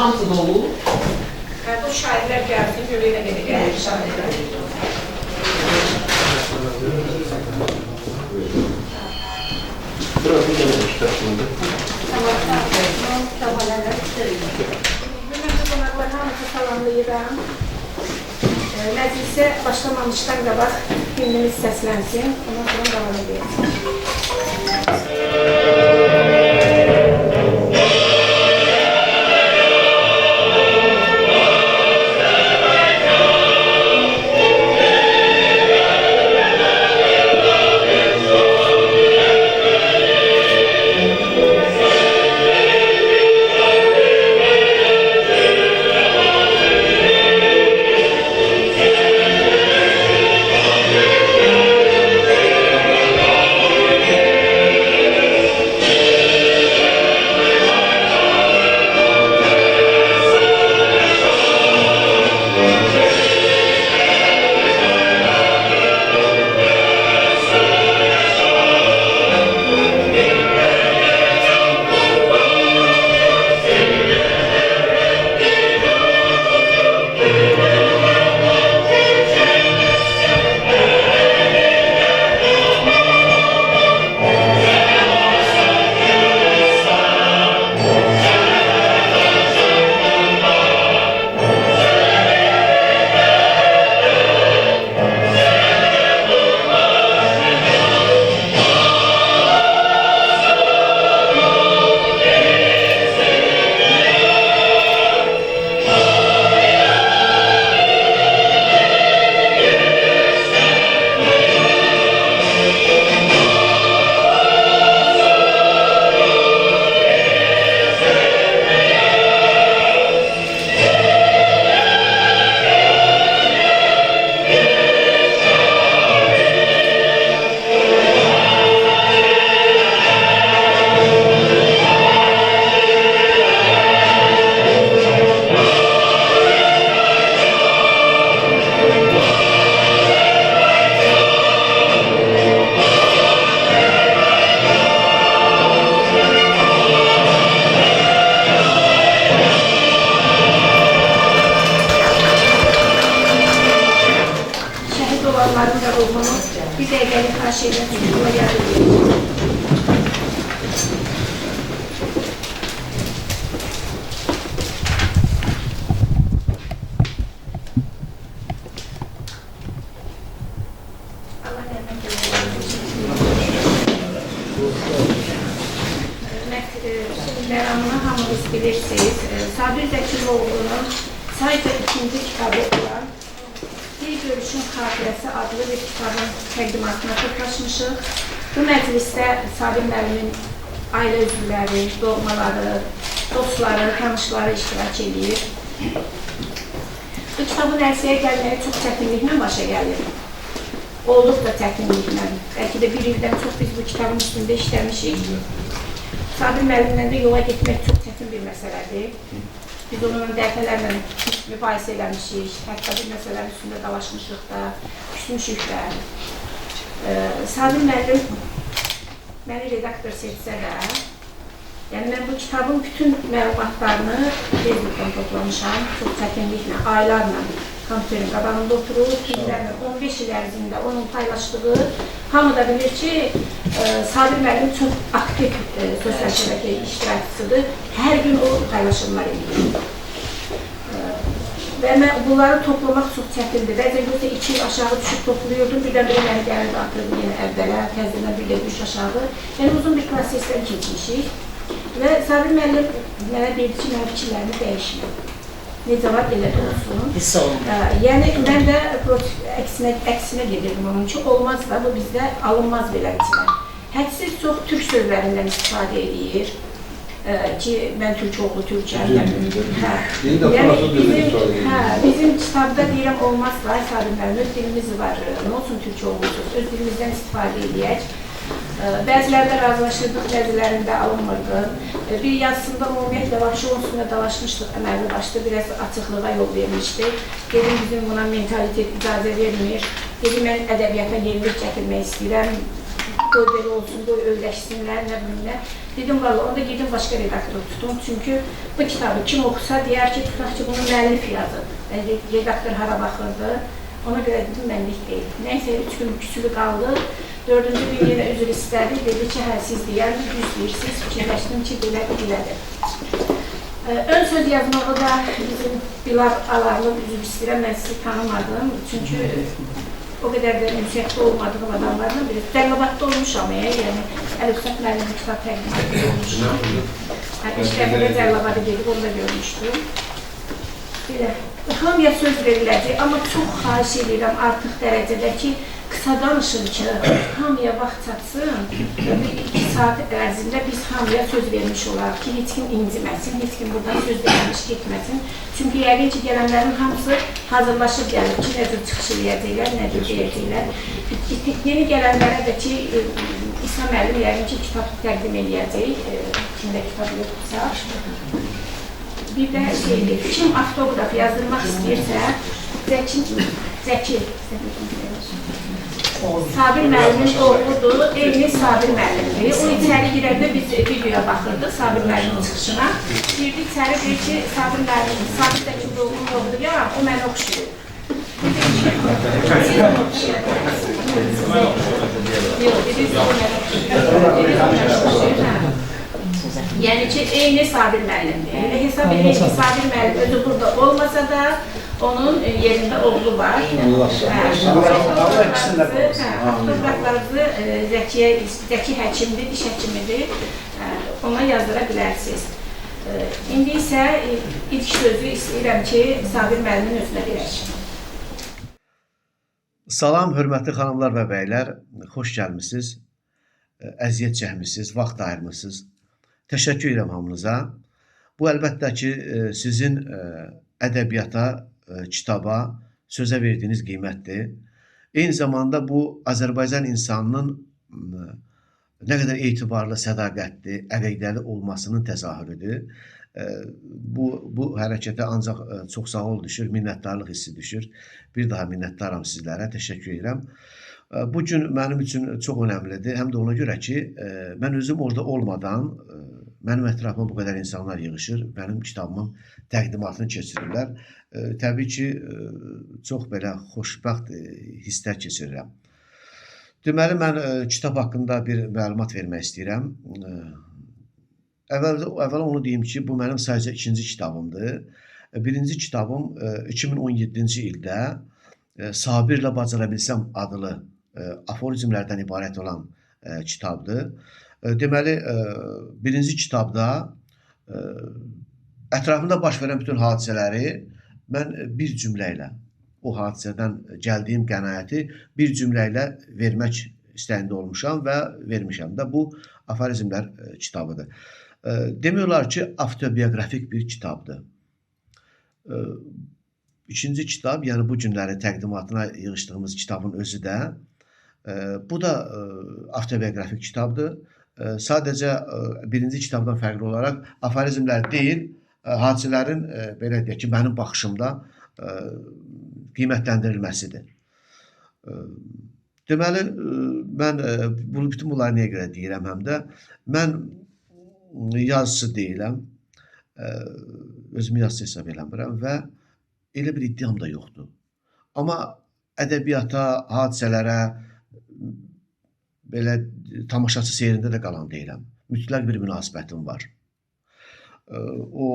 hamısı dolu. Bu şairlər gəlsin, görəylə gəlir şairlər. Burası da iştirakçılıdır. Tamam. Mən də qonaqlar hamısı salamlayıram. Məclisə başlamamışdan qabaq himnimiz səslənsin, ondan sonra davam edəyəcək. Olanların da ruhunu bir dəqiqəlik xahiş edən yad edəcək. Məramını hamınız bilirsiniz. Sabir Zəkiroğlu'nun sadəcə ikinci kitabı olan Bir Görüşün Xatirəsi adlı bir kitabın təqdimatına toplaşmışıq. Bu məclisdə Sabir müəllimin ailə üzvləri, doğmaları, dostları, tanışları iştirak edir. Bu kitabın ərsəyə gəlməyə çox çətinliklə başa gəlir. Olduqca çətinliklə. Bəlkə də bir ildən çox biz bu kitabın üstündə işləmişik. Sabir müəllimlə də yola getmək çox çətin bir məsələdir. Biz onunla dəfələrlə mübahisə eləmişik, hətta bir məsələnin üstündə dalaşmışıq da, küsmüşük də. Sabir müəllim məni redaktor seçsə də, yəni mən bu kitabın bütün məlumatlarını Facebookdan toplamışam, çox çətinliklə, aylarla kompüterin qabağında oturur, 15 il ərzində onun paylaşdığı, hamı da bilir ki, Sabir müəllim çox aktiv sosial şəbəkə iştirakçısıdır, hər gün o paylaşımlar edir. Və mən bunları toplamaq çox çətindir. Bəzən yoxsa 2 il aşağı düşüb toplayordum, birdən bir məni gəlirdi, atırdı yenə əvvələ, təzdən bir də düş aşağı. Yəni uzun bir prosesdən keçmişik. Və Sabir müəllim mənə deyirdi ki, mənim fikirlərimi dəyişməm. Necə var, elə də olsun. Yəni, mən də əksinə gedirdim onun ki, olmaz da, bu bizdə alınmaz beləliklə. Hədsiz çox türk sözlərindən istifadə edir. Ki, mən türk oğlu, türkəm, bizim kitabda deyirəm, olmazsa, Sabir müəllim, öz dilimiz var, nə olsun türk oğlusuz, öz dilimizdən istifadə edək. Bəzilərdə razılaşırdıq, bəzilərində alınmırdı. Bir yazısında ümumiyyətlə vahşi onsuzla dalaşmışdıq, əməlli başda biraz açıqlığa yol vermişdik. Dedim, bizim buna mentalitet icazə vermir. Dedim, mən ədəbiyyata yenilik gətirmək istəyirəm. qoy belə olsun, qoy öyrəşsinlər, nə bilirlər. Dedim, valla, onda gedim başqa redaktor tutum. Çünki bu kitabı kim oxusa deyər ki, tutaq ki, bunu müəllif yazıb. Redaktor hara baxırdı. Ona görə dedim, mənlik deyil. Nəysə, 3 gün küçülü qaldı. 4-cü gün yenə üzr istədi. Dedi ki, hə, siz deyər, düz deyirsiniz. Fikirləşdim ki, belədir. Ön söz yazmağı da bizim Bilal Alarlı üzr istəyirəm, mən sizi tanımadım. Çünki o qədər də ünsiyyətdə olmadığım adamlardan biri. Cəllabadda olmuşam, yəni Əlifsat müəllim kitab təqdimatı olmuşam. İlk dəfə də Cəllabadı gedib, onu da görmüşdüm. Belə, hamıya söz veriləcək, amma çox xahiş edirəm artıq dərəcədə ki, qısa danışın ki, hamıya vaxt çatsın. 2 saat ərzində biz hamıya söz vermiş olaraq ki, heç kim inciməsin, heç kim buradan söz vermiş getməsin. Çünki yəqin ki, gələnlərin hamısı hazırlaşıb gəlir ki, nə cür çıxış eləyəcəklər, nə cür deyəcəklər. Yeni gələnlərə də ki, İsa müəllim yəqin ki, kitab təqdim eləyəcək, kimdə kitab yoxdursa. Bir də şeydir, kim avtoqraf yazdırmaq istəyirsə, Zəki, Sabir müəllimin oğludur, eyni Sabir müəllimdir. O içəri girəndə biz videoya baxırdıq, Sabir müəllimin çıxışına. Girdi içəri deyir ki, Sabir müəllimin, Sabir Zəki oğlum yoxdur ya, o mənə oxşuyur. Yəni ki, eyni Sabir müəllimdir. Hesab edin ki, Sabir müəllim özü burada olmasa da, onun yerində oğlu var. Avtograflarınızı Zəki həkimdir, diş həkimidir. Ona yazdıra bilərsiniz. İndi isə ilk sözü istəyirəm ki, Sabir müəllimin özünə verək. Salam, hörmətli xanımlar və bəylər, xoş gəlmişsiniz, əziyyət çəkmişsiniz, vaxt ayırmışsınız. Təşəkkür edirəm hamınıza. Bu əlbəttə ki, sizin ədəbiyyata, kitaba, sözə verdiyiniz qiymətdir. Eyni zamanda bu, Azərbaycan insanının nə qədər etibarlı, sədaqətli, əvəqdəli olmasının təzahürüdür. Bu hərəkətə ancaq çox sağ ol düşür, minnətdarlıq hissi düşür. Bir daha minnətdaram sizlərə, təşəkkür edirəm. Bu gün mənim üçün çox önəmlidir. Həm də ona görə ki, mən özüm orada olmadan mənim ətrafıma bu qədər insanlar yığışır, mənim kitabımın təqdimatını keçirirlər. Təbii ki, çox belə xoşbəxt hisslər keçirirəm. Deməli, mən kitab haqqında bir məlumat vermək istəyirəm. Əvvəl onu deyim ki, bu mənim sadəcə ikinci kitabımdır. Birinci kitabım 2017-ci ildə Sabirlə Bacara Bilsəm adlı aforizmlərdən ibarət olan kitabdır. Deməli, birinci kitabda ətrafında baş verən bütün hadisələri mən bir cümlə ilə, o hadisədən gəldiyim qənaəti bir cümlə ilə vermək istəyində olmuşam və vermişəm də. Bu aforizmlər kitabıdır. Demək olar ki, avtobiyoqrafik bir kitabdır. İkinci kitab, yəni bu günləri təqdimatına yığışdığımız kitabın özü də, bu da avtobiyoqrafik kitabdır. Sadəcə birinci kitabdan fərqli olaraq aforizmlər deyil, hadisələrin, belə deyək ki, mənim baxışımda qiymətləndirilməsidir. Deməli, mən bütün bunları niyə görə deyirəm həm də? Mən yazıcı deyiləm, özümü yazıcı hesab eləmirəm və elə bir iddiam da yoxdur. Amma ədəbiyyata, hadisələrə, belə tamaşaçı seyrində də qalan deyiləm. Mütləq bir münasibətim var. O,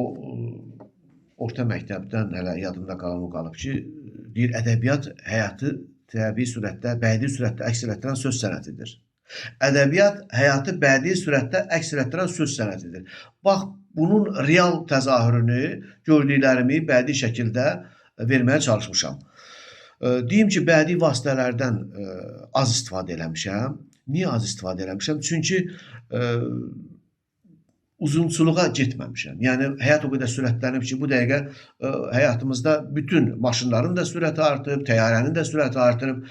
orta məktəbdən hələ yadımda qalan o qalıb ki, deyir, ədəbiyyat həyatı təbii surətdə, bədii surətdə əks elətdirən söz sənətidir. Ədəbiyyat həyatı bədii surətdə əks elətdirən söz sənətidir. Bax, bunun real təzahürünü, gördüklərimi bədii şəkildə verməyə çalışmışam. Deyim ki, bədii vasitələrdən az istifadə eləmişəm. Niyə az istifadə eləmişəm? Çünki uzunçuluğa getməmişəm. Yəni, həyat o qədər sürətlənib ki, bu dəqiqə həyatımızda bütün maşınların da sürəti artıb, təyyarənin də sürəti artıb,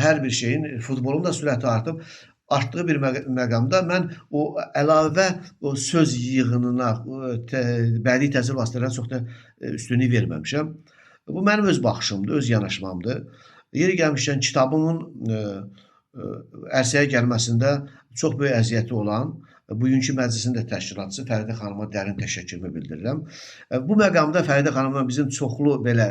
hər bir şeyin, futbolun da sürəti artıb. Artdığı bir məqamda mən o əlavə o söz yığınına, bədii təsvir vasitələrə çox da üstünlük verməmişəm. Bu mənim öz baxışımdır, öz yanaşmamdır. Yeri gəlmişkən kitabımın ərsəyə gəlməsində çox böyük əziyyəti olan bugünkü məclisin də təşkilatçısı Fəridə xanıma dərin təşəkkürümü bildirirəm. Bu məqamda Fəridə xanımla bizim çoxlu belə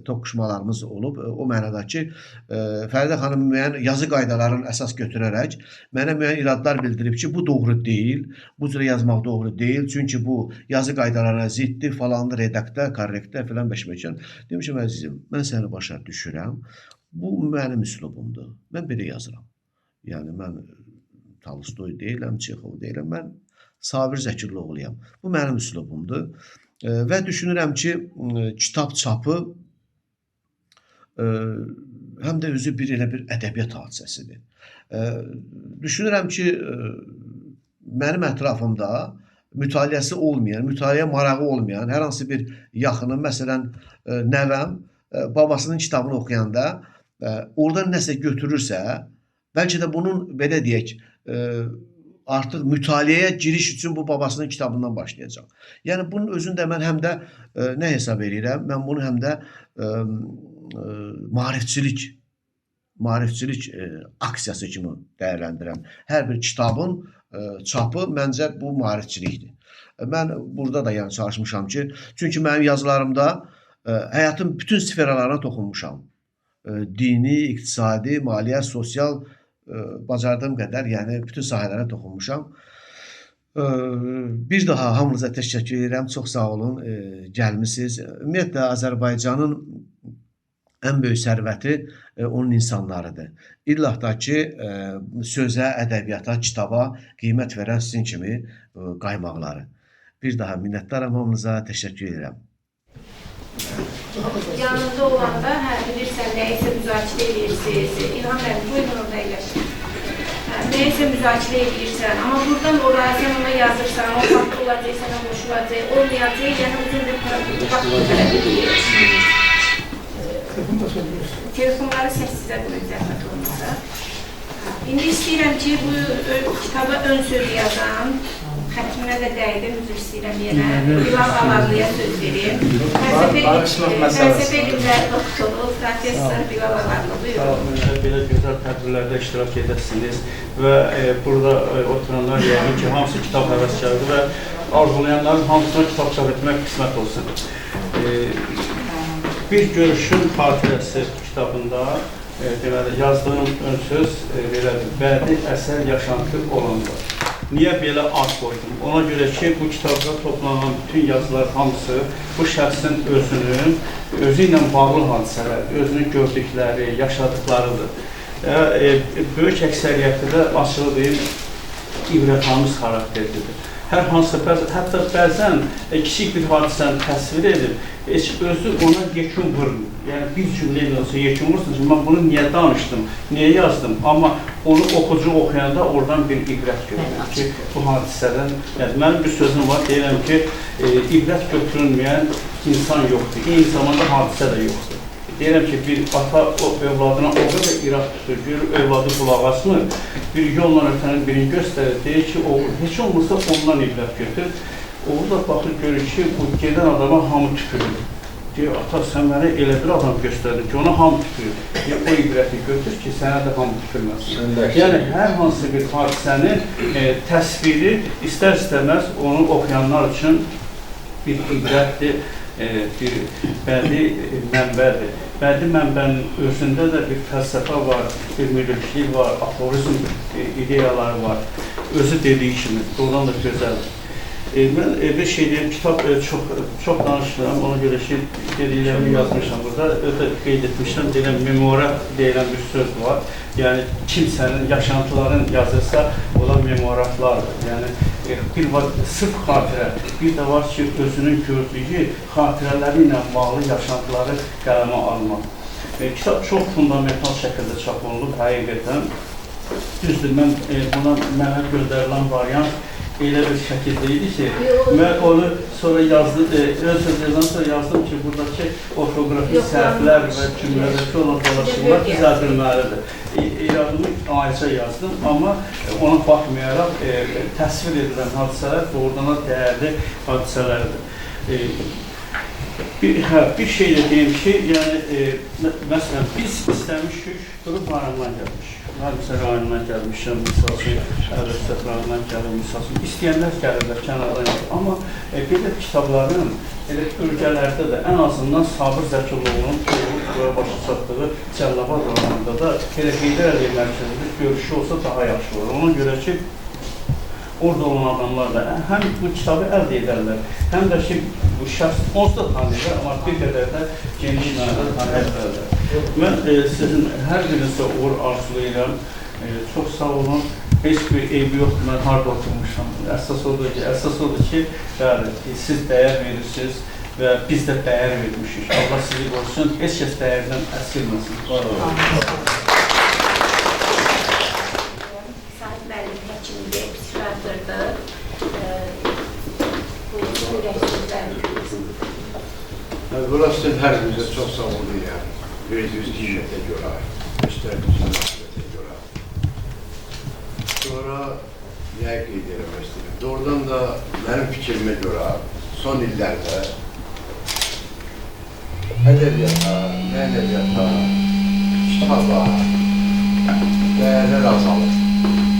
toqquşmalarımız olub. O mənada ki, Fəridə xanım müəyyən yazı qaydalarını əsas götürərək mənə müəyyən iradlar bildirib ki, bu doğru deyil, bu cür yazmaq doğru deyil, çünki bu yazı qaydalarına ziddir, falanlı redaktör, korrektör filan beşməkan. Demişəm, əzizim, mən səni başa düşürəm, bu mənim üslubumdur, mən belə yazıram. Yəni, mən Tolstoy deyiləm, Çexov deyiləm, mən Sabir Zəkiroğluyam. Bu mənim üslubumdur və düşünürəm ki, kitab çapı həm də özü elə bir ədəbiyyat hadisəsidir. Düşünürəm ki, mənim ətrafımda mütaliəsi olmayan, mütaliəyə marağı olmayan hər hansı bir yaxınım, məsələn, nəvəm babasının kitabını oxuyanda oradan nəsə götürürsə, bəlkə də bunun, belə deyək, artıq mütaliəyə giriş üçün bu babasının kitabından başlayacaq. Yəni, bunun özündə mən həm də nə hesab edirəm? Mən bunu həm də maarifçilik aksiyası kimi dəyərləndirəm. Hər bir kitabın çapı məncə bu maarifçilikdir. Mən burada da yəni çalışmışam ki, çünki mənim yazılarımda həyatın bütün sferalarına toxunmuşam. Dini, iqtisadi, maliyyə, sosial bacardığım qədər, yəni bütün sahələrə toxunmuşam. Bir daha hamınıza təşəkkür edirəm, çox sağ olun, gəlmisiniz. Ümumiyyətlə, Azərbaycanın ən böyük sərvəti onun insanlarıdır. İllah da ki, sözə, ədəbiyyata, kitaba qiymət verən sizin kimi qaymaqları. Bir daha minnətdaram hamınıza, təşəkkür edirəm. Yanında olanda hər bilirsən, nəyəsə müzakirə edirsiniz. İlham bəlim, buyurun orada eləşin. Nəyəsə müzakirə edirsən, amma buradan oraya sən ona yazırsan, o vaxt olacaq, sənə qoşulacaq, olmayacaq, yəni uzun bir vaxt tələb edir. Telefonları səssizə qoyun zəhmət olmasa. İndi istəyirəm ki, bu kitaba ön söz yazan, xətrimə də dəydim, üzr istəyirəm yenə. Bilal Alarlıya söz verim. Fəlsəfə ilimləri doktoru, professor Bilal Alarlı, buyurun. Belə gözəl tədbirlərdə iştirak edəsiniz və burada oturanlar yəqin ki, hamısı kitab həvəskarıdır və arzulayanların hamısına kitab çap etmək qismət olsun. Bir görüşün xatirəsi kitabında deməli, yazdığım ön söz bədii əsər yaşantı olanda. Niyə belə ad qoydum? Ona görə ki, bu kitabda toplanan bütün yazılar hamısı bu şəxsin özü ilə bağlı hadisələr, özünün gördükləri, yaşadıklarıdır. Böyük əksəriyyəti də açığı deyil, ibrətamiz xarakterlidir. Hər hansı, hətta bəzən kiçik bir hadisəni təsvir edib, özü ona yekun vurmur. Yəni, bir cümlə ilə olsa yekun vursun ki, mən bunu niyə danışdım, niyə yazdım? Amma onu oxucu oxuyanda oradan bir ibrət görür ki, bu hadisədən, yəni, mənim bir sözüm var, deyirəm ki, ibrət götürülməyən insan yoxdur, eyni zamanda hadisə də yoxdur. Deyirəm ki, bir ata övladına o qədər irad tutur, görür, övladı qulaq asmır, bir yolla ötənin birini göstərir, deyir ki, heç olmasa ondan ibrət götür. Oğul da baxır, görür ki, bu gedən adama hamı tükürür. Deyir, ata, sən mənə elə bir adam göstərdin ki, ona hamı tükürür. O ibrəti götür ki, sənə də hamı tükürməsin. Yəni, hər hansı bir hadisənin təsviri istər-istəməz onu oxuyanlar üçün bir ibrətdir, bir bədii mənbədir. Bədii mənbənin özündə də bir fəlsəfə var, bir müdürlük var, aforizm ideyaları var. Özü dediyi kimi, doğrudan da gözəldir. Mən bir şey deyim, kitab çox danışmıram, ona görə ki, dediklərimi yazmışam burada. Ötə qeyd etmişəm, deyiləm, memorat deyilən bir söz var. Yəni, kimsənin yaşantıların yazırsa, o da memoratlardır. Yəni, bir var sırf xatirə, bir də var ki, özünün gördüyü xatirələri ilə bağlı yaşantıları qələmə almaq. Kitab çox fundamental şəkildə çap olunub, həqiqətən. Düzdür, buna mənə göndərilən variant elə bir şəkildə idi ki, mən onu sonra yazdım, ön söz yazdan sonra yazdım ki, buradakı ortoqrafi səhvlər və cümlədəki olan dolaşımlar düzəldilməlidir. İradımı ayrıca yazdım, amma ona baxmayaraq təsvir edilən hadisələr doğrudan dəyərli hadisələrdir. Bir şey de deyim ki, yəni, məsələn, biz istəmişik, durub rayondan gəlmişik. Hadisə rayondan gəlmişəm, misal üçün, Ərəsət rayondan gəlir, misal üçün, istəyənlər gəlirlər kənardan gəlir. Amma belə kitabların, elə ölkələrdə də ən azından Sabir Zəkiloğlu'nun buraya başa çatdığı Cəllabad rayonunda da elə Heydər Əliyev mərkəzində görüşü olsa daha yaxşı olur. Ona görə ki, orada olan adamlar da həm bu kitabı əldə edərlər, həm də ki, bu şəxs onsuz da tanıyırlar, amma bir qədər də geniş mənada tanıyırlar. Mən sizin hər birinizə uğur arzulayıram. Çox sağ olun. Heç bir eybi yoxdur, mən harada oturmuşam. Əsas odur ki, siz dəyər verirsiniz və biz də dəyər vermişik. Allah sizi qorusun, heç kəs dəyərdən əskilməsin. Sahib müəllim həkimdir, psixiatrdır. Bu rəsmlərimiz. Burası hər birinizə çox sağ olun deyəm. Verdiyiniz qiymətə görə, göstərdiyiniz münasibətə görə. Sonra nəyə qeyd eləmək istəyirəm? Doğrudan da mənim fikrimə görə son illərdə ədəbiyyata, mənəviyyata, kitaba dəyərlər azalır.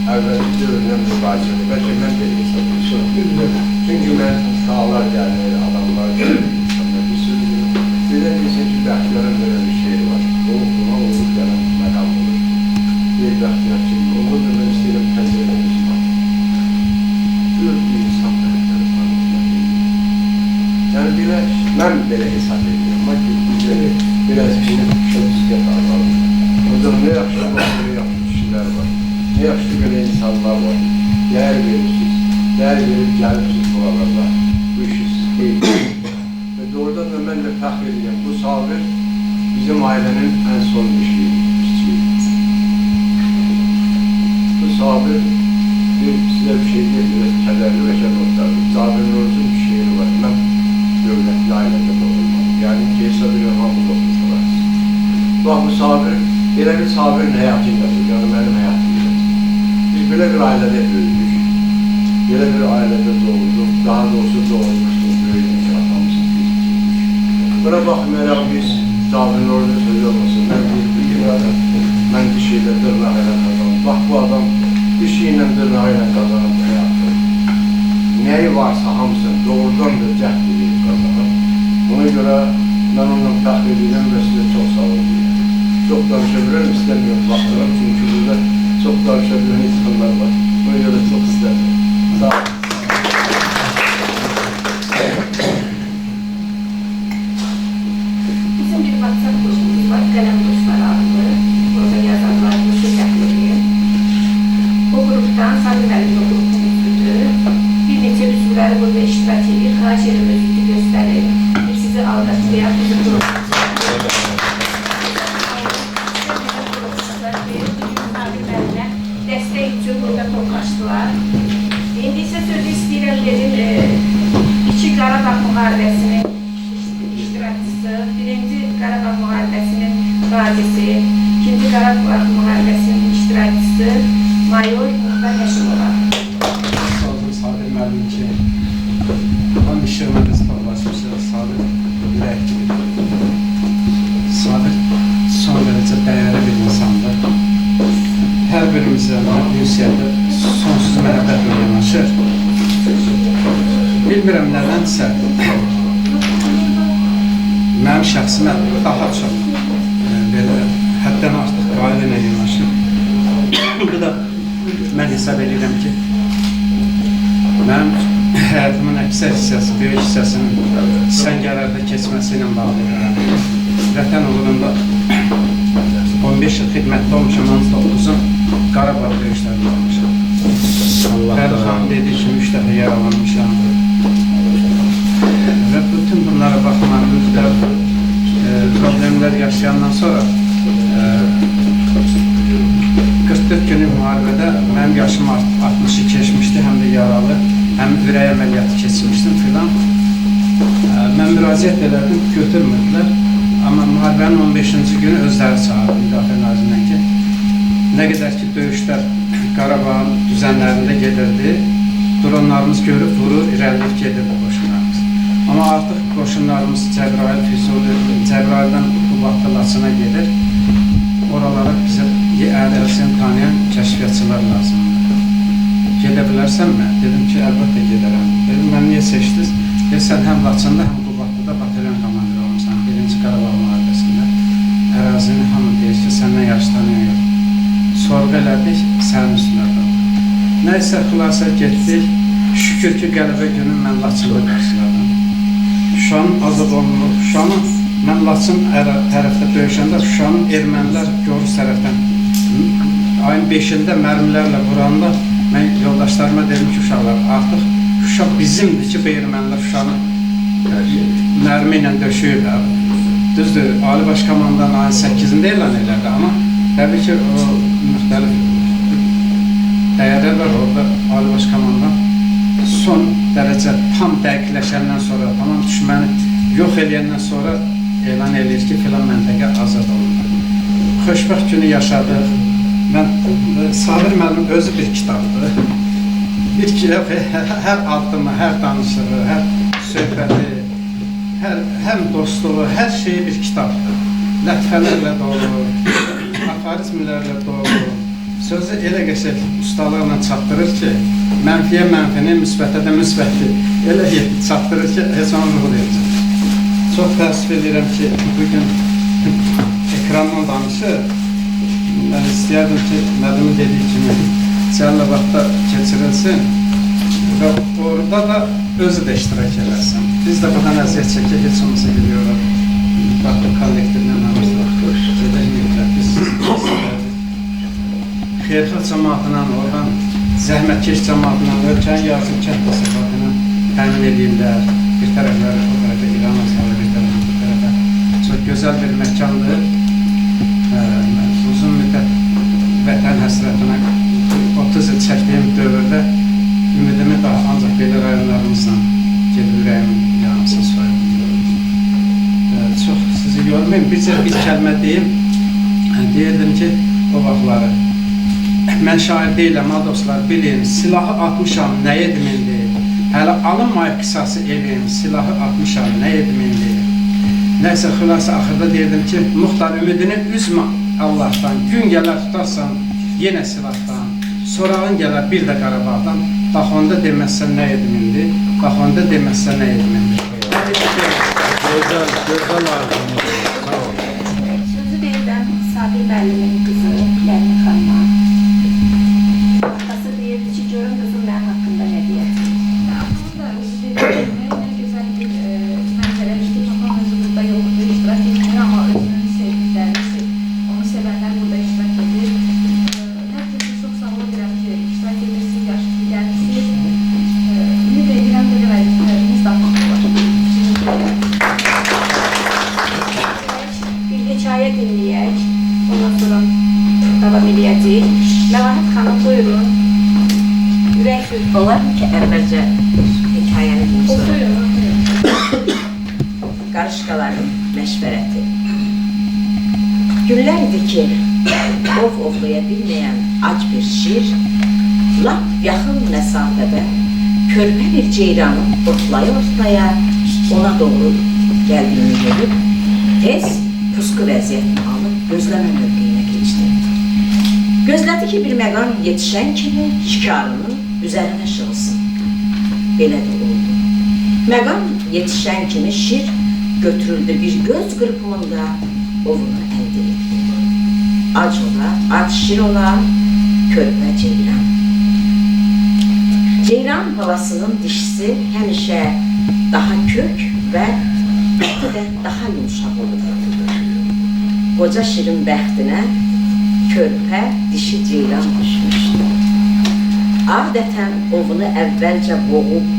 Əvvəlki dövrünə müqayisədə, bəlkə mən belə hesab edirəm. Çünki mən uşaqlar gəlir, adamlar gəlir, insanlar bir sözü. Belə deyilsin ki, bəxtiyarın belə bir şey var. O, buna olur, gələn məqam olur. Bir bəxtiyar ki, onu da mən istəyirəm təzirə insan. Böyük bir insan tərəfləri tanıtmaq edir. Yəni, belə, mən belə hesab edirəm. Amma ki, bizləri biraz şöbüzgət azalır. Ancaq nə yaxşı var, nə yaxşı kişilər var. Ne yaxşı belə insanlar var. Dəyər verirsiniz. Dəyər verib gəlirsiniz buralarda. Bu işi siz qeyd edirsiniz. Və doğrudan da mən də fəxr edirəm. Bu Sabir bizim ailənin ən son kiçiyi. Bu Sabir sizə bir şey deyil, biraz kədərli və kədərli. Sabir Nuruz'un bir şeiri var. Mən dövlətli ailədə doğulmalıyım. Yəni ki, hesab edirəm, hamı oxumuşlar. Bax, bu Sabir, elə bir Sabirin həyatı yazır. Yəni mənim həyatım. Biz belə bir ailədə böyüdük, belə bir ailədə doğulduk, daha doğrusu doğulmuştuk, böyüdük, atamızın biz. Buna baxmayaraq biz Sabir'in orada sözü olmasın, mən dişi ilə dırnağı ilə kazanım. Bax bu adam dişi ilə dırnağı ilə kazanım həyatı. Nəyi varsa hamısını doğrudan da cəhd edib kazanım. Buna görə mən ondan fəxr edirəm və sizə çox sağ olun. Çox danışabilirim, istemiyorum baxtıram çünkü burada çok danışabilen insanlar var. Buna göre çok isterim. Sağ olun. Bizim bir WhatsApp grubumuz var, Qələm Dostları adlı. Orada yazarlarımızı təqdim. O grupdan Sabir Əliyev grubumuzdur. Bir neçə üzvləri burada iştirak edir. Xahiş edirəm özünüzü göstərin. Bir sizi aldatmayan bizim grubumuz. Dəstək üçün burada toplaşdılar. İndi isə sözü istəyirəm dedim, iki Qarabağ müharibəsinin iştirakçısı, birinci Qarabağ müharibəsinin qazisi, ikinci Qarabağ müharibəsinin iştirakçısı Mayor Muxtar Həşimova. Sağ olun, Sabir müəllim ki, tam işimə biz toplaşmışıq, Sabir ürəklidir. Sabir son derece dəyərli bir insandır. Hər birimizə ünsiyyətdə sonsuz məhəbbətlə yanaşır. Bilmirəm nədənsə, mənim şəxsimə daha çox belə həddən artıq qayğı ilə yanaşır. Bu da mən hesab edirəm ki, mənim həyatımın əksər hissəsi, böyük hissəsinin Səngərlərdə keçməsi ilə bağlıdır. Vətən uğrunda 15 yıl xidmətdə olmuşam, 9'un Qarabağ döyüşlərində olmuşam. Fərdi xanım dediği kimi 3 dəfə yaralanmışam. Və bütün bunlara baxmaq, müxtəlif problemlər yaşayandan sonra 44 günlük müharibədə mənim yaşım 60'ı keçmişdi, həm də yaralı, həm ürək əməliyyatı keçmişdim filan. Mən müraciət elədim, götürmədilər. Amma müharibənin 15-ci günü özləri çağırdı Müdafiə Nazirindən ki, nə qədər ki döyüşlər Qarabağın düzənlərində gedirdi, dronlarımız görüb, vurur, irəliləyib gedirdi qoşunlarımız. Amma artıq qoşunlarımız Cəbrayıl, Füzuli, Cəbrayıldan Qubadlı Laçına gedir. Oralara bizə ərazini tanıyan kəşfiyyatçılar lazımdır. Gedə bilərsənmi? Dedim ki, əlbəttə gedərəm. Dedim, mən niyə seçdiniz? Sən həm Laçında, həm Qubadlıda batalyon komandiri olmuşsan, 1-ci Qarabağ müharibəsində. Ərazini hamı deyir ki, səndən yaşlanıyor yox. Sorğu elədik, sənin üstünə qaldı. Nəysə, xülasə getdik. Şükür ki, qələbə günü mən Laçında qarşıladım. Şuşanın azad olunur. Şuşanın, mən Laçın tərəfdə döyüşəndə Şuşanın ermənilər Gorus tərəfdən ayın 5-də mərmilərlə vuranda mən yoldaşlarıma dedim ki, uşaqlar, artıq Şuşa bizimdir ki, bu ermənilər Şuşanı mərmi ilə döşüyürlər. Düzdür, Ali Baş Komandanın ayın 8-də elan elədi, amma təbii ki, o müxtəlif dəyərlər var orada. Ali Baş Komandan son dərəcə tam dəqiqləşəndən sonra, tamam düşməni yox eləyəndən sonra elan edir ki, filan məntəqə azad olunur. Xoşbəxt günü yaşadıq. Mən, Sabir müəllim özü bir kitabdır. Bir ki, hər addımı, hər danışığı, hər söhbəti, həm dostluğu, hər şeyi bir kitabdır. Lətifələrlə dolu, aforizmlərlə dolu. Sözü elə qəşəng ustalarla çatdırır ki, mənfiyə mənfini, müsbətə də müsbəti elə çatdırır ki, heç onu uğrayacaq. Çox təəssüf edirəm ki, bugün ekrandan danışır. Mən istəyərdim ki, müəllimin dediyi kimi Cəlilabadda keçirilsin və orada da özü də iştirak eləsin. Biz də buradan əziyyət çəkək, heç olmasa gidiyorlar. Baxdı kollektivlə namazlar, gedəkməyiklər. Biz xeyirxah cəmaatla, oradan zəhmətkeş cəmaatla, ölkənin yazın kənd təsərrüfatını təmin edeyimlər. Bir tərəfləri o tərəfə İran asmalı, bir tərəfə bu tərəfə. Çox gözəl bir məkandır. Uzun müddət vətən həsrətinə 30 il çəkdiyim dövrdə ümidimi daha ancaq belə rayonlarımızla gedib ürəyimin yanılsın soyum. Çox sizi yormayayım, bir kəlmə deyim. Deyirdim ki, o vaxtları mən şair deyiləm, ha dostlar, bilin, silahı atmışam, nə edmindir? Hələ alınmayıb qisası eləyim, silahı atmışam, nə edmindir? Nəysə, xülasə, axırda deyirdim ki, Muxtar, ümidini üzmə Allahdan, gün gələr tutarsan yenə silahdan, sorağın gələr bir də Qarabağdan, bax onda deməzsən nə edmindir, bax onda deməzsən nə edmindir. Gözəl arzumuz. Sağ ol. Sözü verirəm Sabir müəllimin qızı Ləmin xanıma. Atası deyirdi ki, görün qızım mənim haqqında nə deyəcək. Bunun da özü dediğim gibi ne güzel bir mənzərə işte papam özü burada yoktu, iştirak etmiyor ama özünün sevdikləri, onu sevenler burada iştirak edir. Herkese çok sağ olabilirim ki iştirak edirsiniz, yaşlı gelmişsiniz. Ümit edirəm belə vəzifələriniz daha var. Bir hikayə dinləyək, ondan sonra davam edəcəyik. Məlahət xanım, buyurun. Ürək sözü. Olar mı ki əvvəlcə hekayəni deyim sonra? Oxuyun. Qarışqaların məşvərəti. Günlərdir ki, ov ovlaya bilməyən ac bir şir, lap yaxın məsafədə körpə bir ceyranın otlaya-otlaya ona doğru gəldiyini görüb, tez pusqu vəziyyətini alıb gözləmə mövqeyinə keçdi. Gözlədi ki, bir məqam yetişən kimi şikarının üzərinə şığılsın. Belə də oldu. Məqam yetişən kimi şir götürüldü bir göz qırpımında ovunu əldə etdi. Ac ola, ac şir ola, körpə ceyran. Ceyran balasının dişisi həmişə daha kök və bəxti də daha yumuşaq olur. Qoca şirin bəxtinə körpə dişi ceyran düşmüşdü. Adətən ovunu əvvəlcə boğub,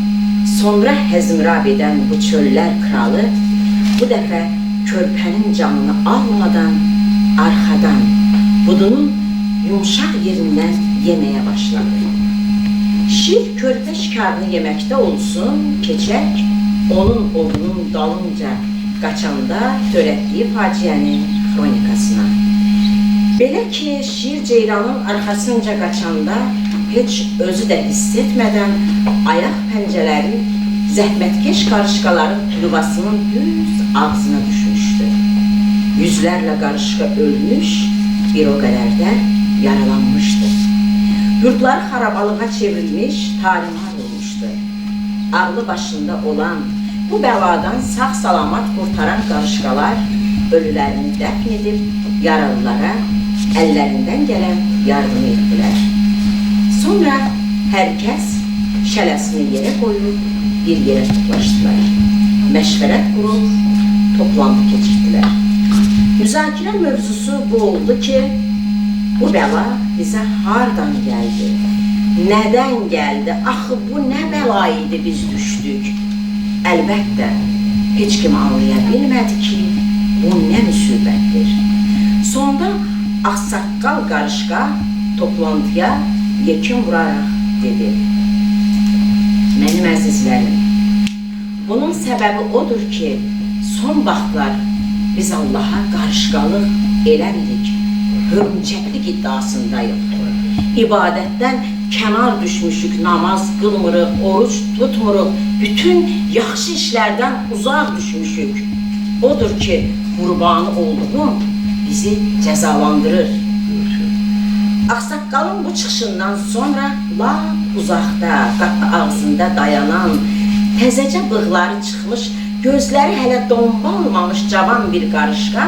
sonra həzmrab edən bu çöllər kralı bu dəfə körpənin canını almadan arxadan budunun yumuşaq yerindən yeməyə başladı. Şir körpə şikarını yeməkdə olsun, keçək onun ovunun dalınca qaçanda törətdiyi faciənin xronikasına. Belə ki, şir ceyranın arxasınca qaçanda heç özü də hiss etmədən ayaq pəncələri zəhmətkeş qarışqaların yuvasının düz ağzına düşmüşdü. Yüzlərlə qarışqa ölmüş, bir o qədər də yaralanmışdı. Yurtları xarabalığa çevrilmiş, talimar olmuşdu. Ağlı başında olan, bu bəladan sağ-salamat qurtaran qarışqalar ölülərini dəfn edib, yaralılara əllərindən gələn yardım etdilər. Sonra hər kəs şələsini yerə qoyub, bir yerə toplaşdılar. Məşvərət qurub, toplantı keçirdilər. Müzakirə mövzusu bu oldu ki, bu bəla bizə hardan gəldi? Nədən gəldi? Axı bu nə bəla idi biz düşdük? Əlbəttə, heç kim anlaya bilmədi ki, bu nə müsibətdir. Sonda ağsaqqal qarışqa toplantıya yekun vuraraq dedi. Mənim əzizlərim, bunun səbəbi odur ki, son vaxtlar biz Allaha qarışqalıq eləmirik, hörümçəklik iddiasındayıq. İbadətdən kənar düşmüşük, namaz qılmırıq, oruç tutmuruq, bütün yaxşı işlərdən uzaq düşmüşük. Odur ki, qurbanı olduğum bizi cəzalandırır. Ağsaqqalın bu çıxışından sonra lap uzaqda, qapı ağzında dayanan, təzəcə bığları çıxmış, gözləri hələ donbalmamış cavan bir qarışqa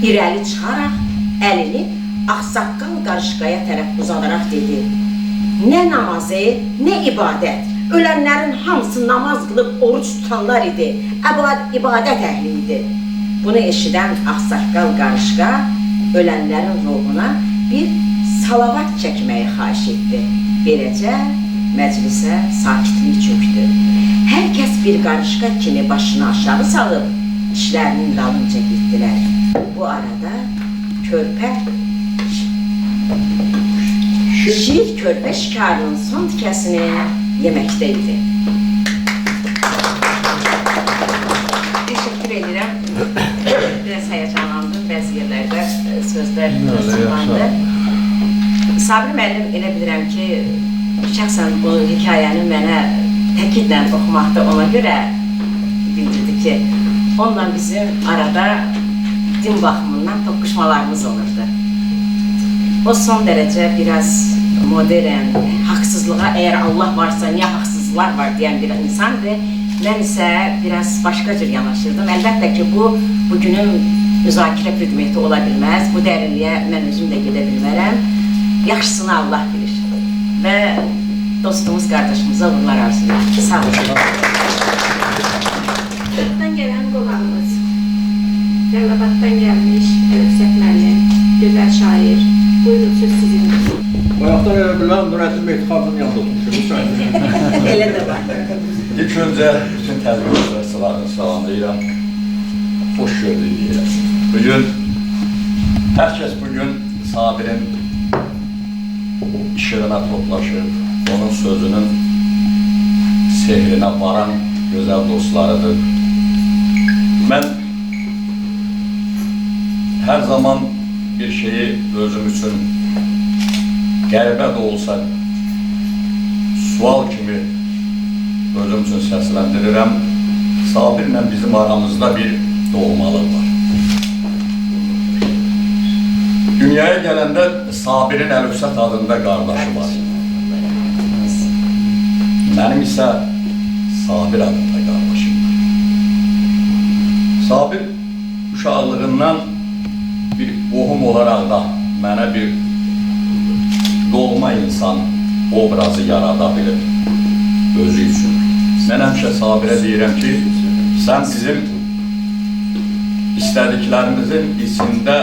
irəli çıxaraq əlini ağsaqqal qarışqaya tərəf uzadaraq dedi. Nə namazı, nə ibadət. Ölənlərin hamısı namaz qılıb oruç tutanlar idi, ibadət əhli idi. Bunu eşidən ağsaqqal qarışqa ölənlərin ruhuna bir salavat çəkməyi xahiş etdi. Beləcə məclisə sakitlik çöktü. Hər kəs bir qarışqa kimi başını aşağı salıb işlərinin dalınca getdilər. Bu arada körpə şir körpə şikarının son tikəsini yeməkdə idi. Teşekkür edirəm. Biraz həyəcanlandım, bəzi yerlərdə sözlər sızlandı. Sabir müəllim elə bilirəm ki, şəxsən bu hekayəni mənə təkidlə oxumaqda ona görə bildirdi ki, onunla bizim arada din baxımından toqquşmalarımız olurdu. O son dərəcə biraz modern, haqsızlığa əgər Allah varsa, niyə haqsızlıqlar var deyən bir insandır. Mən isə biraz başqa cür yanaşırdım. Əlbəttə ki, bu, bugünün müzakirə predmeti ola bilməz. Bu dərinliyə mən özüm də gedə bilmərəm. Yaxşısını Allah bilir. Və dostumuz, qardaşımıza uğurlar arzulayır. Sağ olun. Buradan gələn qonağımız, Cəlilabaddan gəlmiş Əlifzət müəllim, gözəl şair. Buyurun, söz sizindir. Bayaqdan elə bilməm, Nurəddin Mehdiqanın yanında oturmuşum. Elə də var. İlk öncə bütün təzyiqçilərini salamlayıram. Xoş gördük deyirəm. Bugün, hər kəs bugün Sabirin işığına toplaşıb, onun sözünün sehrinə varan gözəl dostlarıdır. Mən hər zaman bir şeyi özüm üçün qəribə də olsa sual kimi özüm üçün səsləndirirəm. Sabirlə bizim aramızda bir doğmalıq var. Dünyaya gələndə Sabirin Əlifzət adında qardaşı var. Mənim isə Sabir adında qardaşım var. Sabir uşaqlığından bir qohum olaraq da mənə bir doğma insan obrazı yarada bilir özü üçün. Mən həmişə Sabirə deyirəm ki, sən bizim istədiklərimizin içində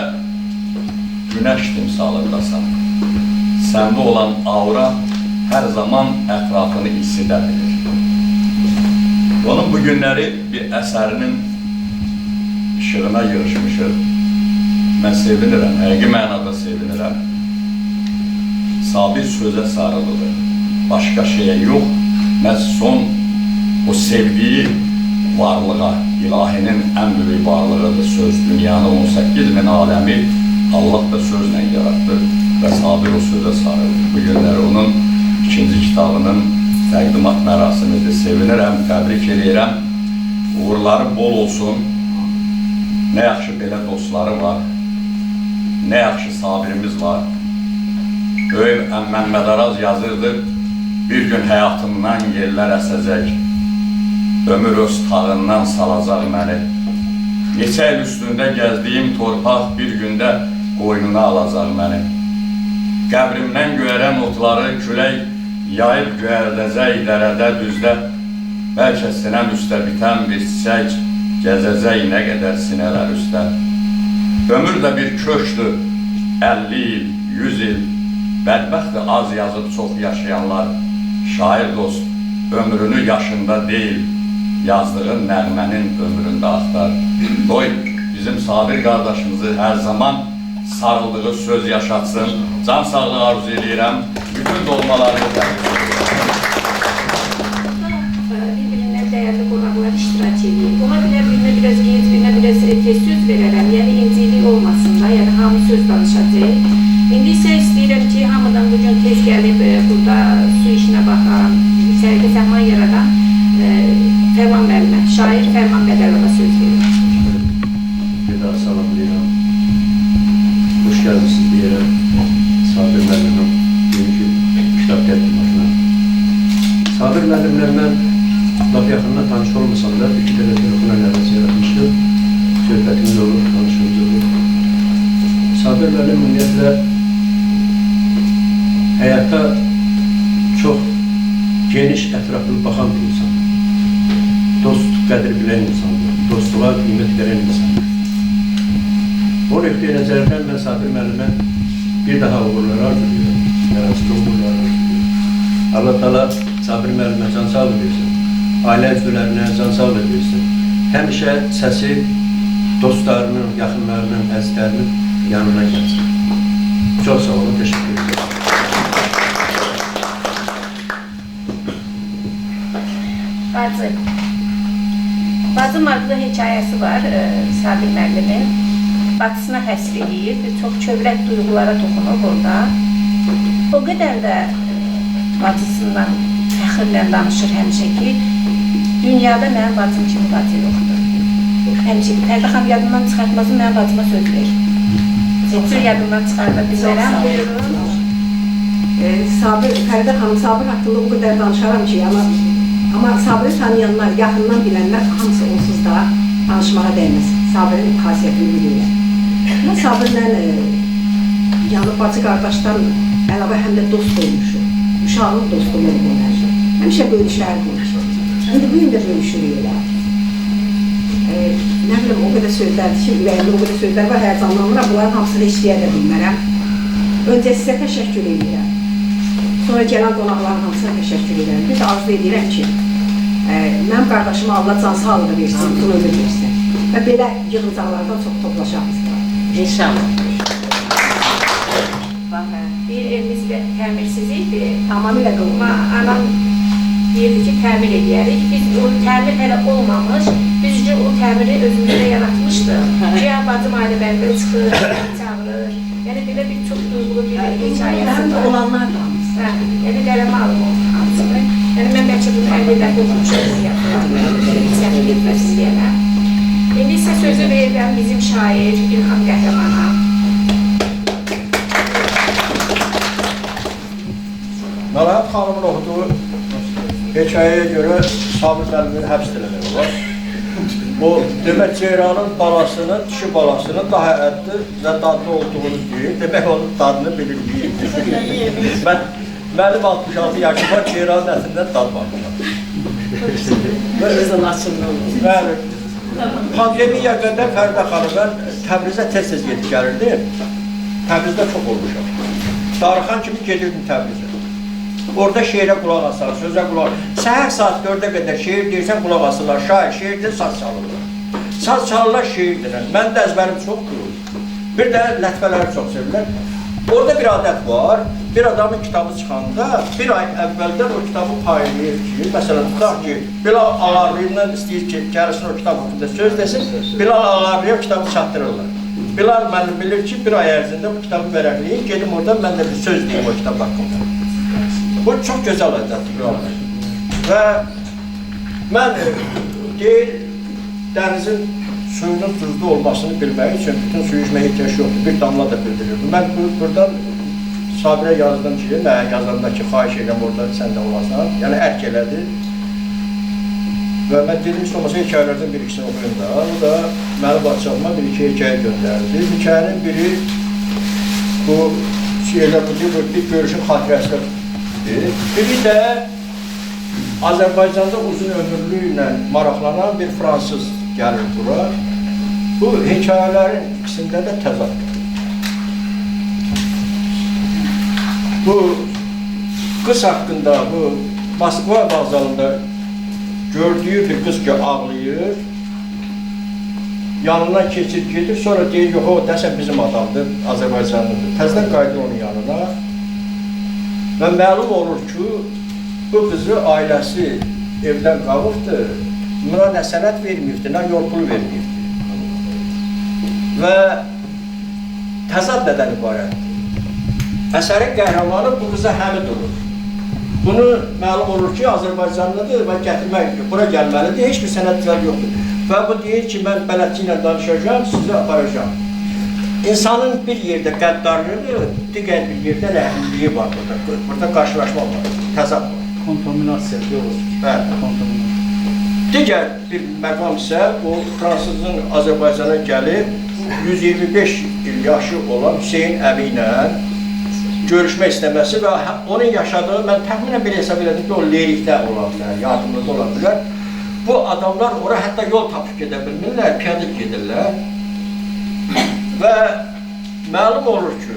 günəş timsalındasan. Səndə olan aura hər zaman ətrafını issidə bilir. Onun bu günləri bir əsərinin işığına yığışmışıq. Mən sevinirəm, həqiqi mənada sevinirəm. Sabir sözə sarılıdır, başqa şeyə yox, məhz son o sevdiyi varlığa, ilahinin ən böyük varlığıdır söz. Dünyanın 18.000 aləmi Allah da sözlə yarattı və Sabir o sözə sarılır. Bu günləri onun ikinci kitabının təqdimat mərasimidir. Sevinirəm, təbrik edirəm. Uğurları bol olsun. Nə yaxşı belə dostları var. Nə yaxşı sabirimiz var. Böyük Məmməd Araz yazırdı, bir gün həyatımdan yerlər əsəcək, ömür öz tağından salacaq məni. Neçə il üstündə gəzdiyim torpaq bir gündə qoynuna alacaq məni. Qəbrimdən göyərən otları külək yayıb göyərdəcək dərədə düzdə, bəlkə sinəm üstə bitən bir çiçək gəzəcək nə qədər sinələr üstə. Ömür də bir köşdür, 50 il, 100 il, bədbəxtdir az yazıb çox yaşayanlar. Şair dost, ömrünü yaşında deyil, yazdığın nəğmənin ömründə axtar. Qoy bizim Sabir qardaşımızı hər zaman sarıldığı söz yaşatsın. Can sağlığı arzu edirəm. Bütün dolmalarını təqdim edirəm. Bir-birinə dəyərli qonaqlar iştirak edir. Ona birinə biraz genç, birinə biraz tez söz verərəm. Yəni incilik olmasın da, yəni hamı söz danışacaq. İndi isə istəyirəm ki, hamıdan bugün tez gəlib burada su işinə baxan, içəridə səhman yaradan Fərman müəllimə, şair Fərman Bədəlova söz verir. Bir daha salamlayıram. Hoş gəlmişsiniz deyirəm. Sabir müəllimim, bugünkü kitab təqdimatına. Sabir müəllimlə mən lap yaxından tanış olmasam da, iki dəfə telefon əlaqəsi yaratmışdım. Söhbətimiz olur, tanışımız olur. Sabir müəllim ümumiyyətlə həyata çox geniş, ətraflı baxan bir insan. Dost qədir bilən insandır, dostluğa qiymət verən insandır. O nöqteyi nəzərdən mən Sabir müəllimə bir daha uğurlar arzulayıram, yarasılı uğurlar arzulayıram. Allah Teala Sabir müəllimə can sağlığı versin, ailə üzvlərinə can sağlığı versin. Həmişə səsi dostlarının, yaxınlarının, əzizlərinin yanına gəlsin. Çox sağ olun, təşəkkür ederim. Bacı. Bacı maraqlı hekayəsi var Sabir müəllimin. Bacısına həsr edir, çox kövrək duyğulara toxunub orada. O qədər də bacısından fəxrlə danışır həmişə ki, dünyada mənim bacım kimi bacı yoxdur. Həmişə Fərdə xanım yadımdan çıxartmasın, mənim bacıma söz verir. Cəsur yadımdan çıxarda bilmərəm. Buyurun. Sabir, Fərdə xanım, Sabir haqqında o qədər danışaram ki, amma Sabiri tanıyanlar, yaxından bilənlər hamısı onsuz da danışmağa dəyməz. Sabirin xasiyyətini bilirlər. Mən Sabirlə yəni bacı qardaşdan əlavə həm də dost olmuşum. Uşağın dostu olmuşum. Həmişə bölüşərdim. İndi bu gün də bölüşürük elə. Nə bilim, o qədər sözlərdir ki, ürəyimdə o qədər sözlər var, həyəcanlanmıram. Bunların hamısını heç deyə də bilmərəm. Öncə sizə təşəkkür edirəm. Sonra gələn qonaqların hamısına təşəkkür edirəm. Bir də arzu edirəm ki, mənim qardaşıma Allah can sağlığı versin, uzun ömür versin. Və belə yığıncaqlardan çox toplaşarız. İnşallah. Bir evimiz də təmirsiz idi. Tamamilə qılma. Anam deyirdi ki, təmir edərik. Biz o təmir hələ olmamış, biz o təmiri özümüzdə yaratmışdıq. Ki, bacım ailə bəndə çıxır, çağırır. Yəni belə bir çox duyğulu bir hekayəsi var. Həm də olanlar da hamısı. Yəni qələmə alım o hamısını. Yəni mən bəlkə bunu 50 dəfə oxumuşam, bunu yapıram. Səni getməsin deyənə. İndi isə sözü verirəm bizim şair İlham Qəhrəmana. Məlahət xanımın oxuduğu hekayəyə görə Sabir müəllimin həbs eləmək olar. O, demək Ceyranın balasının, dişi balasının daha ətli və dadlı olduğunu deyir. Demək onun dadını bilir. Mənim 66 yaşım var, Ceyranın ətindən dad baxmışam. Özün açılır olur. Bəli. Pandemiya qədər Fərdə xanım, mən Təbrizə tez-tez gedib gəlirdim. Təbrizdə çox olmuşam. Darıxan kimi gedirdim Təbrizə. Orada şeirə qulaq asar, sözə qulaq. Səhər saat 4-ə qədər şeir deyirsən, qulaq asırlar. Şair, şeirdir, saz çalırlar. Saz çalırlar, şeir deyirlər. Mənim də əzbərim çox durur. Bir də lətifələri çox sevirlər. Orada bir adət var. Bir adamın kitabı çıxanda, bir ay əvvəldən o kitabı paylayır ki, məsələn, tutaq ki, Bilal Ağarlıyla istəyir ki, gəlsin o kitab haqqında söz desin, Bilal Ağarlıya o kitabı çatdırırlar. Bilal müəllim bilir ki, bir ay ərzində bu kitabı vərəqləyib, gedim oradan mən də bir söz deyim o kitab haqqında. Bu çox gözəl ədətdir. Və mən deyir, dənizin suyunun duzlu olmasını bilmək üçün bütün su içməyə ehtiyac yoxdur. Bir damla da bildirirdim. Mən buradan Sabirə yazdım ki, mən yazanda ki, xahiş edirəm orada sən də olasan. Yəni ərk elədi. Və mən dedim, işte olmasa hekayələrdən bir ikisini oxuyun da. O da mənim WhatsApp-ıma bir iki hekayə göndərdi. Hekayənin biri bu şeylər bir görüşün xatirəsidir. Biri də Azərbaycanda uzun ömürlüklə maraqlanan bir fransız gəlir bura. Bu hekayələrin ikisində də təzad. Bu kız hakkında, bu Moskva vağzalında gördüğü bir kız ki ağlayır, yanından keçir gedir, sonra deyir, yox o dəsən bizim adamdır, Azərbaycanlıdır. Təzdən qayıdır onun yanına və məlum olur ki, bu kızı ailəsi evdən qavubdur, buna nə sənət verməyibdir, nə yol pul verməyibdir. Və təzad nədən ibarətdir? Əsərin qəhrəmanı bu qıza həmid olur. Bunu məlum olur ki, Azərbaycanlıdır və gətirmək, bura gəlməlidir, heç bir sənətçilər yoxdur. Və bu deyir ki, mən bələdçi ilə danışacağım, sizi aparacağım. İnsanın bir yerdə qəddarlığı, digər bir yerdə rəhimliliyi var burada. Burada qarşılaşma var, təzad var. Kontaminasiya, yox. Bəli. Kontaminasiya. Digər bir məqam isə, o Fransızın Azərbaycana gəlib, 125 il yaşı olan Hüseyin Əmi ilə görüşmək istəməsi və onun yaşadığı, mən təxminən bir hesab elədim ki, o lerikdə ola bilər, yardımlıda ola bilər. Bu adamlar ora hətta yol tapıb gedə bilmirlər, piyada gedirlər. Və məlum olur ki,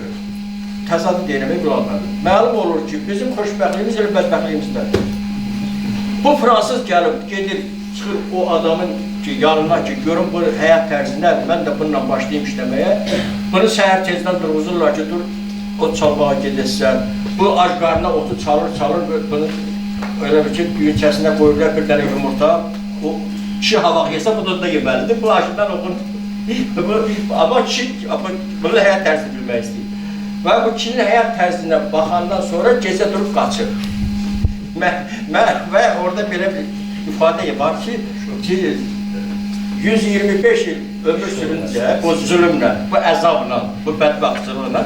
təzadı deyilmək qulaqlardır. Məlum olur ki, bizim xoşbəxtliyimiz elə bədbəxtliyimizdən. Bu Fransız gəlib, gedir, çıxır o adamın yanına ki, görün bu həyat tərzi nədir, mən də bununla başlayayım işləməyə. Bunu səhər tezdən durğuzurlar ki, dur, ot çalmağa gedirsən, bu ac qarnına otu çalır, bunu öyle bir ki, düyünçəsinə qoyurlar bir dənə yumurta, o kişi havaq yesə, bu da yeməlidir, bu acından oxun. Amma kişi bunu həyat tərzini bilmək istəyir. Və bu kişinin həyat tərzinə baxandan sonra gecə durub qaçır. Və orada belə bir ifadə var ki, 125 il ömür sürüncə, bu zülümlə, bu əzabla, bu bədbəxtçılıqla,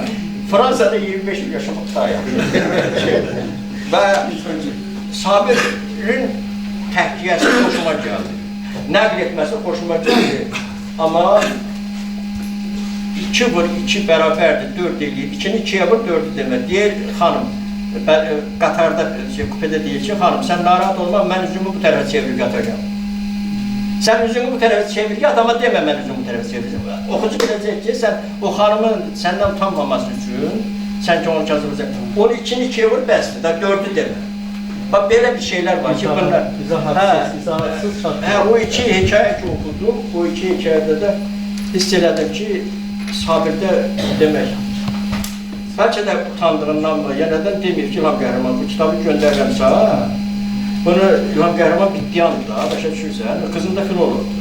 Fransa'da 25 yıl yaşamak daha yaxşı. Və Sabir'in təhkiyəsi xoşuma gəldi. Nəql etməsi xoşuma gəldi. Amma 2 vur 2 bərabərdir, 4 eləyir. 2-ni 2-yə vur, 4'ü demə. Deyir, xanım, qatarda, kupedə deyir ki, xanım, sən narahat olma, mən üzümü bu tərəfə çevirir qatacağım. Sən üzümü bu tərəfə çevir, adama demə mən üzümü bu tərəfə çevirəcəm. Oxucu biləcək ki, sən o xanımın səndən utanmaması üçün, sən ki onu kazılacaq. Onu 2-ni 2-yə vur, bəsdir, da 4'ü demə. Bax, belə bir şeylər var ki, bunlar... İzahatsız şartlar. O 2 hekayə ki oxudum, o 2 hekayədə də hiss elədim ki, Sabirdə demək. Bəlkə də utandığından mı, yenədən demir ki, İlham Qəhrəman, bu kitabı göndərirəmsə, bunu İlham Qəhrəman bitdiyandır da, başa düşürsən, qızım da filologdur.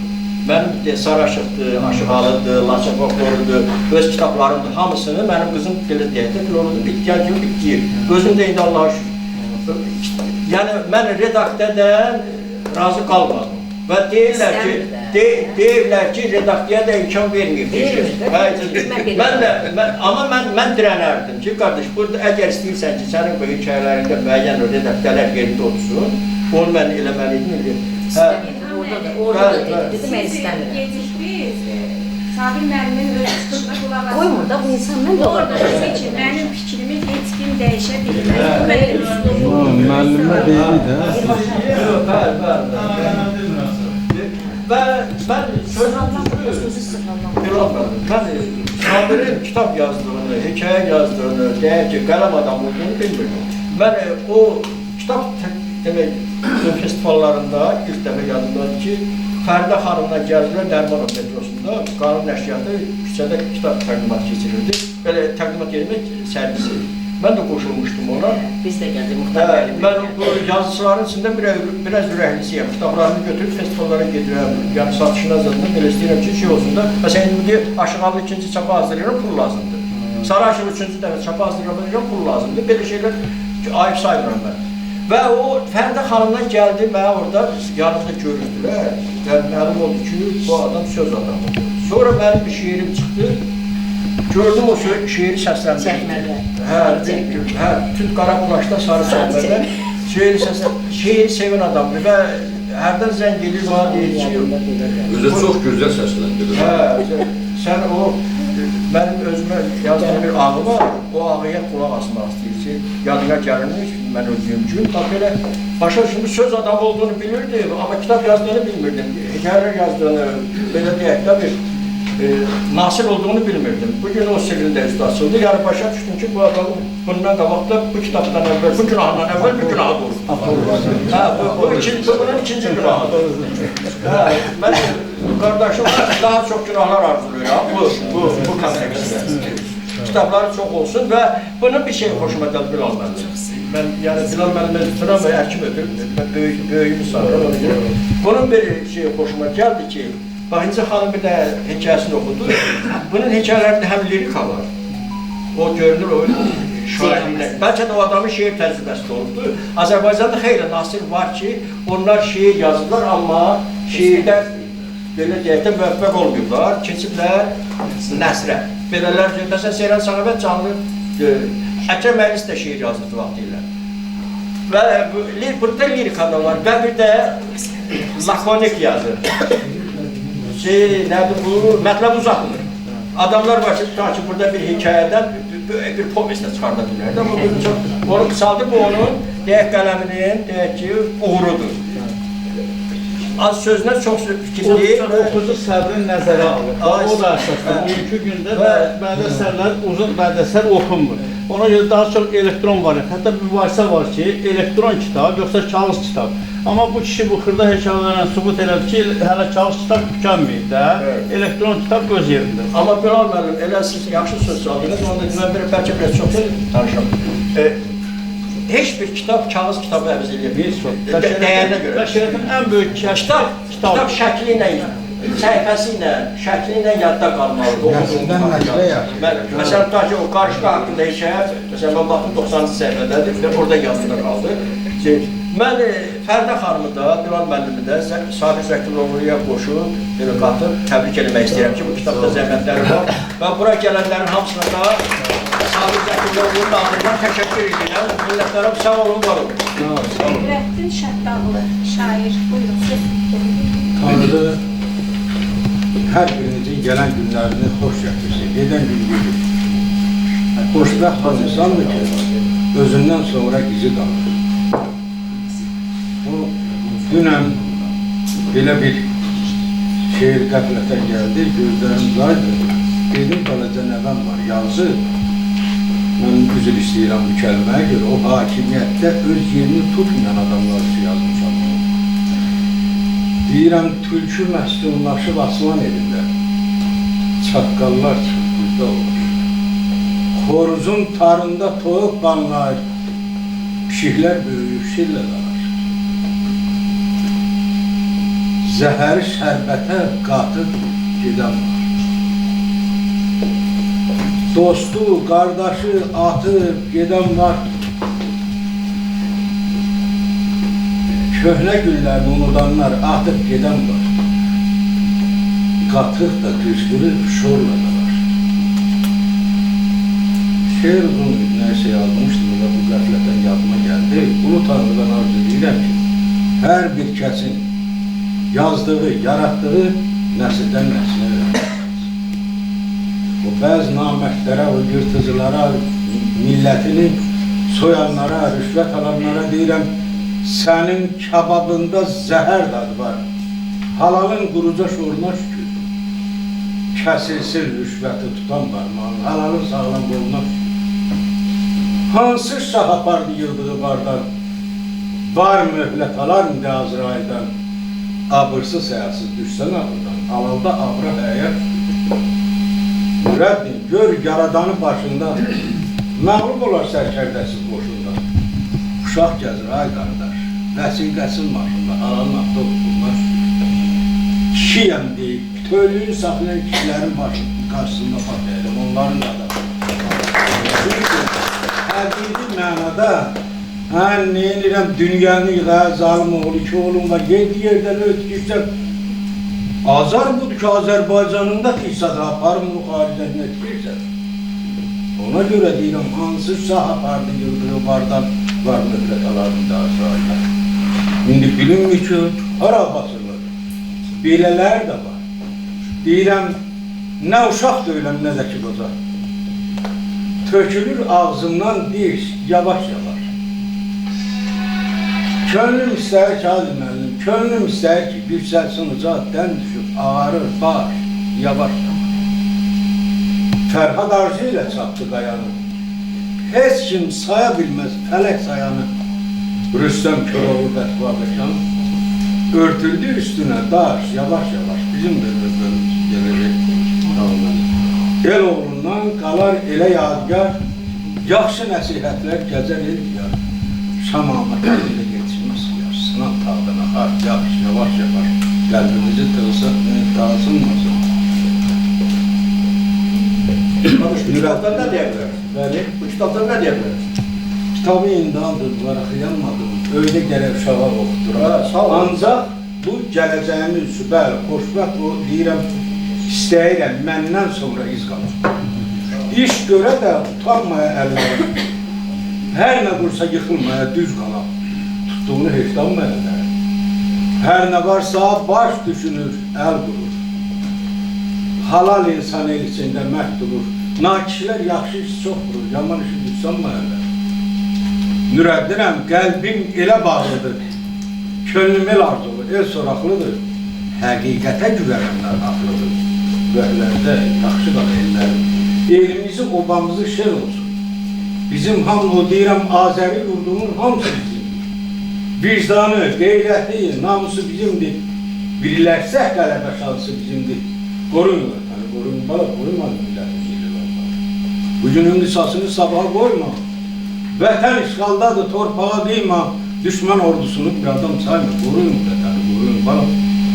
Mənim Saraşıqdır, Aşıqalıdır, Laçaqoqludur, öz kitablarımdır, hamısını mənim qızım belə deyək də filologdur, bitdiyan kimi bitdiyir. Özüm də indi Allah'a şükür. Yəni, mən redaktədən razı qalmadım. Və deyirlər ki, redaktiyaya da imkan verməyib. Amma mən dirənərdim ki, qardaş, burada əgər istəyirsən ki, sənin bu hekayələrində müəyyən redaktiyələr yerində olsun, onu mən eləməliydim. Orada da dedi, mən istəmirəm. Gecikdik, Sabir müəllimin öz çıxışına qulaq asın. Qoymur da bu insan, mən də Orada da ki, mənim fikrimi heç kim dəyişə bilməz. Bu mənim üslubum. Müəllimə deyil də. Və mən Sabirin kitab yazdığını, hekayə yazdığını, deyək ki, qələm adam olduğunu bilmirdim. Mən o kitab festivallarında ilk dəfə yadımdadır ki, Fərdə xanımla gəldilər Dərmanov metrosunda, qanun nəşriyyatı küçədə kitab təqdimat keçirirdi. Belə təqdimat yerində sərgisi. Mən də qoşulmuşdum ona. Biz də gəldik muhtemelen. Mən bu yazıçıların içində biraz ürəklisiyəm. Kitablarını götürüb festivallara gedirəm. Yəni satışına zadında belə istəyirəm ki, şey olsun da. Məsələn, indi Aşıqalı 2-ci çapa hazırlayıram, pul lazımdır. Saraşıq 3-cü dəfə çapa hazırlayıram, pul lazımdır. Belə şeylər ayıb saymıram mən. Və o Fəridə xanımdan gəldi, mənə orada yanımda göründülər. Və məlum oldu ki, bu adam söz adamıdır. Sonra mənim bir şeirim çıxdı. Gördüm o şeiri səsləndirdi. Hə, tüt qara qulaşda sarı çəkmədə şeiri sevən adamdır və hərdən zəng edir, bana deyir ki, Özü çox gözəl səsləndirir. hə, sən o mənim özümə yazdığım bir ağı var, o ağıya qulaq asmaq istəyir ki, yadına gəlirmiş, mən öldüyüm gün, bax belə, başa şimdi söz adamı olduğunu bilirdim, amma kitab yazdığını bilmirdim, hekayələr yazdığını, belə deyək də bir nasıl olduğunu bilmirdim. Bugün o sirrində üstü açıldı, yəni başa düşdüm ki, bu adamın bundan qabaqda bu kitabdan əvvəl, bu günahından əvvəl bir günahı olur. Hə, bunun ikinci günahıdır. Hə, mən qardaşım daha çox günahlar arzuluyuram bu kontekstdə. Kitabları çox olsun və bunun bir şey xoşuma gəldi Bilal müəllim. Mən yəni Bilal müəllimə tuturam və həkim ödür, böyüyümü sanıram. Bunun bir şey xoşuma gəldi ki, Bahinci xanım bir də hekayəsini oxudu. Bunun hekayələrində həm lirika var. O görünür o şairliklə. Bəlkə də o adamın şeir təcrübəsi də olubdur. Azərbaycanda xeyli nasir var ki, onlar şeir yazırlar, amma şeirdə belə deyək də müvəffəq olmayıblar, keçiblər nəsrə. Belələr ki, məsələn, Seyran Səxavət canlı Əkrəm Məhlis də şeir yazırdı vaxtıyla. Və burada lirika da var və bir də lakonik yazır. Nədir bu? Mətləb uzatmır. Adamlar var ki, tutar ki, burada bir hekayədən bir povestə çıxarda bilərdir. Onu qısaldır, bu onun deyək qələminin, deyək ki, uğurudur. Az sözünə çox fikirli. Oxucu səbrini nəzərə alır. O da əsasdır. Bugünkü gündə bəzi əsərlər, uzun bəzi əsər oxunmur. Ona görə daha çox elektron variant. Hətta bir mübahisə var ki, elektron kitab, yoxsa kağız kitab. Amma bu kişi bu xırda hekayələrlə sübut elədi ki, hələ kağız kitab tükənməyib də, elektron kitab öz yerində. Amma Bilal müəllim, elə siz yaxşı söz çaldınız, onda mən bəlkə biraz çox danışam. Heç bir kitab kağız kitabı əvəz edir. Dəyərinə görə. Bəşəriyyətin ən böyük kitab şəkli ilə, səhifəsi ilə, şəkli ilə yadda qalmalıdır. Məsələn, tutaq ki, o qarışqa haqqında hekayə, məsələn, mən baxdım 90-cı səhifədədir və orada yazıda qaldı. Mən Fəridə xanımı da, Bilal müəllimi də Sabir Zəkiroğlu'ya qoşub, qatıb, təbrik eləmək istəyirəm ki, bu kitabda zəhmətləri var və bura gələnlərin hamısına da Sabir Zəkiroğlu'nun adından təşəkkür edirəm. Millətlərim sağ olun, var olun. Nurəddin Şəddağlı, şair, buyurun, söz. Tanrı hər birinizin gələn günlərini xoş gətirsin, gedən gün gedir. Xoşbəxt olan insandır ki, özündən sonra izi qalır. Dünən belə bir şeir qəflətən gəldi, gözlərim zaydı. Dedim, balaca nəvəm var, yazı. Mən üzr istəyirəm bu kəlməyə görə, o hakimiyyətdə öz yerini tutmayan adamlar üçün yazmışam. Deyirəm, tülkü məskunlaşıb aslan edirlər. Çaqqallar çıxbuzda olur. Xoruzun tarında toyuq banlar, pişiklər böyüyüb şirlə dalar. Zəhəri şərbətə qatıb gedən var. Dostu, qardaşı atıb gedən var. Köhnə günlərini unudanlar atıb gedən var. Qatıq da qışqırıb şorla da var. Şeir uzun nəysə yazmışdım və bu qəflətən yadıma gəldi. Ulu Tanrıdan arzu edirəm ki, hər bir kəsin yazdığı, yaratdığı nəsildən nəsilə öyrənir. O bəzi namərdlərə, o yırtıcılara, millətini soyanlara, rüşvət alanlara deyirəm, sənin kababında zəhər dadı var. Halalın quruca şoruna şükür. Kəsilsin rüşvəti tutan parmağın, halalın sağlam qoluna şükür. Hansı şah apardı yıldığı bardan? Var möhlət alar mı Azraildən? Abırsız həyasız düşsən ağırdan, halalda abra həyat. Nurəddin, gör yaradanı başında, məğlub olar sərkərdəsiz qoşunda. Uşaq gəzir, ay qardaş, vəsiqəsiz maşında, halalın atda oturmaz. Kişiyəm deyib, tölüyü saxlayan kişilərin qarşısında patlayalım, onların da. Çünki həqiqi mənada Mən neyinirəm, dünyanı yığa, zalim oğlu, iki oğlum var, yedi yerdən ötürürsən. Azar budur ki, Azərbaycanın da qıysada aparım, bu xaricdən ötürürsən. Ona görə deyirəm, hansı şah apardı, yıldırı vardan, var müddət alarını daha sonra. İndi bilinmir ki, hara basılır. Belələr də var. Deyirəm, nə uşaq döyüləm, nə də ki qoca. Tökülür ağzımdan diş, yavaş yavaş. Könlüm istəyir ki, Hacı müəllim, könlüm istəyir ki, yüksəlsin ucaqdən düşüb, ağarır, baş, yavaş yavaş. Fərhad arzu ilə çapdı qayanı. Heç kim saya bilməz fələk sayanı. Rüstəm Köroğlu Bətbaqışan örtüldü üstünə daş, yavaş yavaş. Bizim de özlərimiz gelecek. El oğlundan qalar elə yadigar, yaxşı nəsihətlər gəzər el diyar. Şamamət əlində geçmiş yar, sınav tağdına xar, yaxşı, yavaş yavaş. Qəlbimizi tığsa, dağısınmasın. Bu kitabdan nə deyə bilərsiniz? Bəli. Bu kitabdan nə deyə bilərsiniz? Kitabı indi aldım, varaqıyanmadım. Öyle gələk uşağa oxuduram. Sağ olun. Ancaq bu gələcəyimiz üçün, bəli, xoşbəxt o deyirəm, istəyirəm, məndən sonra iz qalır. İş görə də utanmaya əllərə. Hər nə qursa yıxılmaya, düz qala. Tutduğunu heçlanmaya əllərə. Hər nə varsa baş düşünür, əl qurur. Halal insan el içində məhd olur. Nakişlər yaxşı iş çox vurur, yaman işi düşsanmaya əllərə. Nürəddinəm, qəlbim elə bağlıdır. Könlüm el arzulu, el soraqlıdır. Həqiqətə güvənənlər haqlıdır. Güvənlərdə yaxşı qal ellərim. Elimizi, obamızı şer olsun. Bizim hamı, o deyirəm, Azəri yurdumun hamısı bizimdir. Vicdanı, qeyrəti, namusu bizimdir. Birləşsək qələbə şansı bizimdir. Qoruyun vətəni, qoruyun bala, qoymayın millətimizi. Bugünün qisasını sabaha qoyma. Vətən işğaldadır, torpağa qıyma. Düşman ordusunu bir adam sayma. Qoruyun vətəni, qoruyun bala.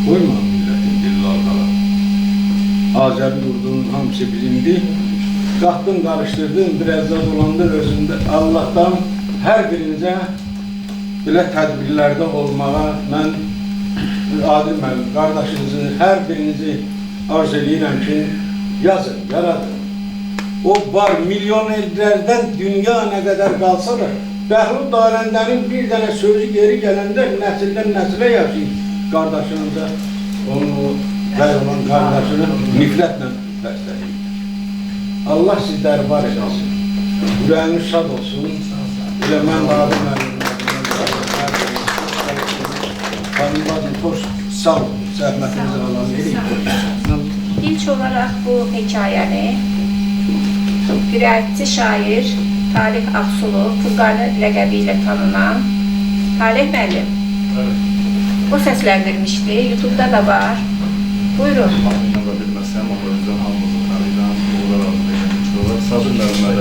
Qoymayın milletin dillal qala. Azəri yurdunun hamısı bizimdir. Qaxdın, qarışdırdın, biraz da dolandır özündə. Allah'tan hər birinizə belə tədbirlərdə olmağa mən Adil müəllim, qardaşınızı, hər birinizi arz edirəm ki, yazın, yaradın. O var, milyonerlərdən dünya nə qədər qalsa da, Bəhlul Daləndənin bir dənə sözü geri gələndə nəsildən nəsilə yaşayın qardaşınıza, onun o bəy olan qardaşını nifrətlə bəsləyin. Allah sizləri var edəsin. Ürəyiniz şad olsun. Elə mən də Adil müəllim. Xanımlarım, xoş, sağ olun. Zəhmətinizi alan verin. İlk olarak bu hikayəni qiraətçi şair Talih Aksulu, Furqanı ləqəbi ilə tanınan Talih müəllim o səsləndirmişdi. YouTube'da da var. Buyurun. Adını da bilməsəm, o yüzden hamımızı tanıyıram, uğurlar arzu edilmiş olar. Sabir müəllimə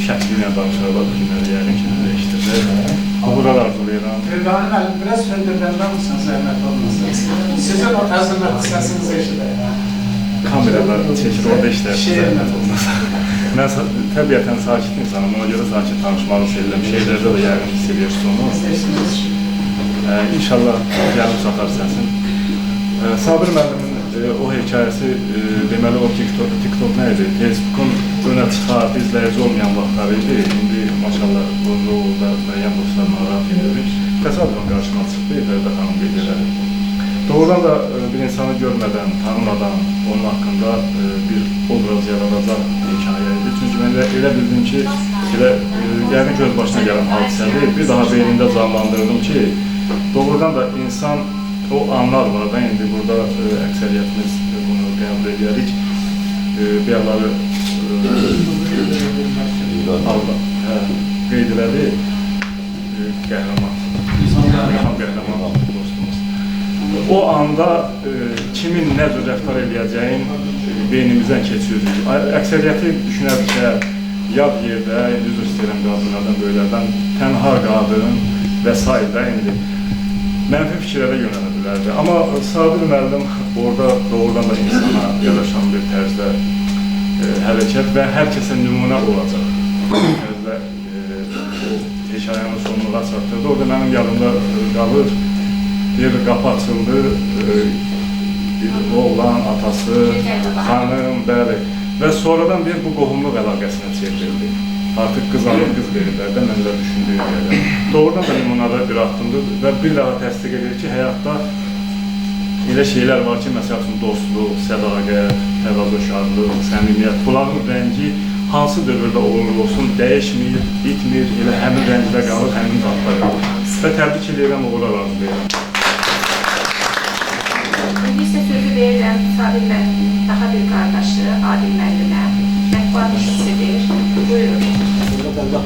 şəkli ilə danışarlar, günləri yəqin ki, dəyişdirlər. Uğurlar arzulayıram. Furqanı müəllim, biraz söndürəndə mısın, zəhmət olmasın? Sizin o əzəmətli səsinizi eşidək. Kameralar çəkir, orada işlər, zəhmət olmasın. Mən təbiətən sakit insanım, ona görə sakit danışmağı sevirəm. Şeylərdə də yəqin hiss edirsiniz onu. İnşallah gəlib çatar səsin. Sabir müəllimin o hekayəsi, deməli o TikTok nə idi? Facebook'un önə çıxar, izləyici olmayan vaxtları idi. İndi maşallah da müəyyən dostlar maraq edirik. Təsadüfən qarşıma çıxdı, Fərdə xanım qeyd elədi. Doğrudan da bir insanı görmədən, tanımadan onun haqqında bir obraz yaradacaq hekayə idi. Çünki mən elə bildim ki, yəqin göz başına gələn hadisədir. Bir daha beynimdə canlandırdım ki, doğrudan da insan o anlar var da indi burada əksəriyyətimiz bunu qəbul edirik. Bəyaları qeyd elədi. Qəhrəman dostumuz. O anda kimin nə cür rəftar edəcəyin beynimizdən keçiririk. Əksəriyyəti düşünərdik ki, yad yerdə, üzr istəyirəm qadınlardan, böylərdən, tənha qadın və s. indi mənfi fikirlərə yönələn bilərdi. Amma Sabir müəllim orada doğrudan da insana yaraşan bir tərzdə hərəkət və hər kəsə nümunə olacaq. Tərzdə o hekayənin sonluğa çatdırdı. Orada mənim yanımda qalır, deyir, qapı açıldı, oğlan, atası, xanım, bəli. Və sonradan bir bu qohumluq əlaqəsinə çevrildi. Artıq qız alır, qız verirlər də, mən də düşündüyüm yerdə. Doğrudan da limonada bir addımdır və bir daha təsdiq edir ki, həyatda elə şeylər var ki, məsəl üçün dostluq, sədaqət, təvazökarlıq, səmimiyyət, bunların rəngi hansı dövrdə olur olsun, dəyişmir, bitmir, elə həmin rəngdə qalır, həmin dadda qalır. Və təbrik edirəm, uğurlar arzulayıram. İndi isə sözü verirəm Sabir müəllimin daha bir qardaşı Adil müəllimə. Mətbuat işçisidir. Buyurun. Burada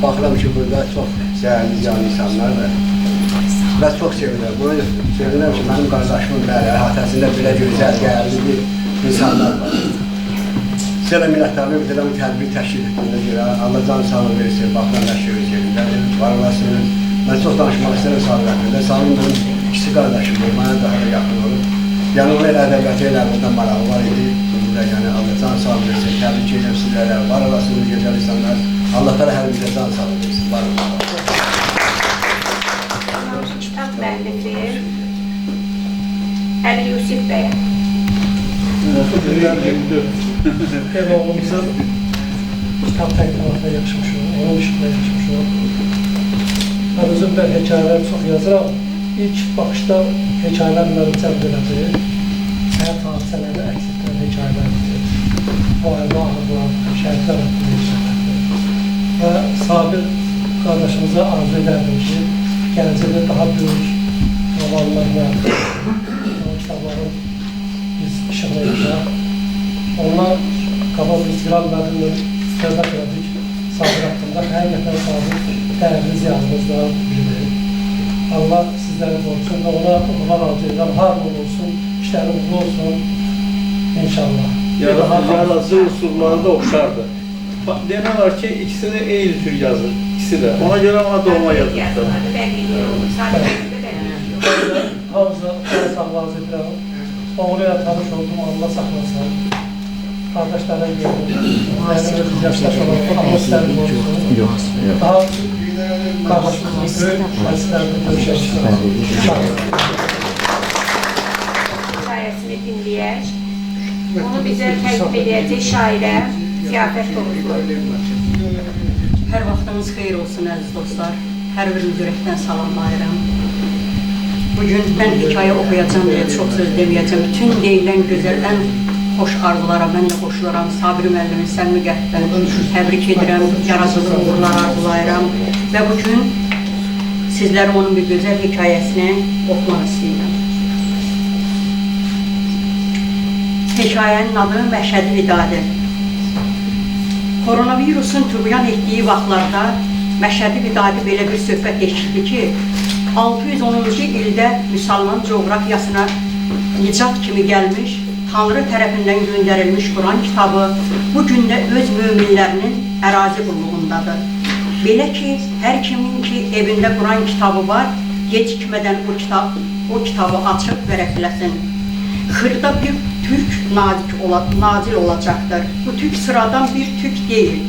baxıram ki, burada çox zəhərli ziyan insanlar var. Və çox sevinirəm. Bunu sevinirəm ki, mənim qardaşımın əhatəsində belə gözəl, dəyərli bir insanlar var. Sizə də minnətdarlıq bildirəm, tədbir təşkil etdiyinə görə. Allah can sağlığı versin, baxıram hər şey öz yerindədir. Var olasınız. Mən çox danışmaq istəyirəm Sabir haqqında. Sabir mənim ikisi qardaşımdır, mənə daha da yaxın olur. Yəni onun elə ədəbiyyatı ilə buradan marağı var idi. Yəni Allah can sağlığı versin, təbrik edirəm sizlərə. Var olasınız, gözəl insanlar. Allah da hər bizə can sağlığı versin. Var olasınız. Kitab müəllifi Əli Yusif bəyə. Ev oğlumuzun kitab təqdimatına yaxşımışıq, onun işində yaxşımışıq. Mən özüm də hekayələri çox yazıram. İlk baxışda hekayələr məni cəlb elədi. Həyat hadisələri əks etdirən hekayələrdir. O ayrı ağırlar, şəhidlər haqqında hekayələrdir. Və Sabir qardaşımıza arzu edərdim ki, gəncində daha böyük romanlarla, kitabların biz işıqlayacaq. Onlar qabaq İstiqlal müəllimlə söhbət elədik Sabir haqqında. Həqiqətən Sabir dəyərli ziyanımızdan biridir. Allah sizləri qorusun və ona uğurlar arzu edirəm. Har olsun, işləri uğurlu olsun inşallah. Yaradıcı unsurları da oxşardır. Demək olar ki, ikisi də eyni tür yazır, ikisi də. Ona görə ona doğma yazmışlar. Hamıza sağlığı arzu edirəm. Oğluyla tanış oldum, Allah saxlasın. Kardeşlerine gördüm. Yaşlar olan Allah sizləri qorusun. Daha kardeşimizin böyük məclislərdə görüşəcək. Hikayəsini dinləyək. Onu bizə təqdim edəcək şairə Ziyafət Qovuzlu. Hər vaxtınız xeyir olsun əziz dostlar. Hər biriniz ürəkdən salamlayıram. Bugün mən hikayə oxuyacağım deyə çox söz deməyəcəm. Bütün deyilən gözəl, ən xoş arzulara mən də qoşuluram. Sabir müəllimin səmimi qəlbdən təbrik edirəm, yaradıcı uğurlar arzulayıram və bugün sizlərə onun bir gözəl hekayəsini oxumaq istəyirəm. Hekayənin adı Məşədi Vidadi. Koronavirusun tüğyan etdiyi vaxtlarda Məşədi Vidadi belə bir söhbət eşitdi ki, 610-cu ildə müsəlman coğrafiyasına nicat kimi gəlmiş, Tanrı tərəfindən göndərilmiş Quran kitabı bu gündə öz möminlərinin ərazi qulluğundadır. Belə ki, hər kimin ki evində Quran kitabı var, gecikmədən o kitabı açıb vərəqləsin. Xırda bir tük nazil olacaqdır. Bu tük sıradan bir tük deyil.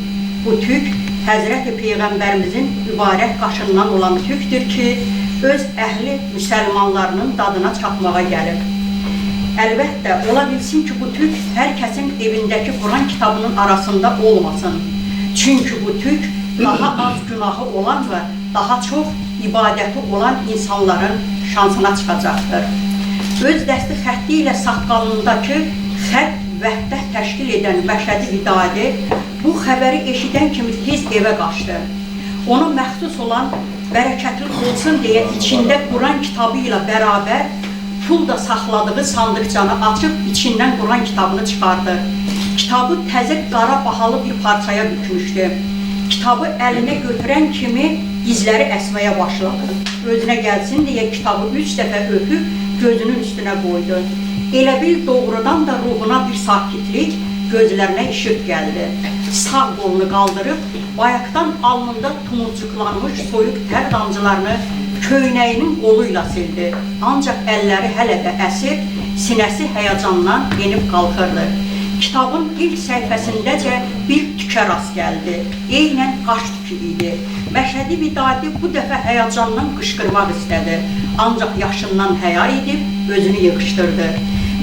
Bu tük Həzrəti Peyğəmbərimizin mübarək qaşından olan tükdür ki, öz əhli müsəlmanlarının dadına çatmağa gəlir. Əlbəttə, ola bilsin ki, bu tük hər kəsin evindəki Quran kitabının arasında olmasın. Çünki bu tük daha az günahı olan və daha çox ibadəti olan insanların şansına çıxacaqdır. Öz dəsti xətti ilə saqqalındakı xətt vəhdət təşkil edən Məşədi Vidadi bu xəbəri eşidən kimi tez evə qaçdı. Ona məxsus olan bərəkətli olsun deyə içində Quran kitabı ilə bərabər pul da saxladığı sandıqcanı açıb içindən Quran kitabını çıxardı. Kitabı təzə qara bahalı bir parçaya bükmüşdü. Kitabı əlinə götürən kimi dizləri əsməyə başladı. Özünə gəlsin deyə kitabı 3 dəfə öpüb gözünün üstünə qoydu. Elə bil doğrudan da ruhuna bir sakitlik, gözlərinə işıq gəldi. Sağ qolunu qaldırıb, bayaqdan alnında tumurcuqlanmış soyuq tər damcılarını köynəyinin qoluyla sildi. Ancaq əlləri hələ də əsir, sinəsi həyəcandan yenib qalxırdı. Kitabın ilk səhifəsindəcə bir tükə rast gəldi. Eynən qaş tükü idi. Məşədi Vidadi bu dəfə həyəcandan qışqırmaq istədi. Ancaq yaşından həya edib özünü yığışdırdı.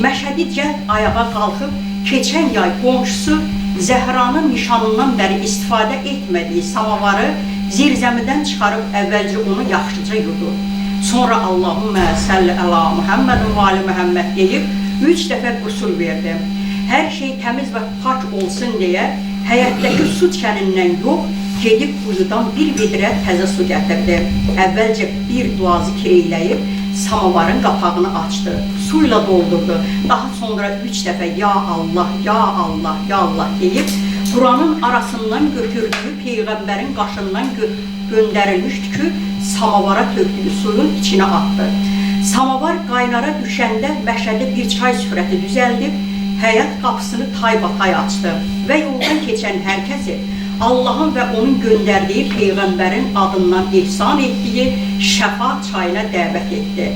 Məşədi cəld ayağa qalxıb, keçən yay qonşusu Zəhranın nişanından bəri istifadə etmədiyi samavarı zirzəmidən çıxarıb əvvəlcə onu yaxşıca yudu. Sonra Allahümmə səlli əla Muhammedin və ali Muhammed deyib 3 dəfə qusul verdi. Hər şey təmiz və pak olsun deyə həyətdəki su çənindən yox, gedib quyudan bir vidrə təzə su gətirdi. Əvvəlcə bir duazı kireyləyib samavarın qapağını açdı, suyla doldurdu. Daha sonra 3 dəfə ya Allah, ya Allah, ya Allah deyib Quranın arasından götürdüyü Peyğəmbərin qaşından göndərilmişdi ki, samavara tökdüyü suyun içine attı. Samavar qaynara düşəndə Məşədi bir çay süfrəti düzəldib, həyat qapısını taybatay açdı və yoldan keçən hər kəsi Allahın və onun göndərdiyi Peyğəmbərin adından ihsan etdiyi şəfa çayına dəvət etdi.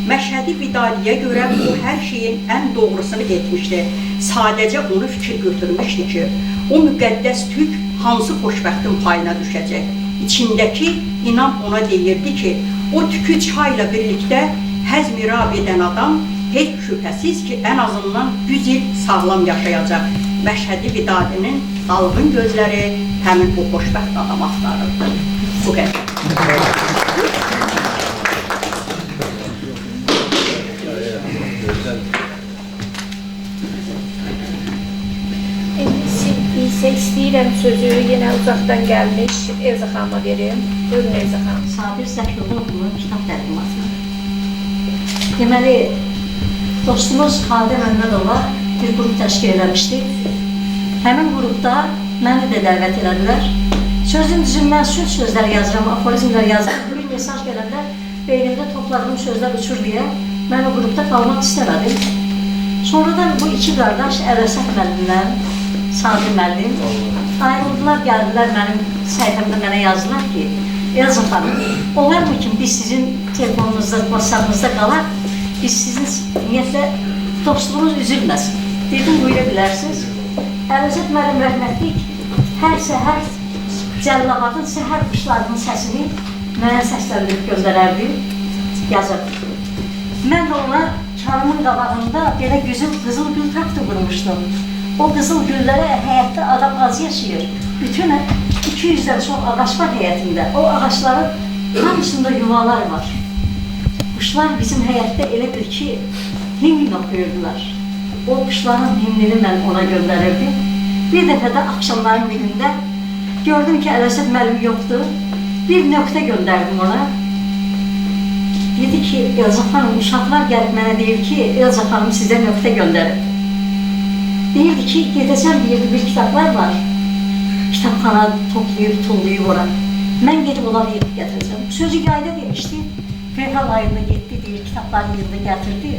Məşədi Vidadiyə görə o hər şeyin ən doğrusunu etmişdi. Sadəcə onu fikir götürmüşdü ki, o müqəddəs tük hansı xoşbəxtin payına düşəcək. İçindəki inam ona deyirdi ki, o tükü çayla birlikdə həzmirab edən adam heç şübhəsiz ki, ən azından 100 il sağlam yaşayacaq. Məşədi Vidadinin dalğın gözləri həmin o xoşbəxt adam axtarırdı. Bu qədər. İsə istəyirəm sözü yenə uzaqdan gəlmiş Elza xanıma verim. Buyurun Elza xanım. Sabir Zəkiroğlu'nun kitab təqdimatına. Deməli, dostumuz Xalidə Məmmədova bir qrup təşkil eləmişdi. Həmin qrupda məni də dəvət elədilər. Sözün düzündən sözlər yazıram, aforizmlər yazıram. Bir mesaj gələndə beynimdə topladığım sözlər uçur deyə mən o qrupda qalmaq istəmədim. Sonradan bu iki qardaş Ələsət müəllimlə Sabir müəllim ayrıldılar, gəldilər mənim səhifəmdə mənə yazdılar ki, Elza xanım, olar mı ki biz sizin telefonunuzda, WhatsApp-ınızda qalaq, biz sizin ümumiyyətlə dostluğunuz üzülməsin. Dedim, buyura bilərsiniz. Ələsət müəllim rəhmətlik hər səhər Cəllabadın səhər quşlarının səsini mənə səsləndirib göndərərdi, yazırdı. Mən də ona karımın qabağında belə qızıl gül taxtı qurmuşdum. O qızıl güllərə həyətdə adam az yaşayır. Bütün 200-dən çox ağac var həyətində. O ağaçların hamısında yuvalar var. Quşlar bizim həyətdə elə bir ki, himn oxuyurdular. O quşların himnini mən ona göndərirdim. Bir dəfə də axşamların birində gördüm ki, Ələsət müəllim yoxdur. Bir nöqtə göndərdim ona. Dedi ki, Elza xanım, uşaqlar gəlib mənə deyir ki, Elza xanım sizə nöqtə göndərir. Deyirdi ki, gedəcəm deyirdi, bir kitablar var. Kitabxana toplayıb, tullayıb ora. Mən gedib onları yedib gətirəcəm. Sözü yayda demişdi. Fevral ayında getdi, deyir, kitabları yedib gətirdi.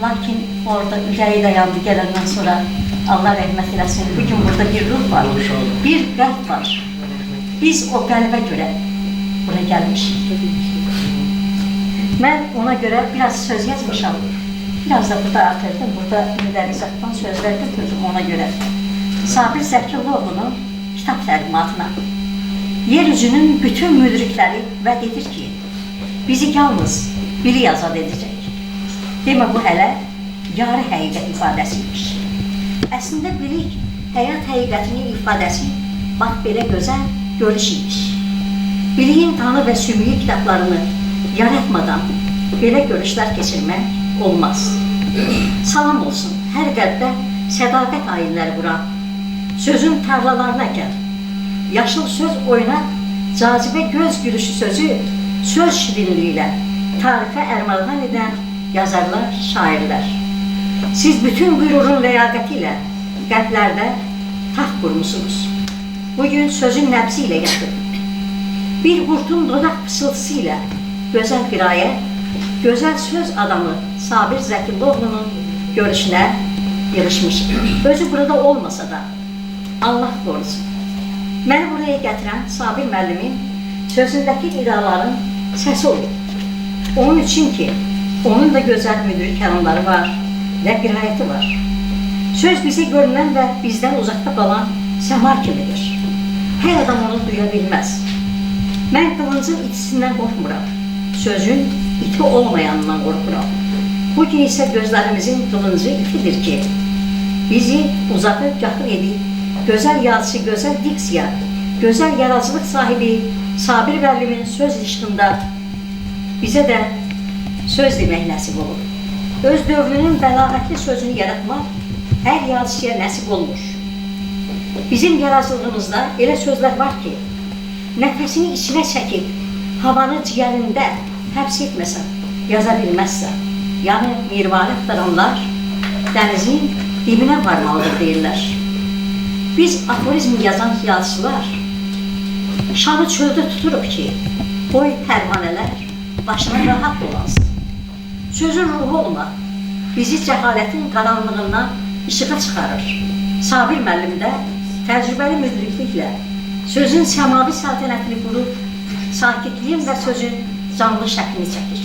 Lakin orada ürəyi dayandı gələndən sonra Allah rəhmət eləsin. Bugün burada bir ruh var, bir qəlb var. Biz o qəlbə görə bura gəlmişik. Mən ona görə biraz söz yazmışam. Biraz da burada artırdım, burada müdərrizatdan sözlər götürdüm ona görə. Sabir Zəkiroğlu'nun kitab təqdimatına. Yeryüzünün bütün müdrikləri vəd edir ki, bizi yalnız biri azad edəcək. Demə bu hələ yarı həqiqət ifadəsiymiş. Əslində bilik həyat həqiqətinin ifadəsi bax belə gözəl görüş imiş. Biliyin tanı və sümüyü kitablarını yaratmadan belə görüşlər keçirmək olmaz. Salam olsun, hər qəlbdə sədaqət ayinləri vuran, sözün tarlalarına gəl. Yaşıl söz oynat, cazibə göz gülüşü sözü, söz şirinliyi ilə tarixə ərmağan edən yazarlar, şairlər. Siz bütün qürurun ləyaqəti ilə qəlblərdə taxt qurmusunuz. Bugün sözün nəbzi ilə yatıb. Bir qurtun dodaq pısıltısı ilə gözəl qirayət, gözəl söz adamı Sabir Zəkiroğlu'nun görüşünə yığışmışıq. Özü burada olmasa da Allah qorusun. Məni buraya gətirən Sabir müəllimin sözündəki idaların səsi olur. Onun üçün ki, onun da gözəl müdrik kəlmələri var və qirayəti var. Söz bizi görünən və bizdən uzaqda qalan səmar kimidir. Hər adam onu duya bilməz. Mən qılıncın itisindən qorxmuram. Sözün iti olmayanından qorxmuram. Bugün isə gözlərimizin qılıncı itidir ki, bizi uzaqıb yaxın edib, gözəl yazıcı, gözəl diksiya, gözəl yaradıcılıq sahibi Sabir Müəllimin söz ilişqində bizə də söz demək nəsib olur. Öz dövrünün bəlağətli sözünü yaratmaq hər yazıcıya nəsib olmur. Bizim yaradıcılığımızda elə sözlər var ki, nəfəsini içinə çəkib, havanı ciyərində həbs etməsən, yaza bilməzsən. Yəni, mirvari axtaranlar dənizin dibinə varmalıdır deyirlər. Biz aforizm yazan yazıcılar şanı çöldə tuturuq ki, boy pərvanələr başına rahat dolansın. Sözün ruhu olmaq bizi cəhalətin qaranlığından işığa çıxarır. Sabir müəllim də təcrübəli müdrikliklə sözün səmavi səltənətini qurub, sakitliyin və sözün canlı şəklini çəkir.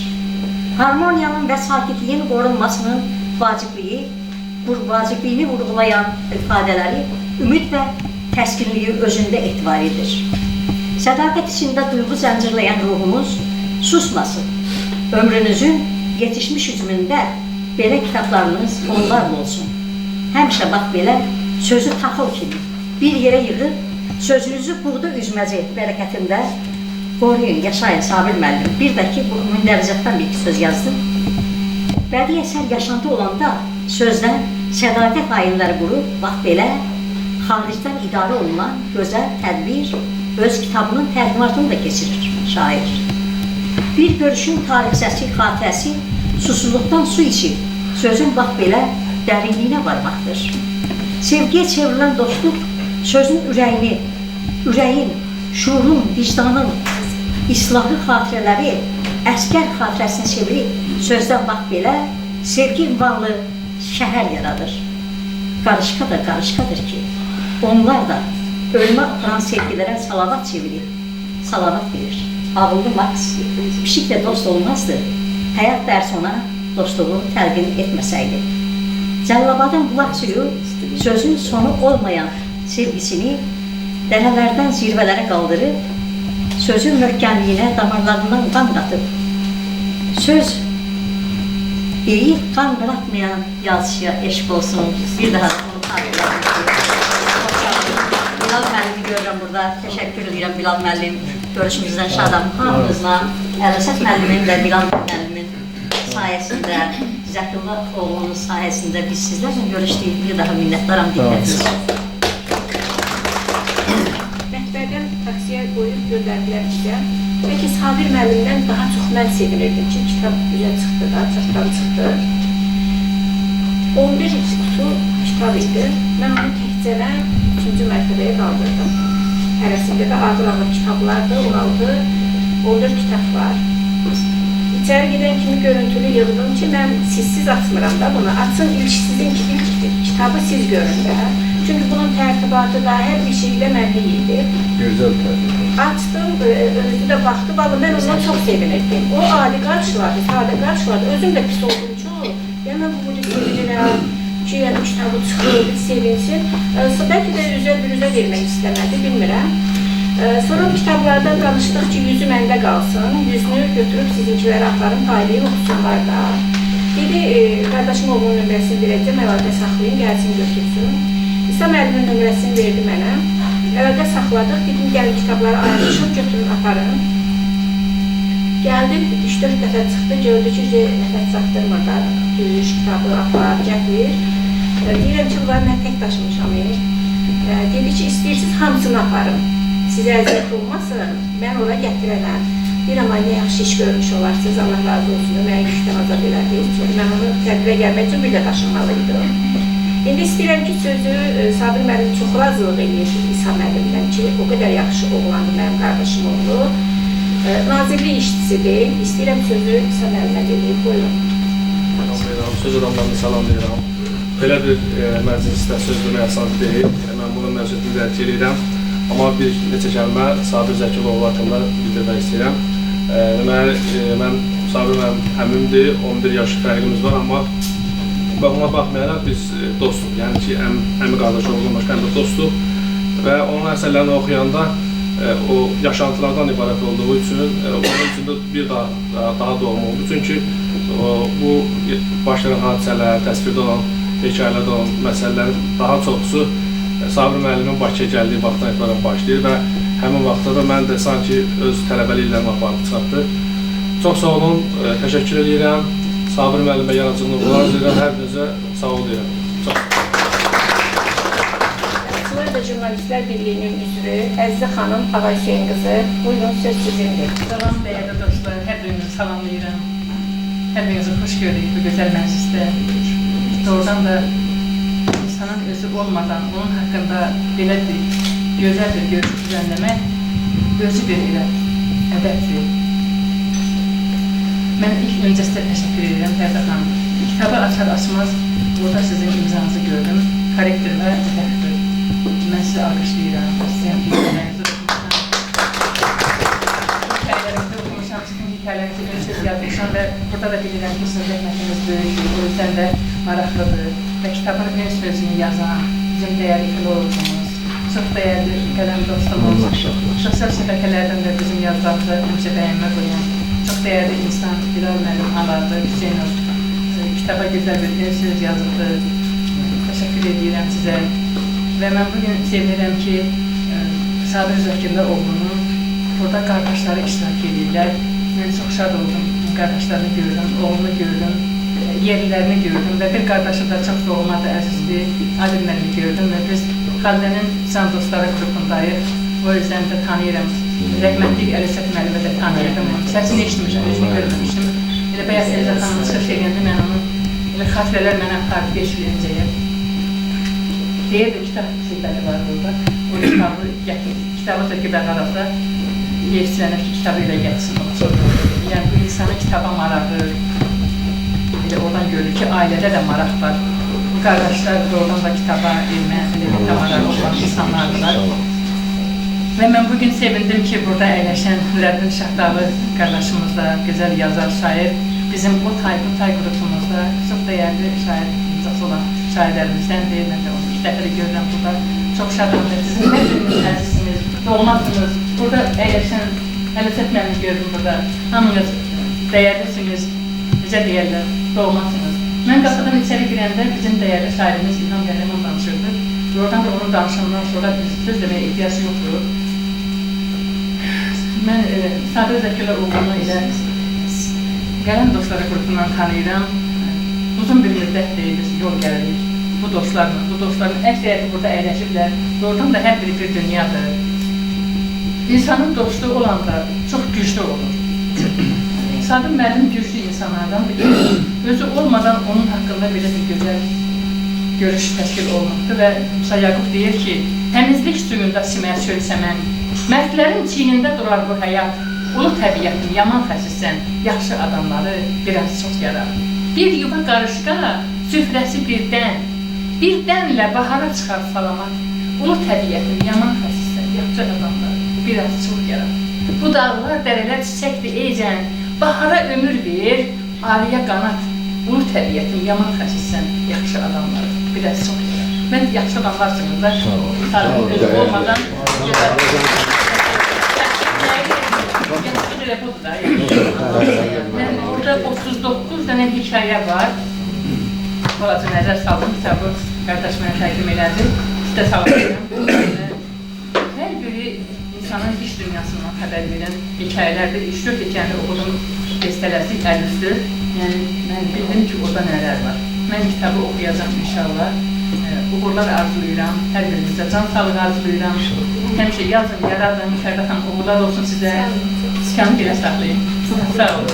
Harmoniyanın və sakitliyin qorunmasının vacibliyini vurğulayan ifadələri ümid və təskinliyi özündə etibar edir. Sədaqət içində duyğu zəncirləyən ruhumuz susmasın. Ömrünüzün yetişmiş hücumunda belə kitablarınız onlarla olsun. Həmişə bax belə sözü taxıl kimi bir yerə yığıb, sözünüzü buğda üzməci bərəkətində qoruyun, yaşayın Sabir müəllim. Bir də ki, bu mündərizətdən bir söz yazdım. Bədii əsər yaşantı olanda sözdən sədaqət ayinləri qurub, bax belə xaricdən idarə olunan gözəl tədbir öz kitabının təqdimatını da keçirir şair. Bir görüşün tarixçəsi, xatirəsi susuzluqdan su içib, sözün bax belə dərinliyinə varmaqdır. Sevgiyə çevrilən dostluq sözün ürəyin, şuurun, vicdanın, islahlı xatirələri əskər xatirəsinə çevirib, sözdən bax belə sevgi ünvanlı şəhər yaradır. Qarışqa da qarışqadır ki, onlar da ölümə aparan sevgilərə salavat çevirib, salavat verir. Ağıllı Marx, pişiklə dost olmazdı, həyat dərsi ona dostluğu təlqin etməsəydi. Cəllabadın qulaq suyu sözün sonu olmayan sevgisini dərələrdən zirvələrə qaldırıb, sözün möhkəmliyinə damarlarından qan qatıb. Söz deyib qan bırakmayan yazıcıya eşq olsun. Bir daha onu tanıyalım. Bilal müəllimi görürəm burada. Təşəkkür edirəm Bilal müəllim. Görüşümüzdən şadam. Hamınızla Ələsət müəllimin və Bilal müəllimin sayəsində, Zəkillah oğlunun sayəsində biz sizlərlə görüşdük. Bir daha minnətdaram diqqətiniz. Mətbədən taksiyə qoyub göndərdilər bizə. Peki Sabir müəllimdən daha çox mən sevinirdim ki, kitab üzə çıxdı da, çatdan çıxdı. 11 kutu kitab idi. Mən onu təkcələ 3-cü mərtəbəyə qaldırdım. Hərəsində də ağır-ağır kitablardı, 14 kitab var. İçəri gedən kimi görüntülü yığdım ki, mən sizsiz açmıram da bunu. Açın ilk kitabı siz görün də. Çünki bunun tərtibatı da hər bir şeylə mənli idi. Gözəl tərtibat. Açdım, özü də baxdı, balı mən ondan çox sevinirdim. O adi qarşıladı, sadə qarşıladı. Özüm də pis oldum ki, mən bu sevinirəm ki, yəni kitabı çıxır, sevinsin. Bəlkə də üzə vermək istəmədi, bilmirəm. Sonra kitablardan danışdıq ki, yüzü məndə qalsın, yüzünü götürüb sizinkiləri aparın, paylayın, oxusunlar da. Dedi, qardaşım oğlunun nömrəsini verəcəm, əlaqə saxlayın, gəlsin, götürsün. İsa müəllimin nömrəsini verdi mənə. Əlaqə saxladıq, dedim, gəlin kitabları ayrışıb, götürün, aparın. Gəldi, 3-4 dəfə çıxdı, gördü ki, nəfət çatdırmadan, düz kitabı apar, gətir. Deyirəm ki, bunları mən tək daşımışam. Dedi ki, istəyirsiniz, hamısını aparın. Sizə əziyyət olmasın, mən ora gətirənəm. Deyirəm, nə yaxşı iş görmüş olarsınız, Allah razı olsun, mənə gücdən azad elədiniz. Çünki mən onu tədbirə gəlmək üçün bir də daşınmalıydım. İndi istəyirəm ki, sözü Sabir müəllim çox razılıq edir İsa müəllimdən ki, o qədər yaxşı oğlandı mənim qardaşım oldu. Nazirlik işçisidir. İstəyirəm sözü İsa müəllimə vereyim. Buyurun. Salamlayıram, söz adamlarını salamlayıram. Belə bir məclisdə söz demək asan deyil. Mən bunun məclisini dərk edirəm. Amma bir neçə kəlmə Sabir Zəkiloğlu haqqında bildirmək istəyirəm. Deməli, mən Sabir mənim əmimdir, 11 yaş fərqimiz var, amma Və buna baxmayaraq biz dostuq, yəni ki, əmi qardaş olduğum başqa həm də dostuq və onun əsərlərini oxuyanda o yaşantılardan ibarət olduğu üçün onun üçün də bir daha doğma oldu. Çünki bu baş verən hadisələr, təsvirdə olan, hekayələrdə olan məsələlərin daha çoxusu Sabir müəllimin Bakıya gəldiyi vaxtdan etibarən başlayır və həmin vaxtda da mən də sanki öz tələbəlik illərimi aparıb çıxartdı. Çox sağ olun, təşəkkür edirəm. Sabir müəllimə yaradıcılığını uğurlar diləyirəm, hər birinizə sağ ol deyirəm. Çox sağ olun. Sonra da Jurnalistlər Birliyinin üzvü Əzizə xanım Ağayhüseyn qızı, buyurun söz sizindir. Salam dəyərli dostlar, hər birinizi salamlayıram. Hər birinizi xoş gördük bu gözəl məclisdə. Doğrudan da insanın özü olmadan onun haqqında belə bir gözəl bir görüş düzənləmək özü bir elə ədəbdir. Mən ilk öncə sizə təşəkkür edirəm Fərdə xanım. Kitabı açar-açmaz burada sizin imzanızı gördüm. Karakter və ədəbdir. Mən sizi alqışlayıram. Sizin hekayələrinizi oxumuşam, sizin hekayələrinizi bir söz yazmışam və burada da bilirəm ki, sizin zəhmətiniz böyükdür, o yüzden də maraqlıdır və kitabın ön sözünü yazan bizim dəyərli filologumuz, çox dəyərli qələm dostumuz, sosial şəbəkələrdən də bizim yazılarımıza həmişə bəyənmə qoyan, çox dəyərli insan Bilal müəllim Aladı Hüseynov kitaba gözəl bir ön söz yazıbdı. Təşəkkür edirəm sizə. Və mən bugün sevinirəm ki, Sabir Zəkirli oğlunun burada qardaşları iştirak edirlər. Mən çox şad oldum, qardaşlarını gördüm, oğlunu gördüm, yerlilərini gördüm və bir qardaşı da çox doğmadı, əzizdir, Adil müəllimi gördüm və biz Xalidənin can dostları qrupundayıq, o yüzden də tanıyıram. Rəhmətlik Əlifət müəllimi də tanıyırdım, səsini eşitmişəm, özünü görməmişdim. Elə bəyaz Elizə xanımın çıxış edəndə mən onun xatirələr mənə apardı 5 il öncəyə. Deyirdi, kitab söhbəti var burada. O kitabı gətirdi, kitabı töküb arada yetişdirənə ki, kitabı ilə getsin. Yəni, bu insanın kitaba marağı, oradan görür ki, ailədə də maraq var. Bu qardaşlar oradan da kitaba, elmə, edəbiyyata marağı olan insanlardır. Və mən bugün sevindim ki, burada əyləşən Nurəddin Şahdalı qardaşımız da, gözəl yazar, şair, bizim bu tay qrupumuzda çox dəyərli şair imzası olan şairlərimizdən mən də onu iki dəfə də görürəm burada. Çox şadımdır, sizin hər biriniz əzizsiniz, doğmadınız. Burada əyləşən Əlifət müəllimi gördüm burada. Hamınız dəyərlisiniz, necə deyərlər, doğmasınız. Mən qapıdan içəri girəndə bizim dəyərli şairimiz İlham Qəhrəman danışırdı. Oradan da onun danışımından sonra söz deməyə ehtiyac yoxdur. Mən Sabir Zəkirli oğlunu ilə Qələm Dostları qrupundan tanıyıram. Uzun bir müddətdir biz yol gəlirik bu dostların əksəriyyəti burada əyləşiblər. Oradan da hər biri bir dünyadır. İnsanın dostu olanda çox güclü olur. Sabir müəllim güclü insanlardandır ki, özü olmadan onun haqqında belə bir gözəl görüş təşkil olunubdur və Musa Yaqub deyir ki, təmizlik suyunda simər çölsəmən, mərdlərin çiynində durar bu həyat, ulu təbiyyətin yaman xəsisən, yaxşı adamları biraz çox yarar. Bir yuva qarışqa, süfrəsi bir dənlə bahara çıxar salamat, ulu təbiyyətin yaman xəsisən, yaxşı adamları biraz çox yarar. Bu dağlar, dərələr çiçəkdir eycən, bahara ömür ver, aliyə qanat, ulu təbiyyətin yaman xəsisən, yaxşı adamları biraz çox yarar. Mən yaxşı adamlarsınız da, özü olmadan mən orada 39 dənə hekayə var. Balaca nəzər saldım, kitabı qardaş mənə təqdim elədi. Sizdə sağlayacağım. Hər biri insanın iş dünyasından xəbər verən hekayələrdir. 3-4 hekayəni oxudum, bestələsi əlüzdür. Yəni, mən bildim ki, orada nələr var. Mən kitabı oxuyacağım inşallah. Uğurlar arzulayıram, hər birinizə can sağlığı arzulayıram. Həmişə yazın, yaradın, Fərdə xanım, uğurlar olsun sizə. Sıkanı belə saxlayın. Sağ olun.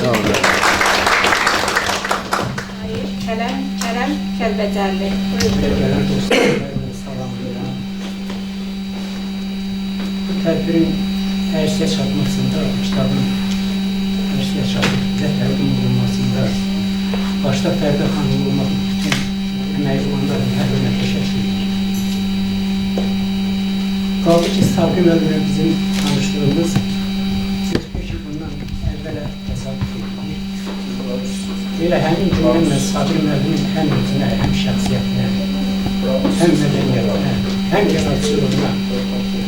Kərəm Kəlbəcərli. Gələn dostlarımı salamlayıram. Bu tədbirin ərsiyə çatmasında, kitabın ərsiyə çatıb bizə təqdim olunmasında başda Fərdə xanım olmaq üçün əməyi olanların hər birine təşəkkür edir. Qaldı ki, Sabir müəllimlə bizim tanışlığımız sözü ki, bundan əvvələ təsadüf etdik. Elə həmin gündən mən Sabir müəllimin həm özünə, həm şəxsiyyətinə, həm mədəniyyətinə, həm yaradıcılığına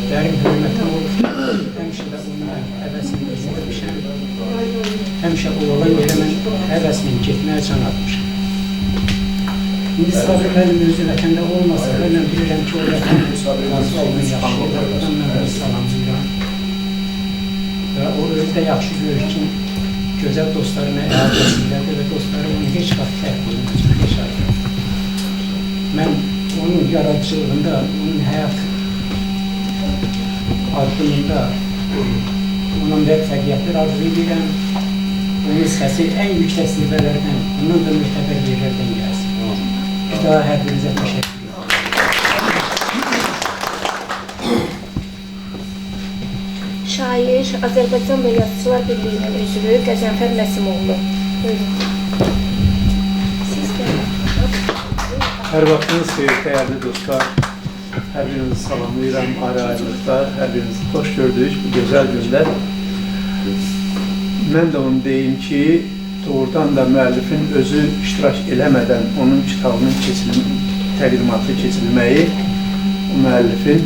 dərin hörmətim olub. Həmişə də ona həvəsini izləmişəm. Həmişə o olan yerə mən həvəsini getməyə can atmışam. İndi Sabir müəllim özü vətəndə olmasa da mən bilirəm ki, o vətən razı olun yaşayırlar. Mən onu salamlayıram. Və o özü də yaxşı görür ki, gözəl dostlarına əhatəsindədir və dostları onu heç vaxt təhq olunacaq, heç vaxt. Mən onun yaradıcılığında, onun həyat addımında ona müvəffəqiyyətlər arzu edirəm. Onun səsi ən yüksək zirvələrdən, ondan da mühtəbər yerlərdən gəlsin. Bir daha hər birinizə təşəkkür edirəm. Şair, Azərbaycan və Yazıçılar Birliyinin üzvü Qəzənfər Məsimoğlu. Buyurun. Siz də. Hər vaxtınız xeyir, dəyərli dostlar. Hər birinizi salamlayıram ayrı-ayrılıqda. Hər birinizi xoş gördük bu gözəl gündə. Mən də onu deyim ki, doğrudan da müəllifin özü iştirak eləmədən onun kitabının təqdimatı keçirilməyi o müəllifin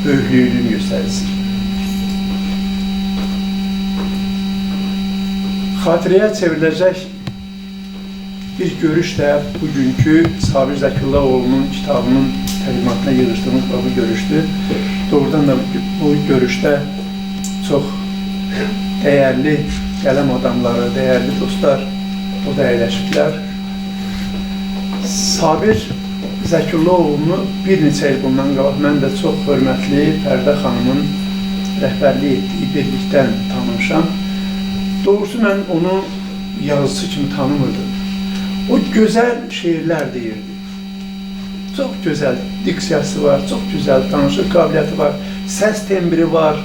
böyüklüyünün göstərisidir. Xatirəyə çevriləcək bir görüş də bugünkü Sabir Zəkillaoğlu'nun kitabının təqdimatına yığışdığımız bu görüşdür. Doğrudan da bu görüşdə çox dəyərli qələm adamları, dəyərli dostlar orada əyləşiblər. Sabir Zəkillaoğlu'nu bir neçə il bundan qabaq mən də çox hörmətli Fərdə xanımın rəhbərlik etdiyi birlikdən tanımışam. Doğrusu mən onu yazıcı kimi tanımırdım. O gözəl şeirlər deyirdi. Çox gözəl diksiyası var, çox gözəl danışıq qabiliyyəti var, səs tembri var.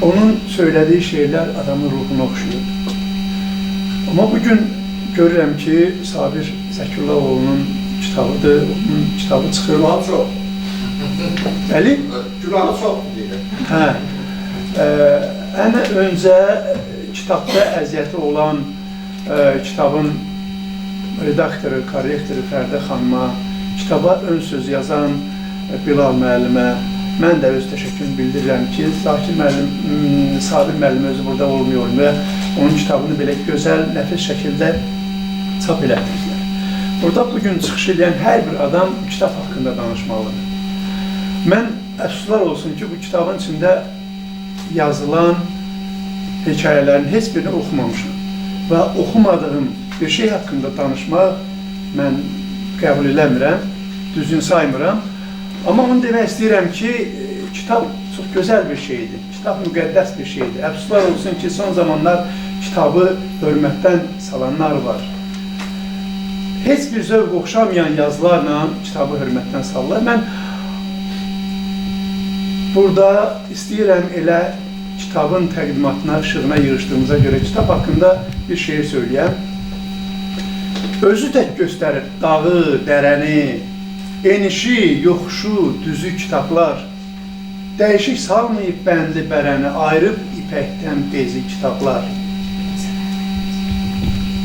Onun söylədiyi şeylər adamın ruhunu oxşuyur. Amma bugün görürəm ki, Sabir Zəkillaoğlu'nun kitabıdır, onun kitabı çıxır. Günahı çox. Bəli? Günahı çox deyirəm. Hə. Ən öncə kitabda əziyyəti olan kitabın redaktoru, korrektoru Fərdə xanıma, kitaba ön söz yazan Bilal müəllimə mən də öz təşəkkürümü bildirirəm ki, Sabir müəllim özü burada olmuyor və onun kitabını belə gözəl, nəfis şəkildə çap elətdirdiler. Burada bugün çıxış edən hər bir adam kitab haqqında danışmalıdır. Mən əfsuslar olsun ki, bu kitabın içində yazılan hekayələrin heç birini oxumamışam və oxumadığım bir şey haqqında danışmaq mən qəbul eləmirəm, düzgün saymıram. Amma onu demək istəyirəm ki, kitab çox gözəl bir şeydir, kitab müqəddəs bir şeydir. Əfsuslar olsun ki, son zamanlar kitabı hörmətdən salanlar var. Heç bir zövq oxşamayan yazılarla kitabı hörmətdən salırlar. Mən burada istəyirəm elə kitabın təqdimatına, işığına yığışdığımıza görə kitab haqqında bir şey söyləyəm. Özü tək göstərib dağı, dərəni, enişi, yoxuşu, düzü kitablar, dəyişik salmayıb bəndi bərəni, ayrıb ipəkdən bezi kitablar.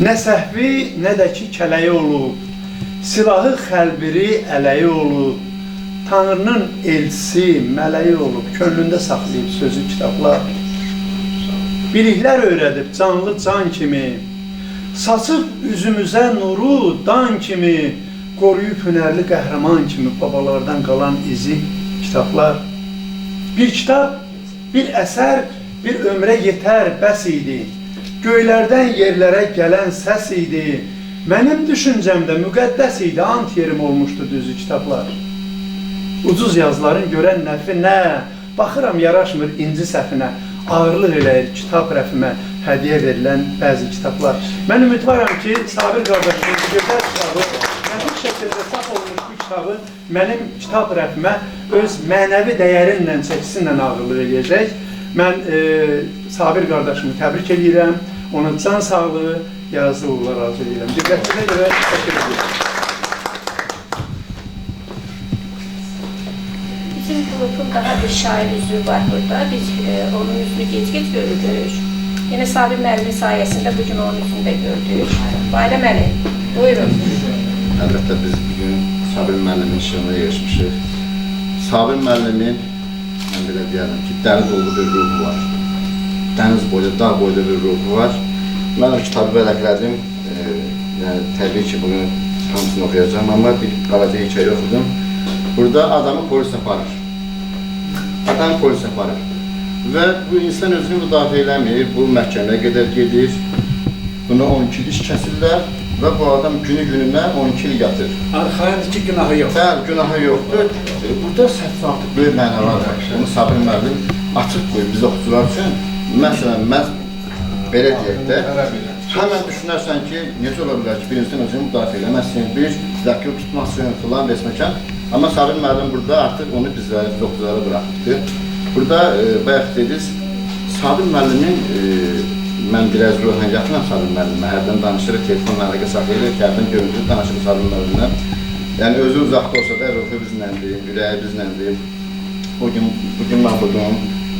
Nə səhvi, nə də ki kələyi olub, silahı xəlbiri ələyi olub, Tanrının elçisi, mələyi olub, könlündə saxlayıb sözü kitablar. Biliklər öyrədib canlı can kimi, saçıb üzümüzə nuru dan kimi, qoruyub hünərli qəhrəman kimi babalardan qalan izi kitablar. Bir kitab, bir əsər, bir ömrə yetər bəs idi. Göylərdən yerlərə gələn səs idi. Mənim düşüncəmdə müqəddəs idi, ant yerim olmuşdu düzü kitablar. Ucuz yazıların görən nəfi nə? Baxıram yaraşmır inci səhvinə, ağırlıq eləyir kitab rəfimə hədiyyə verilən bəzi kitablar. Mən ümidvaram ki, Sabir qardaşımın gözəl kitabı, nəfis şəkildə saf olmuş bu kitabı mənim kitab rəfimə öz mənəvi dəyərinlə, çəkisinlə ağırlıq eləyəcək. Mən Sabir qardaşımı təbrik edirəm, ona can sağlığı, yazdığı uğurlar arzu edirəm. Diqqətinizə görə təşəkkür edirəm. Bizim qrupun daha bir şair üzvü var burada. Biz onun üzvü gec-gec görürük. Yine Sabir müəllimin sayesinde bugün onun yüzünü də gördük. Bayram Əli, buyurun. Əlbəttə biz bugün Sabir müəllimin işığına yarışmışıq. Sabir müəllimin, mən belə deyərəm ki, dəri dolu bir ruhu var. Dəniz boyda, dağ boyda bir ruhu var. Mən o kitabı vərəqlədim. Yəni, təbii ki, bugün hamısını oxuyacağım, amma bir qalaca hikayə oxudum. Burada adamı polis aparır. Adamı polis aparır. Və bu insan özünü müdafiə eləmir, bu məhkəməyə qədər gedir. Buna 12 il iş kəsirlər və bu adam günü-gününə 12 il yatır. Arxayındır ki, günahı yox. Bəli, günahı yoxdur. Burada səhv artıq böyük mənalar var. Bunu Sabir müəllim açıq qoyur biz oxucular üçün. Məsələn, mən belə deyək də, həmən düşünərsən ki, necə ola bilər ki, bir insan özünü müdafiə eləməsin, bir vəkil tutmasın, filan besməkən. Amma Sabir müəllim burada artıq onu bizlərə, biz oxuculara bırakıbdır. Burada bayaq dediniz, Sabir müəllimin, mən biraz ruhaniyyatla Sabir müəllimə, hərdən danışırıq, telefonla əlaqə saxlayırıq, hərdən görüntülü danışırıq Sabir müəllimlə. Yəni özü uzaqda olsa da ruhu bizləndir, ürəyi bizləndir. Bugün mən buldum,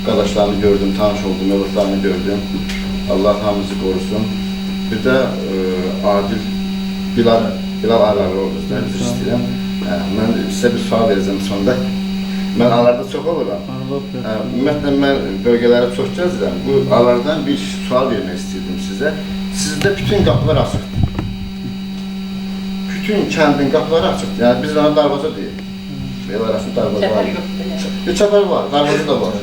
qardaşlarını gördüm, tanış oldum, yollarını gördüm. Allah hamımızı qorusun. Bir də Adil Bilal Arları oldu, üzr istəyirəm. Mən sizə bir sual verəcəm sonda. Mən alarda çox oluram. Ümumiyyətlə, mən bölgələrə çox gəzirəm. Bu alardan bir sual vermək istəyirdim sizə. Sizdə bütün qapılar açıqdır. Bütün kəndin qapıları açıqdır. Yəni, biz ona darvaza deyirik. Belə arasında darvaza var. Çəpər var, darvaza da var.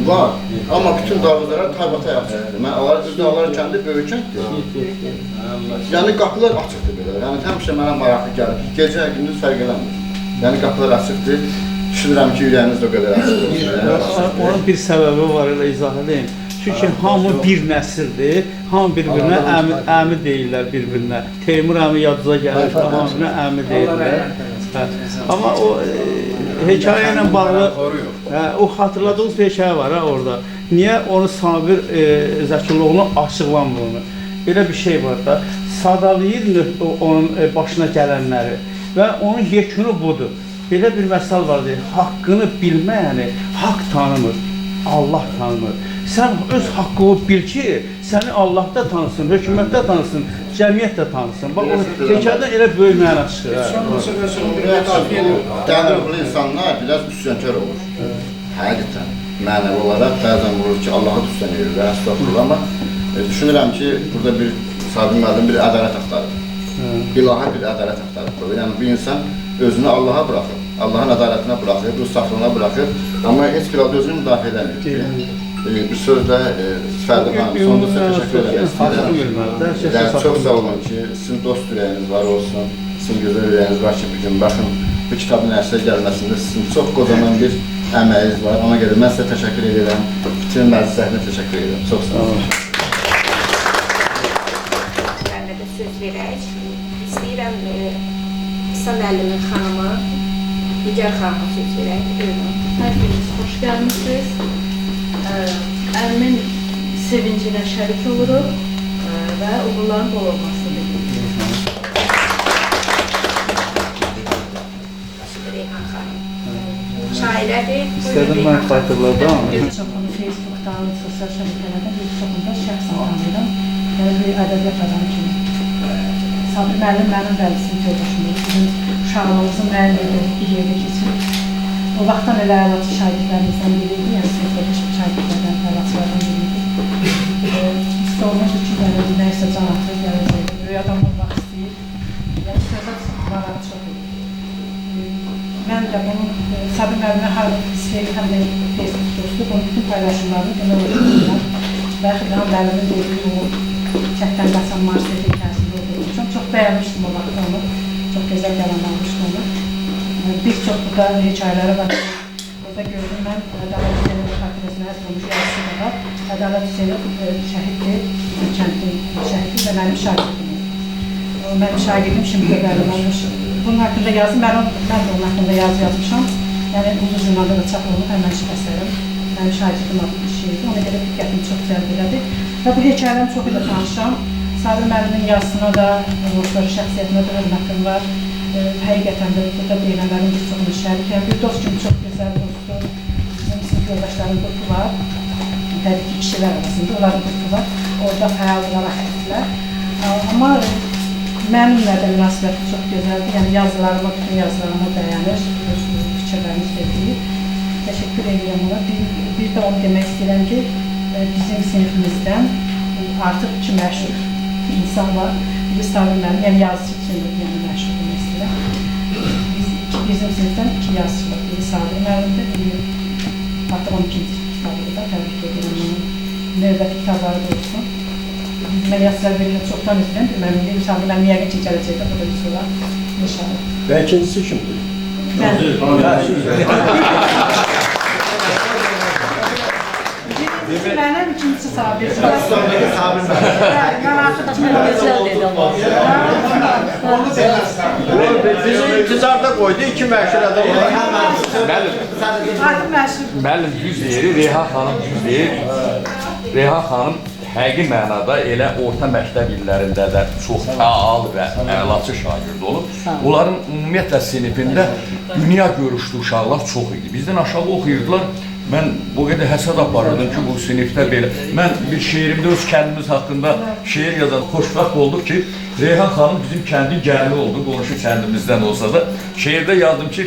Var. Amma bütün darvazalar taybatay açıqdır. Mən alar kəndi böyük kənddir. Yəni, qapılar açıqdır belə. Yəni, həmişə mənə maraqlı gəlir. Gecə, gündüz fərq eləmir. Yəni, qapılar açıqdır. Düşünürəm ki, ürəyiniz də o qədər açıqdır. Onun bir səbəbi var, elə izah edeyim. Çünki hamı bir nəsildir, hamı bir-birinə əmi deyirlər bir-birinə. Teymur əmi yadınıza gəlir, hamı əmi deyirlər. Amma o hekayə ilə bağlı, o xatırladığınız bir hekayə var orada. Niyə onu Sabir Zəkiloğlu açıqlamır onu? Belə bir şey var da, sadalayır onun başına gələnləri və onun yekunu budur. Belə bir məsəl var deyir, haqqını bilməyəni haqq tanımır, Allah tanımır. Sən öz haqqını bil ki, səni Allah da tanısın, hökumət də tanısın, cəmiyyət də tanısın. Bax, o hekayədən elə böyük məna çıxır. Dəlirqli insanlar biraz üsyankar olur. Həqiqətən, mənəvi olaraq bəzən vurur ki, Allah'a üstən edirlər, əstəğfurullah. Amma düşünürəm ki, burada bir Sabir müəllim bir ədalət axtarır. İlahi bir ədalət axtarır. Yəni, bir insan özünü Allah'a bırakır, Allah'ın adaletine bırakır, bu saflığına bırakır. Ama heç bir adı özünü müdafiə edemiyor. Bir sözdə Fərdi xanım, sonunda sizə təşəkkür edəmək istəyirəm. Çox sağ olun ki, sizin dost ürəyiniz var olsun, sizin gözəl ürəyiniz var ki, bugün baxın, bu kitabın əsrə gəlməsində sizin çox qocaman bir əməyiniz var. Ona görə mən sizə təşəkkür edirəm, bütün məclis səhvinə təşəkkür edirəm. Çox sağ olun. Mən də söz verək. İstəyirəm İsa müəllimin xanımı, Nigar xanıma söz verək. Hər biriniz xoş gəlmişsiniz. Əmin sevincinə şərik oluruq və uğurların bol olmasını dilirik. Reyhan xanım. Şairədir. İstədim mən xatırladım. Bir çoxunu Facebookdan, sosial şəbəkələrdən bir çoxunda şəxsən tanıyıram. Yəni bir ədəbiyyat adamı kimi. Sabir müəllim mənim vəlisin yoldaşımdır. Bizim uşaqlığımızın müəllimi bir yerdə keçir. O vaxtdan elə əlaçı şagirdlərimizdən biriydi, yəni sinifləşmiş şagirdlərdən, əlaçılardan biriydi. Sormuşdu ki, yəni nəysə can atır, gələcəkdə, böyük adam olmaq istəyir. Yəni sözə marağı çox idi. Mən də bunun Sabir müəllimə həm də Facebook dostu, bunun bütün paylaşımlarını demək olacaqlar. Və Xidran müəllimin dediyi o çəkdən qaçan Marsiya hekayəsində olduğu üçün çox bəyənmişdim o vaxt onu. Çox gözəl qələm almışdım onu. Bir çox burada hekayələri var. Orada gördüm mən Ədalət Hüseynov xatirəsinə həsb olmuş yazısı da var. Ədalət Hüseynov şəhiddir, bizim kəndin şəhiddir və mənim şagirdimdir. Mənim şagirdim şimdi də bəlirlənmiş. Bunun haqqında yazdım, mən də onun haqqında yazı yazmışam. Yəni Ulu Jurnalda da çap olunub, həmənçik əsərim. Mənim şagirdim adlı bir şeydir. Ona görə diqqətimi çox cəlb elədi. Və bu hekayələrin çoxu ilə tanışam. Sabir müəllimin yazısına da, dostları şəxsiyyətinə də hörmətim var. Həqiqətən də burada deyilənlərin bir çoxunu şərikəm. Bir dost kimi çox gözəl dostdur. Bizim sinif yoldaşlarım qrupu var. təbii ki, kişilər arasında, onların qrupu var. Orada fəal olaraq etdilər. Amma mənimlə də münasibəti çox gözəldir. Yəni yazılarıma, bütün yazılarıma dayanır, öz fikirlərimi söyləyir. Təşəkkür edirəm ona. Bir də onu demək istəyirəm ki, bizim sinifimizdən artıq 2 məşhur insan var. Biri Sabir müəllim, yəni yazıcı üçün yəni məşhur demək istəyirəm. Bizim sinifdən 2 yazıcı var. Biri Sabir müəllimdir, biri artıq 12-ci kitabıdır da, təbrik edirəm onu. Növbəti kitabları da olsun. Mən yazılar verirəm, çoxdan izləyəm. Mən deyim, Sabir müəllim yəqin ki, gələcəkdə bu da bir sorar. İnşallah. Və ikincisi kimdir? Birincisi mənim, ikincisi Sabir. Mən artıq gözəl dedim. Bizi intizarda qoydu, 2 məşhur adam. Müəllim düz deyir, Reyhan xanım düz deyir. Reyhan xanım həqiqi mənada elə orta məktəb illərində də çox fəal və əlaçı şagird olub. Onların ümumiyyətlə sinifində dünya görüşlü uşaqlar çox idi. Bizdən aşağı oxuyurdular. Mən o qədər həsəd aparırdım ki, bu sinifdə belə. Mən bir şeirimdə öz kəndimiz haqqında şeir yazan xoşbəxt olduq ki, Reyhan xanım bizim kəndin gəlini oldu, qonşu kəndimizdən olsa da. Şeirdə yazdım ki,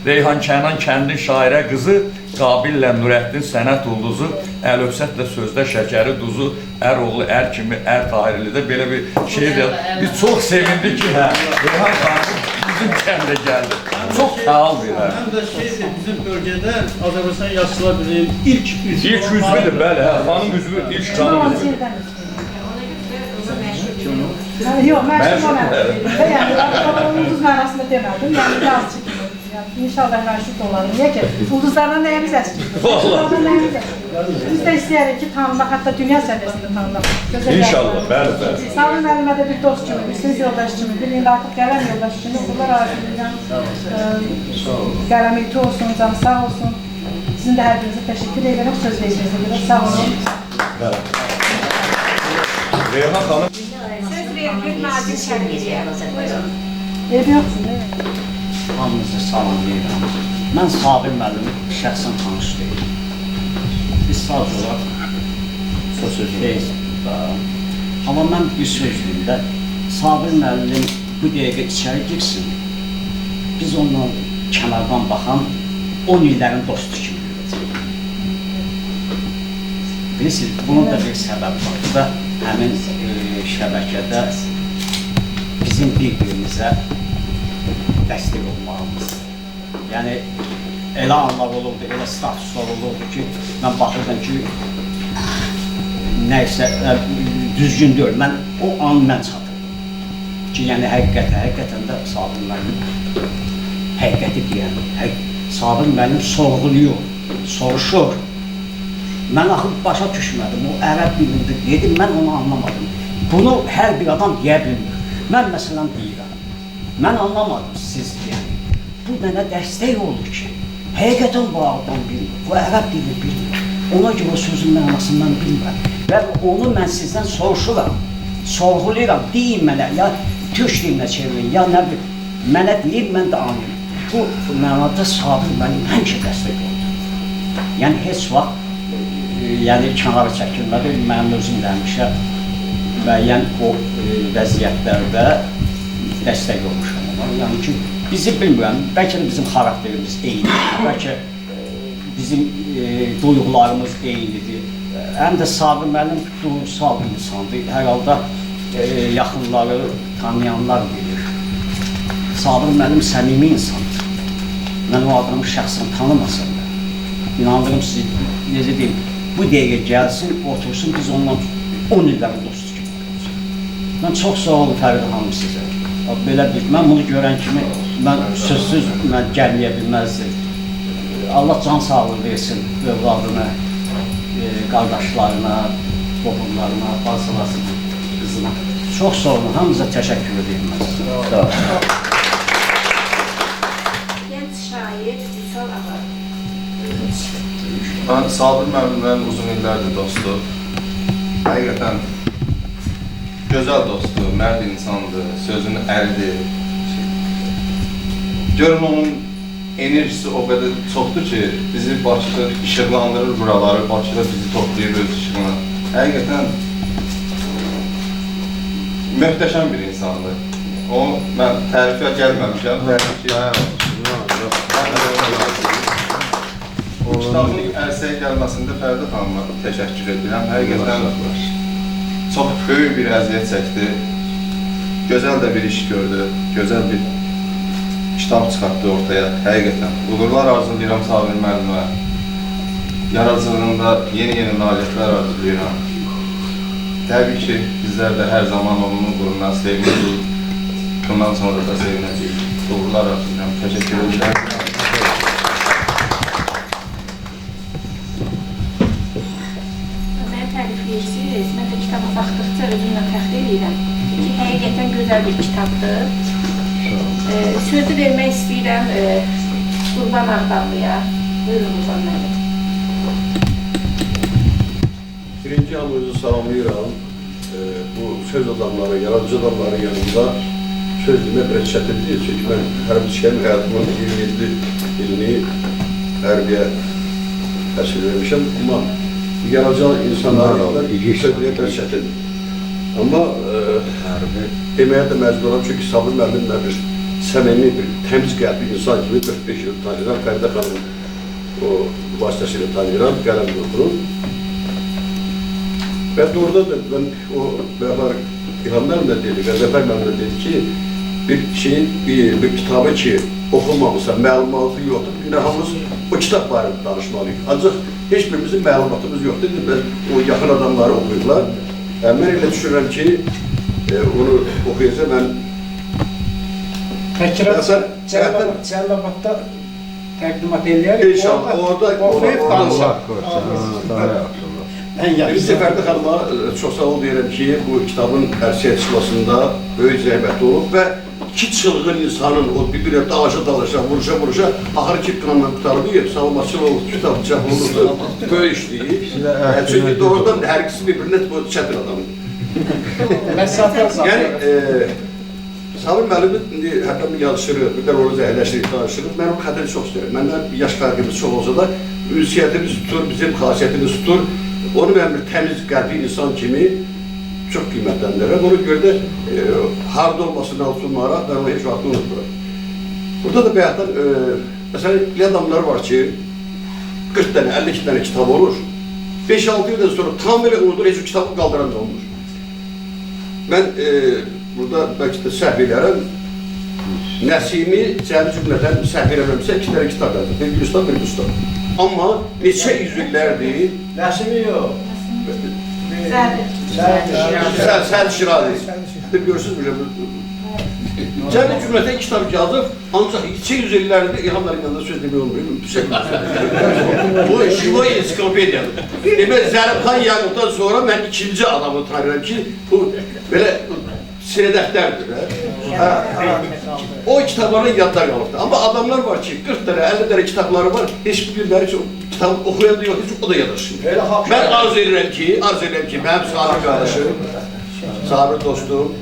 Reyhan Kənan kəndin şairə qızı, Qabillə Nurəddin sənət ulduzu, əl öpsətlə sözdə şəkəri duzu, ər oğlu ər kimi, ər Tahirlidə belə bir şeir yazdım. Biz çox sevindik ki, Reyhan xanım bizim kəndə gəldi. Çox fəal verər. Həm də şeydir, bizim bölgədə Azərbaycan Yazıçılar Birliyinin ilk üzvüdür, bəli, xanım üzvü, ilk xanım üzvü. Yox, məşhur mənəm. Yəni, ulduz mənasında demədim, yəni yazıcı kimi. İnşallah məşhur da olalım. Niyə ki, ulduzlardan nəyimiz əskiyir? Ulduzlardan nəyimiz əskiyir? Biz də istəyərik ki, tanınaq, hətta dünya səviyyəsində tanınaq. İnşallah, bəli. Sabir müəllimə də bir dost kimi, bir sinif yoldaş kimi, bir artıq qələm yoldaş kimi uğurlar arzu edirəm. Qələm iti olsun, can sağ olsun. Sizin də hər birinizə təşəkkür edirəm, söz verəcəyinizə görə sağ olun. Reyhan xanım. Söz verir, Nazir Şərqiliyə. Buyurun. Ev yoxsun, deyil. Hamınızı salamlayıram. Mən Sabir müəllimi şəxsən tanış deyiləm. Biz sadəcə olaraq sözlüyüz. Amma mən bir sözlüyümdə Sabir müəllim bu dəqiqə içəri girsin, biz ondan kənardan baxan 10 illərin dostu kimi görəcəyik. Bilirsiniz, bunun da bir səbəbi var. Bu da həmin şəbəkədə bizim bir-birimizə dəstək olmağımız. Yəni, elə anlar olurdu, elə statuslar olurdu ki, mən baxırdım ki, nəysə düzgün deyil, o an mən çatırdım. Ki, yəni, həqiqətən də Sabir müəllim həqiqəti deyən, Sabir müəllim sorğuluyor, soruşur. Mən axı başa düşmədim, o ərəb dilində dedim, mən onu anlamadım. Bunu hər bir adam deyə bilmir. Mən məsələn deyirəm, mən anlamadım siz yəni. Bu mənə dəstək oldu ki, həqiqətən bu adam bilmir, bu ərəb dili bilmir. Ona görə o sözün mənasını mən bilmirəm. Və onu mən sizdən soruşuram, sorğuluyuram, deyin mənə, ya türk dilinə çevirin, ya nə bilim, mənə deyir, mən də anlayım. Bu mənada Sabir mənim həmişə dəstək oldu. Yəni, heç vaxt yəni kənara çəkilmədi, mənim özüm də həmişə müəyyən o vəziyyətlərdə dəstək olmuşam ona. Yəni ki, bizi bilmirəm, bəlkə də bizim xarakterimiz eynidir, bəlkə bizim duyğularımız eynidir. Həm də Sabir müəllim duygusal bir insandır, hər halda yaxınları, tanıyanlar bilir. Sabir müəllim səmimi insandır. Mən o adamı şəxsən tanımasam da, inandırım sizi, necə deyim, bu dəqiqə gəlsin, otursun, biz ondan 10 illərin dostu kimi olacaq. Mən çox sağ olun Fərid xanım sizə. Belə bir, mən bunu görən kimi, mən sözsüz gəlməyə bilməzdim. Allah can sağlığı versin övladına, qardaşlarına, qohumlarına, bacılarına, qızına. Çox sağ olun, hamınıza təşəkkür edirəm mən sizə. Gənc şair İsal Ağa. Mən Sabir müəllimlərin uzun illərdir dostu. Həqiqətən gözəl dostdur, mərd insandır, sözünü əridir. Görün onun enerjisi o qədər çoxdur ki, bizi Bakıda işıqlandırır buraları, Bakıda bizi toplayır öz işığına. Həqiqətən möhtəşəm bir insandır. O, mən tərifə gəlməmişəm. Bu kitabın ərsəyə gəlməsində Fərdə xanıma təşəkkür edirəm. Həqiqətən çox böyük bir əziyyət çəkdi. Gözəl də bir iş gördü, gözəl bir kitab çıxartdı ortaya, həqiqətən. Uğurlar arzulayıram Sabir müəllimə. Yaradıcılığında yeni nailiyyətlər arzulayıram. Təbii ki, bizlər də hər zaman onun uğurundan sevinəcəyik. Bundan sonra da sevinəcəyik. Uğurlar arzulayıram. Təşəkkür edirəm. Mənə tərifləyirsiniz. Mən də kitaba baxdıqca özümlə fəxr edirəm ki, həqiqətən gözəl bir kitabdır. Sözü vermək istəyirəm Qurban Ağdamlıya. Buyurun Qurban müəllim. Birinci hamınızı salamlayıram. Bu söz adamları, yaradıcı adamların yanında söz demək biraz çətindir. Çünki mən hərbçiyəm, həyatımın 27 ilini hərbiyə təhsil vermişəm. Amma yaradıcı insanların yanında söz demək biraz çətindir. Amma deməyə də məcburam, çünki Sabir müəllim mən bir səmimi, bir təmiz qəlbli insan kimi 4-5 yıl tanıyıram. Fərdə xanım o vasitəsilə tanıyıram, qələm qurdurum. Və doğrudan da mən o bərabər İlham müəllim də dedi, Qəzəfər müəllim də dedi ki, bir kitabı ki oxunmamısa, məlumatı yoxdur. İndi hamımız o kitab barədə danışmalıyıq. Ancaq heç birimizin məlumatımız yoxdur. O yaxın adamları oxuyublar. Mən elə düşünürəm ki, onu oxuyacaq, mən Cəlilabadda təqdimat eləyərik. İnşallah, orada oxuyub danışaq. Biz də Fərdə xanıma çox sağ ol deyirəm ki, bu kitabın ərsəyə çıxmasında böyük zəhməti olub və iki çılğın insanın o bir-birə dalaşa, vuruşa, axır ki qanla qutarılıb, salmaçıl olub, kitab çap olurdu, böyük işləyib. Çünki doğrudan hər ikisi bir-birinə çətin adamdır. Yəni, Sabir müəllim indi hətta yazışırıq, bir də onu zəhləşdirib danışırıq. Mən onun xətrini çox istəyirəm. Məndən yaş fərqimiz çox olsa da, ünsiyyətimiz tutur, bizim xasiyyətimiz tutur. Onu mən bir təmiz qəlbli insan kimi çox qiymətləndirirəm. Ona görə də harda olmasından olsunlara mən onu heç vaxt unutmuram. Burada da bəyətdən, məsələn, elə adamlar var ki, 40 dənə, 52 dənə kitab olur. 5-6 ildən sonra tam belə unudur, heç o kitabı qaldıran da olmur. Mən burada bəlkə də səhv edərəm. Nəsimi cəmi cümlədən səhv eləməmsə 2 dənə kitab yazır. Bir Gülüstan, bir Gülüstan. Amma neçə yüzüllərdir? Nəsimi yox. Səd Şirazi. Görürsünüz mü? Cəmi cümlədən kitab yazıb, ancaq 2 yüzüllərdir İlhamların yanında söz demək olmuyor. Bu Jivoy ensiklopediyadır. Demək, Zəribxan Yaqub'dan sonra mən ikinci adamı tanıyıram ki, bu belə sinədəftərdir. O kitabların yadda qalıbdır. Amma adamlar var ki, 40 dənə, 50 dənə kitabları var, heç bilirlər ki, kitabı oxuyan da yox, o da yadaşır. Mən arzu edirəm ki, mənim Sabir qardaşım, Sabir dostum,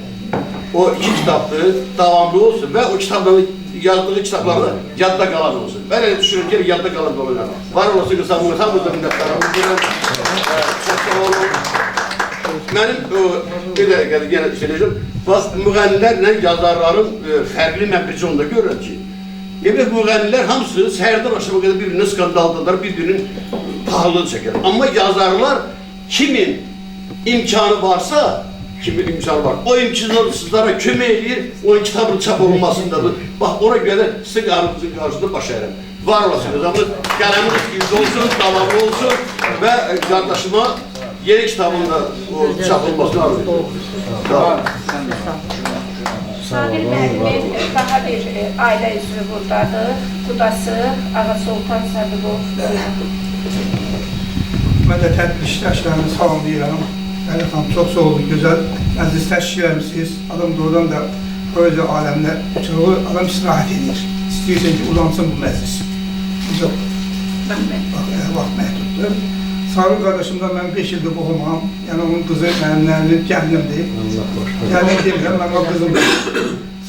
o 2 kitabdır, davamlı olsun və o kitabların, yazdığı kitablarda yadda qalan olsun. Mən elə düşünürüm ki, yadda qalan olacaq. Var olsun qısamını, hamıda minnətlərim. Çox sağ olun. Mənim bir dəqiqədə yenə söyləyəcəm, müğənnilərlə yazarların fərqli mən bircə onda görürəm ki, demək, müğənnilər hamısı səhərdən aşağı qədər bir-birinin skandaldalar, bir-birinin pahalılığını çəkər. Amma yazarlar kimin imkanı varsa, o imkansızlara kömək edir, onun kitabının çap olunmasındadır. Bax, ona görə sizin qarşısında baş əyirəm. Var olasınız, amma qələminiz güclü olsun, davamlı olsun və qardaşıma yeni kitabında çap olmasını arzu ediyorum. Sabir müəllimin daha bir ailə üzvü buradadır. Qudası Ağa Sultan Səbirov. Mən də tədbir işləşlərini salamlayıram. Əli xanım, çox sağ olun, gözəl, əziz təşkil eləmişsiniz. Adam doğrudan da poeziya aləminə çoxu adam istirahət edir. İstəyirsən ki, uzansın bu məclis. Vaxt məhduddur. Sabir qardaşımdan mən 5 ildir qohumam. Yəni onun qızı mənim nəvim gəlinimdir. Gəlin demirəm, mən o qızımdır.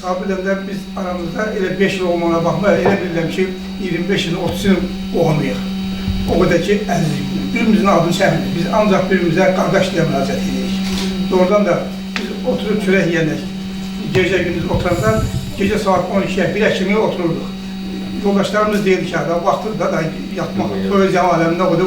Sabirlə biz aramızda elə 5 il olmana baxmayaraq elə bilirəm ki, 25 ilin, 30 ilin qohumayıq. O qədər ki, əzizik. Birimizin adını çəkmirik. Biz ancaq birimizə qardaş deyə müraciət edirik. Doğrudan da biz oturub çörək yiyəndə, gecə gündüz oturanda, gecə saat 12-yə, 1-ə kimi otururduq. Yoldaşlarımız deyirdi ki, vaxtında da yatmaq, poeziya aləmində o da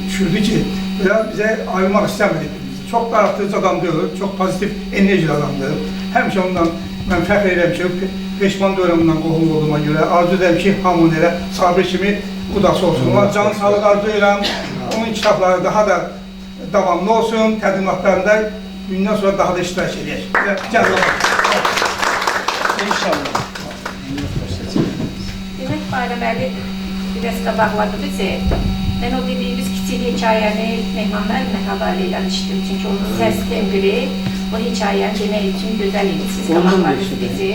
düşürdü ki, bizə ayrılmaq istəmədik. Çox darıxdırıcı adam deyil, çox pozitiv enerjili adamdır. Həmişə ondan mən fəxr edirəm ki, peşman deyirəm ondan qohum olduğuma görə. Arzu edirəm ki, hamının elə Sabir kimi qudası olsun. Ona can sağlıq arzu edirəm. Onun kitabları daha da davamlı olsun. Təqdimatlarında gündən sonra daha da iştirak edək. İnşallah. Demək, Bayraməli biraz qabaqladı bizi. Mən o dediyimiz kiçik hekayəni Mehman müəllimə həvalə eləmişdim. Çünki onun səs tembri o hekayəni demək üçün gözəl idi. Siz qabaqladınız bizi.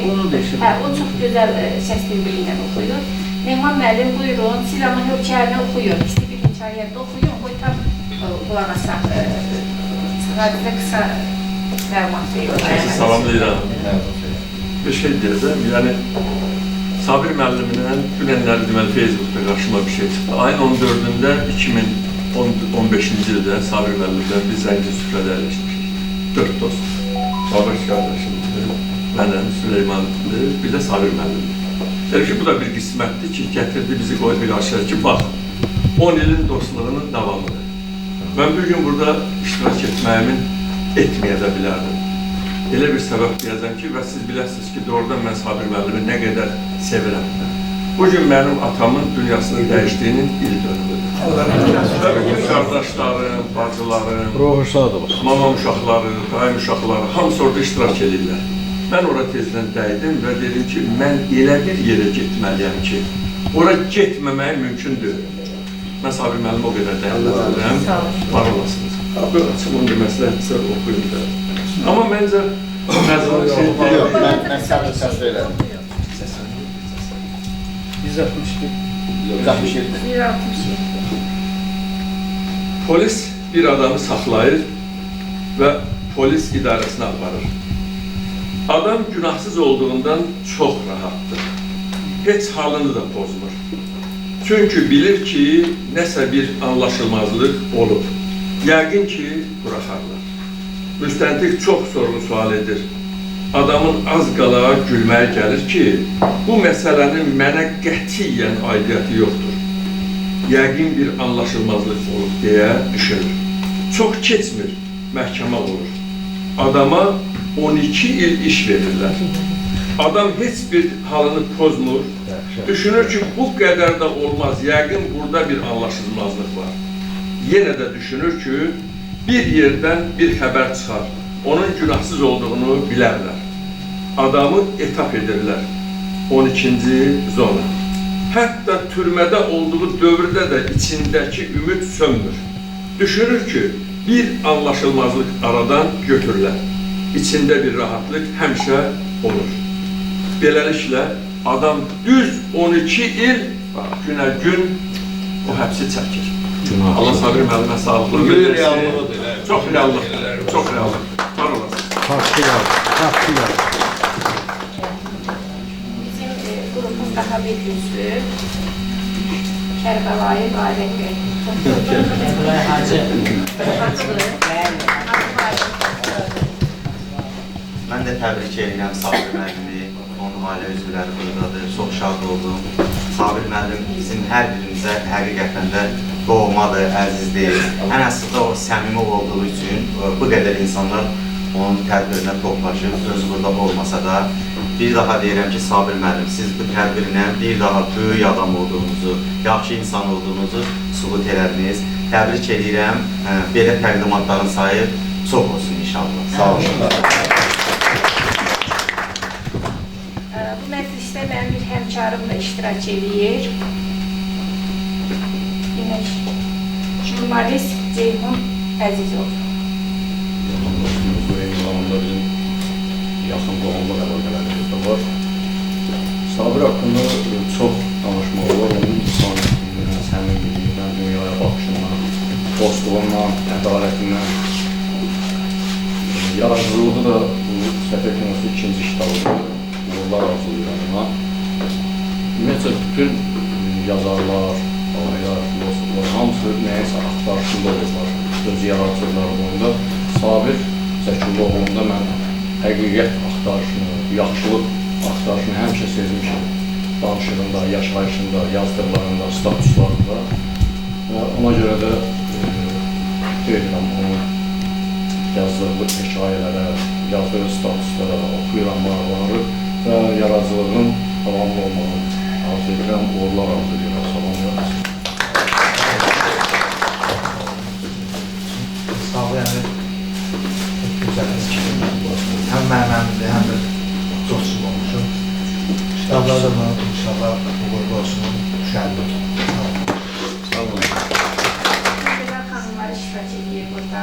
O çox gözəl səs tembri ilə oxuyur. Mehman müəllim, buyurun, siz amma hekayəni oxuyun. Kiçik bir hekayəni oxuyun. Qoy tam qulaq asaq. Sadəcə qısa məlumat verir. Salamlayıram. Bir şey deyəcəm, yəni Sabir müəllimlə dünənləri deməli Facebookda qarşıma bir şey çıxdı. Ayın 14-də 2015-ci ildə Sabir müəllimlə biz Zəngin süfrədə əyləşmişik. 4 dost. Sabir qardaşımdır, mənim, Süleymandır, bir də Sabir müəllimdir. Dedim ki, bu da bir qismətdir ki, gətirdi bizi qoydu bir qarşıya ki, bax, 10 ilin dostluğunun davamıdır. Mən bir gün burada iştirak etməyimin etməyə də bilərdim. Elə bir səbəb deyəcəm ki, və siz biləsiniz ki, doğrudan mən Sabir müəllimi nə qədər sevirəm. Bugün mənim atamın dünyasının dəyişdiyinin il dönümüdür. Və bugün qardaşlarım, bacılarım, mama uşaqları, daim uşaqları, hamısı orada iştirak edirlər. Mən orada tezdən dəydim və dedim ki, mən elə bir yerə getməliyəm ki, ora getməməyi mümkündür. Mən Sabir müəllimi o qədər dəyərləndirirəm, var olasınız. Böyle açıq onu məsləhətsə oxuyun da. Amma məncə məzmun şey deyil. Yox, mən səbir səs verəm. 162. 167. Polis bir adamı saxlayır və polis idarəsinə aparır. Adam günahsız olduğundan çox rahatdır. Heç halını da pozmur. Çünki bilir ki, nəsə bir anlaşılmazlıq olub. Yəqin ki, buraxarlar. Müstəntiq çox sorğu sual edir. Adamın az qala gülməyə gəlir ki, bu məsələnin mənə qətiyyən aidiyyəti yoxdur. Yəqin bir anlaşılmazlıq olub deyə düşünür. Çox keçmir, məhkəmə olur. Adama 12 il iş verirlər. Adam heç bir halını pozmur. Düşünür ki, bu qədər də olmaz. Yəqin burada bir anlaşılmazlıq var. Yenə də düşünür ki, bir yerdən bir xəbər çıxar. Onun günahsız olduğunu bilərlər. Adamı etap edirlər. 12-ci zona. Hətta türmədə olduğu dövrdə də içindəki ümid sönmür. Düşünür ki, bir anlaşılmazlıq aradan götürürlər. İçində bir rahatlıq həmişə olur. Beləliklə, adam düz 12 il günə gün o həbsi çəkir. Allah Sabir müəllimə sağlıqlı versin. Çox reallıqdır, çox reallıqdır. Var olasın. Bizim qrupun daha bir üzvü Kərbəlayı Qarət bəy. Kərbəlayı Hacı. Mən də təbrik edirəm Sabir müəllimi, onun ailə üzvləri buradadır. Çox şad oldum. Sabir müəllim bizim hər birimizə həqiqətən də doğmadır, əzizdir. Ən əslində o səmimi olduğu üçün bu qədər insanlar onun tədbirinə toplaşıb, özü burada olmasa da bir daha deyirəm ki, Sabir müəllim, siz bu tədbirlə bir daha böyük adam olduğunuzu, yaxşı insan olduğunuzu sübut edədiniz. Təbrik edirəm, belə təqdimatların sayı çox olsun inşallah. Sağ olun. Bu məclisdə mənim bir həmkarım da iştirak edir. Demək, jurnalist Ceyhun Əzizov. Bu eyni zamanda bizim yaxın qohumluq əlaqələrimiz də var. Sabir haqqında çox danışmaq olar, onun insanlığından, səmimiliyindən, dünyaya baxışından, dostluğundan, ədalətindən. Yaradıcılığı da bu Səfər Kinosu ikinci kitabıdır. uğurlar arzulayıram ona. Ümumiyyətlə, bütün yazarlar, alaylar, filosoflar, hamısı nəyəsə axtarışında olurlar. Öz yaradıcıları boyunda Sabir Zəkiloğlu'nda mən həqiqət axtarışını, yaxşılıq axtarışını həmişə sezmişim. Danışığında, yaşayışında, yazdıqlarında, statuslarında. Və ona görə də deyirəm, onu yazdığı hekayələrə, yazdığı statuslara oxuyuram, maraqlanır və yaradıcılığın davamlı olmalı. Arzu edirəm, uğurlar arzu edirəm. Salam yaradıcı. Sağ ol, yəni gözəliniz kimi həm mənəmdir, həm də dostum olmuşum. Kitablarda bana inşallah uğurlu olsun, şəhərlik. Sağ olun. Gözəl xanımlar iştirak edir burada.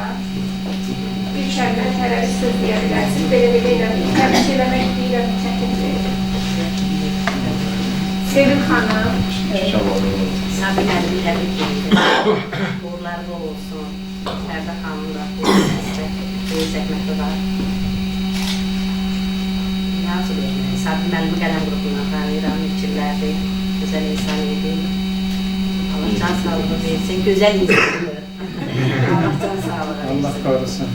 Bir kəlmə tərəvi söz deyə bilərsiniz. Belə təbrik eləmək deyirəm, çətindir. Sevil xanım. Sabir müəllimi təbrik edirəm. Uğurları bol olsun. Fərdə xanım da böyük zəhməti var. Yazı vermək. Sabir müəllimi qələm qrupundan tanıyıram, fikirlərdir. Gözəl insan idi. Allah can sağlığı versin. Gözəl insandır. Allah can sağlığı versin. Allah korusun.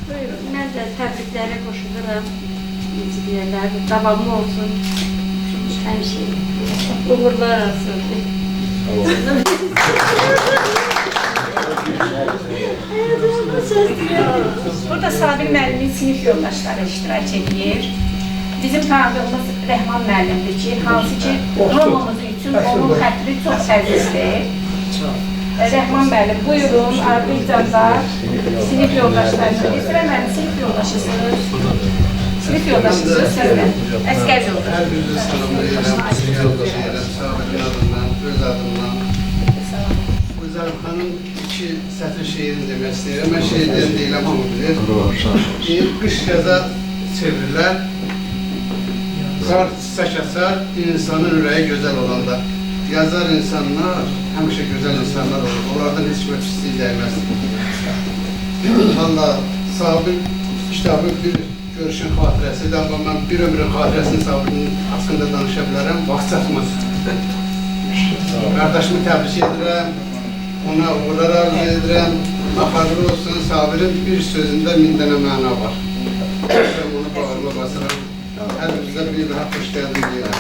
Buyurun, mən də təbriklərə qoşuluram. Necə deyərlər, davamlı olsun. Həmişə uğurlar olsun. Burada Sabir müəllimin sinif yoldaşları iştirak edir. Bizim tanıdığımız Rəhman müəllimdir ki, hansı ki, hamımız üçün onun xətri çox əzizdir. Rəhman müəllim, buyurun, ardınca sinif yoldaşlarını getirəməm, sinif yoldaşısınız. Sinif yoldaşısınız, sözlə. Əskər yoldaşı. Hər birinizi salamlayıram, sinif yoldaşı edirəm, Sabirin adından, öz adından. Özəlim xanım iki sətir şeirini demək istəyirəm. Mən şeirdən deyiləm, hamı bilir. Qış yaza çevirirlər. Qar çiçək açar, insanın ürəyi gözəl olanda. Yazar insanlar, həmişə gözəl insanlar olur. Onlardan heç bir pislik dəyməz. Valla Sabir kitabı bir görüşün xatirəsidir, amma mən bir ömrün xatirəsini Sabirin haqqında danışa bilərəm, vaxt çatmaz. Qardaşımı təbrik edirəm, ona uğurlar arzu edirəm. Xarlı olsun, Sabirin bir sözündə 1000 dənə məna var. Mən onu bağırma basıram. Hər bizə bir daha xoş gəldin deyirəm.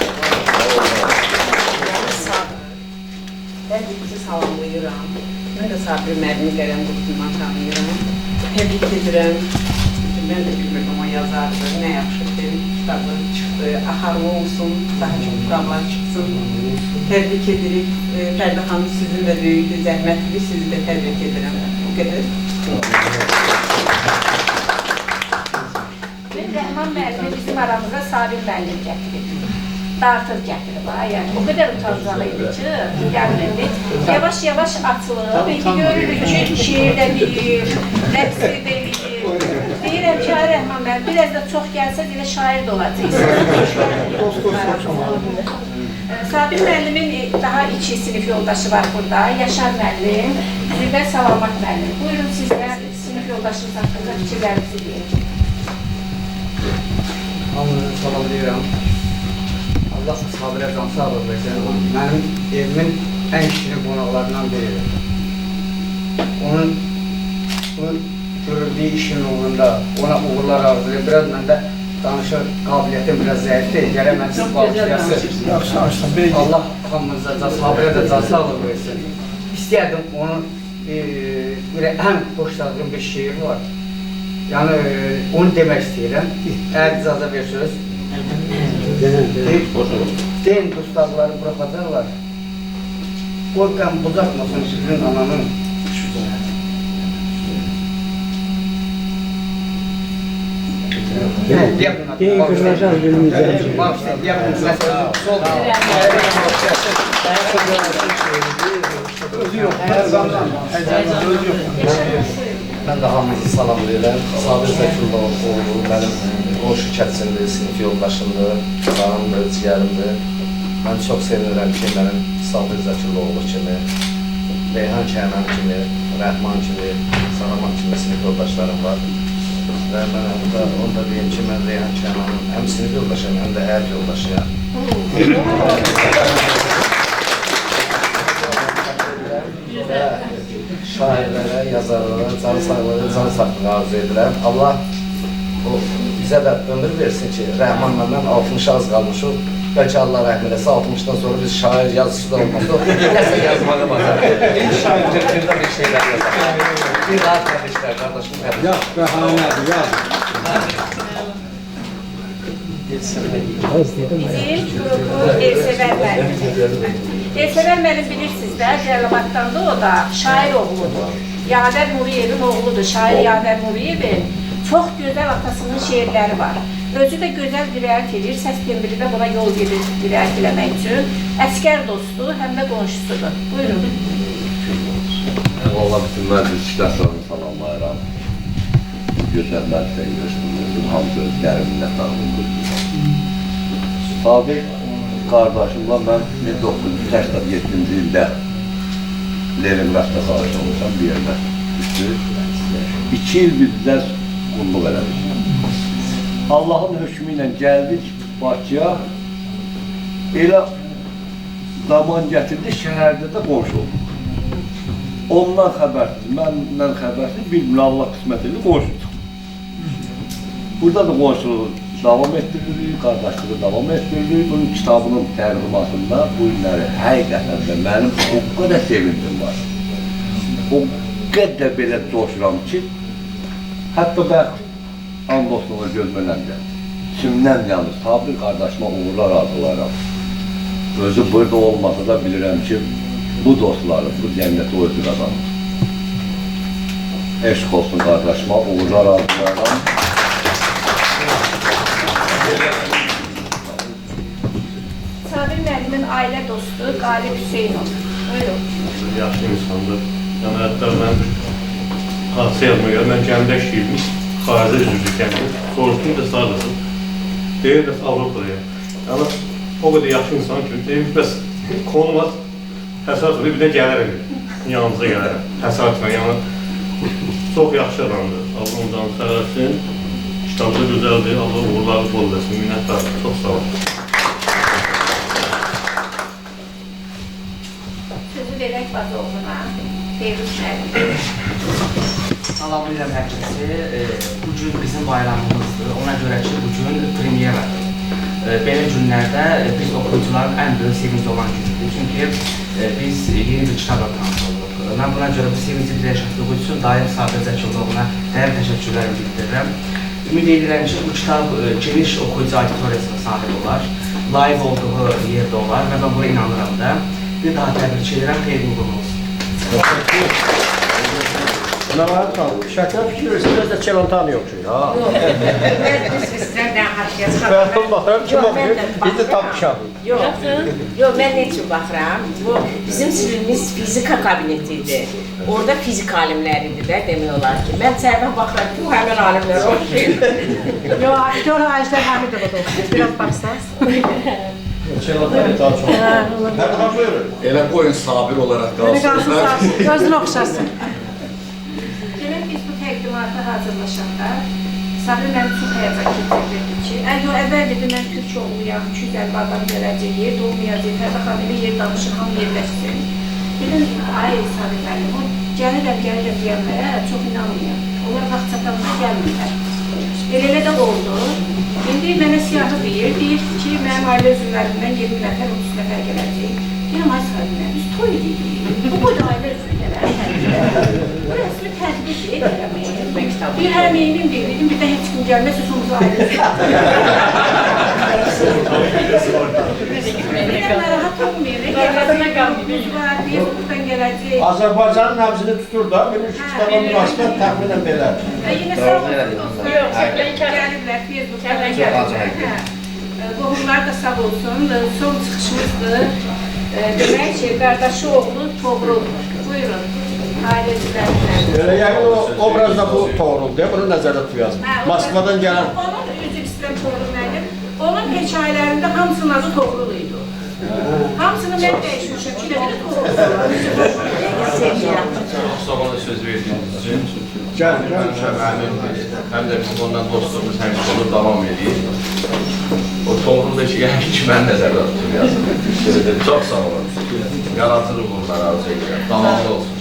Mən bizi salamlayıram. Mən də Sabir müəllimi qələm qrupundan tanıyıram. Təbrik edirəm. Mən də bilmirəm, o yazardır. Nə yaxşı ki, kitabı çıxdı. Axarlı olsun, daha çox kitablar çıxsın. Təbrik edirik. Fərdə xanım sizin də böyük zəhmətlidir. Sizi də təbrik edirəm. O qədər. Rəhman müəllimi bizim aramızda Sabir müəllim gətirib. Dartır gətirib, yəni o qədər utancaq idi ki, gəlmədi. Yavaş-yavaş açılıb, indi görürük ki, şiir də bilir, rəqs də bilir. Deyirəm ki, Rəhman müəllim, biraz da çox gəlsə, elə şair də olacaq. Sabir müəllimin daha iki sinif yoldaşı var burada, Yaşar müəllim, Zülbə Salamat müəllim. Buyurun siz də sinif yoldaşınız haqqında fikirlərinizi deyin. Hamınızı salamlayıram. Allah Sabirə can sağlıq versin. Mənim evimin ən şirin qonaqlarından biridir. Onun görüldüyü işin uğrunda ona uğurlar arzulayır. Biraz məndə danışıq qabiliyyətim biraz zəifdir. Gərək mən siz bağışlayasın. Allah hamınıza Sabirə də can sağlıq versin. İstəyərdim onun həm xoşladığım bir şiir var. Yəni onu demək istəyirəm. Əgər icazə verirsiniz. Deyin dustaqları buraxacaqlar. Qoy qəm bucaqmasın sizin ananın. Deyin qırılacaq günümüzdə. Özü yox, hər zaman. Mən də hamınızı salamlayıram. Sabir Zəkiloğlu mənim o şirkətçimdir, sinif yoldaşımdır, canımdır, ciyərimdir. Mən çox sevinirəm ki, mənim Sabir Zəkiloğlu kimi, Reyhan Kənan kimi, Rəhman kimi, Salamat kimi sinif yoldaşlarım var. Və mən onu da deyim ki, mən Reyhan Kənanın həm sinif yoldaşıyam, həm də həyat yoldaşıyam. Və şairlərə, yazarlara canı sağlığı, canı sağlığı arzu edirəm. Allah bizə də ömür versin ki, Rəhman məndən 60 az qalmışıq. Bəlkə Allah rəhm eləsə, 60-dan sonra biz şair yazısı da olmasıq. Nəsə yazmağa bacarıq. Bir şair cırkında bir şeylər yazaq. Bir daha təbriklər, qardaşım. Yaz, bəhanədir, yaz. Bizim qrupu Elsevər müəllim. Elsevər müəllim bilirsiniz də, Cəlilabaddan da o da şair oğludur. Yadər Nuriyevin oğludur, şair Yadər Nuriyevin. Çox gözəl atasının şeirləri var. Özü də gözəl dirayət edir, səs tembri də buna yol verir dirayət eləmək üçün. Əskər dostu, həm də qonşusudur. Buyurun. Valla bütün məclis işləslərini salamlayıram. Gözəl məclisə görüşdürdüm, hamısı öz dərin minnətdarlığını qurdurum. Sabiq qardaşımla mən 1987-ci ildə Leninqradda xaric olmuşam bir yerdə düşdü. 2 il bizdən qulluq elədik. Allahın hökmü ilə gəldik Bakıya, elə zaman gətirdi, şəhərdə də qonşu olduq. Ondan xəbərsiz, məndən xəbərsiz, bilmir Allah qismət edib, qonşu çıxdı. Burada da qonşuluğu davam etdiririk, qardaşlığı davam etdiririk. Bunun kitabının tərcümasında bu günləri həqiqətən də mənim o qədər sevincim var. O qədər belə coşuram ki, hətta mən andosluğuna gözmələndə, içimdən yalnız Sabir qardaşıma uğurlar arzularım. Özü burada olmasa da bilirəm ki, bu dostları, bu cəmiyyəti o özü qazanır. Eşq olsun qardaşıma, uğurlar arzularım. Sabir müəllimin ailə dostu Qalib Hüseynov. Buyurun. Yaxşı insandır. Yəni, hətta mən hadisə yazmaya görə, mən gəmdə işləyirmiş, xaricə üzürdük gəmdə. Soruşdum da sadəcə. Deyir də Avropadayım. Yəni, o qədər yaxşı insan ki, deyir, bəs konumaz təsadüf bir də gələrəm, yanımıza gələrəm. Təsadüfən, yəni, çox yaxşı adamdır. Allah ondan sağlasın. Kitabı da gözəldir, Allah uğurları bol eləsin, minnətdarım. Çox sağ olun. Sözü verək Bazoğlu'na. Feyruz müəllim. Salamlayıram hər kəsi. Bu gün bizim bayramımızdır. Ona görə ki, bu gün premyeradır. Belə günlərdə biz oxuyucuların ən böyük sevinci olan gündür. Çünki biz yeni bir kitabla tanış olduq. Mən buna görə bu sevinci bizə yaşatdığı üçün daim Sabir Zəkiroğlu'na dərin təşəkkürlərimi bildirirəm. Ümid edirəm ki, bu kitab geniş oxuyucu auditoriyasına sahib olar, layiq olduğu yerdə olar və mən buna inanıram da. Bir daha təbrik edirəm, xeyirli uğurlu olsun. Nə var tam? Şəkər fikirləşsin, özdə Çelantanı yox ki, ha? Biz sizlərdən haqqıya Fərqin baxıram, kim oxuyur? Biz də tapmışam. Yox, mən nə üçün baxıram? Bu, bizim sinifimiz fizika kabinetidir. Orada fizik alimləridir də, demək olar ki. Mən səhvə baxıram ki, bu həmən alimlər oxuyur. Yox, aktyor Əjdər Həmidov da oxuyur. Biraz baxsaz. Çelantanı daha çox. Hərdən buyurun. Elə qoyun Sabir olaraq qalsın. Gözünü oxşasın. Demək, biz bu təqdimata hazırlaşanda Sabir mənim çox həyəcan keçirdirdi ki, əvvəl dedi, mən türk oğluyam, 250 adam gələcək, yer dolmayacaq, Fərdə xanımı yer danışır, hamı yerləşsin. Dedim, ay Sabir müəllim, o gəlirəm deyənlərə çox inanmıyam. Onlar vaxt çatanına gəlmirlər. Elə də oldu. İndi mənə siyahı deyir ki, mənim ailə üzvlərimdən 20 nəfər, 30 nəfər gələcək. Deyirəm, ay Sabir müəllim, biz toy dedik. Bu boyda ailə üzvü gələr. Bu rəsmi tədbir edələmək. Bir həm emin dedim, bir də heç kim gəlməsə sonuza ayrılır. Bir də narahat olmayın, gələcək qanunumuz var, Facebook'dan gələcək. Azərbaycanın nəbzini tutur da, benim şu kitaba münasibət təxminən belə. Yenə sağ olun, gəlirlər, Facebook'dan gəlirlər. Qohumlar da sağ olsun, son çıxışımızdır. Demək ki, qardaşı oğlu Toğrul. Buyurun. Yəni o obrazda bu Toğruldur, bunu nəzərdə tutuyaz. Moskvadan gələn... Onun üzr istəyirəm Toğrul mənim. Onun hekayələrində hamısının adı Toğrul idi. Hamısını mən dəyişmişim, ki, də Toğrul. Çox sağ olun söz verdiyiniz üçün. Həm də biz ondan dostluğumuz həmişə olur, davam edir. O toğrunda ki, yəqin ki, mən nəzərdə tutum yazdım. Çox sağ olun. Yaratır uğurlar arzu edirəm. Davamlı olsun.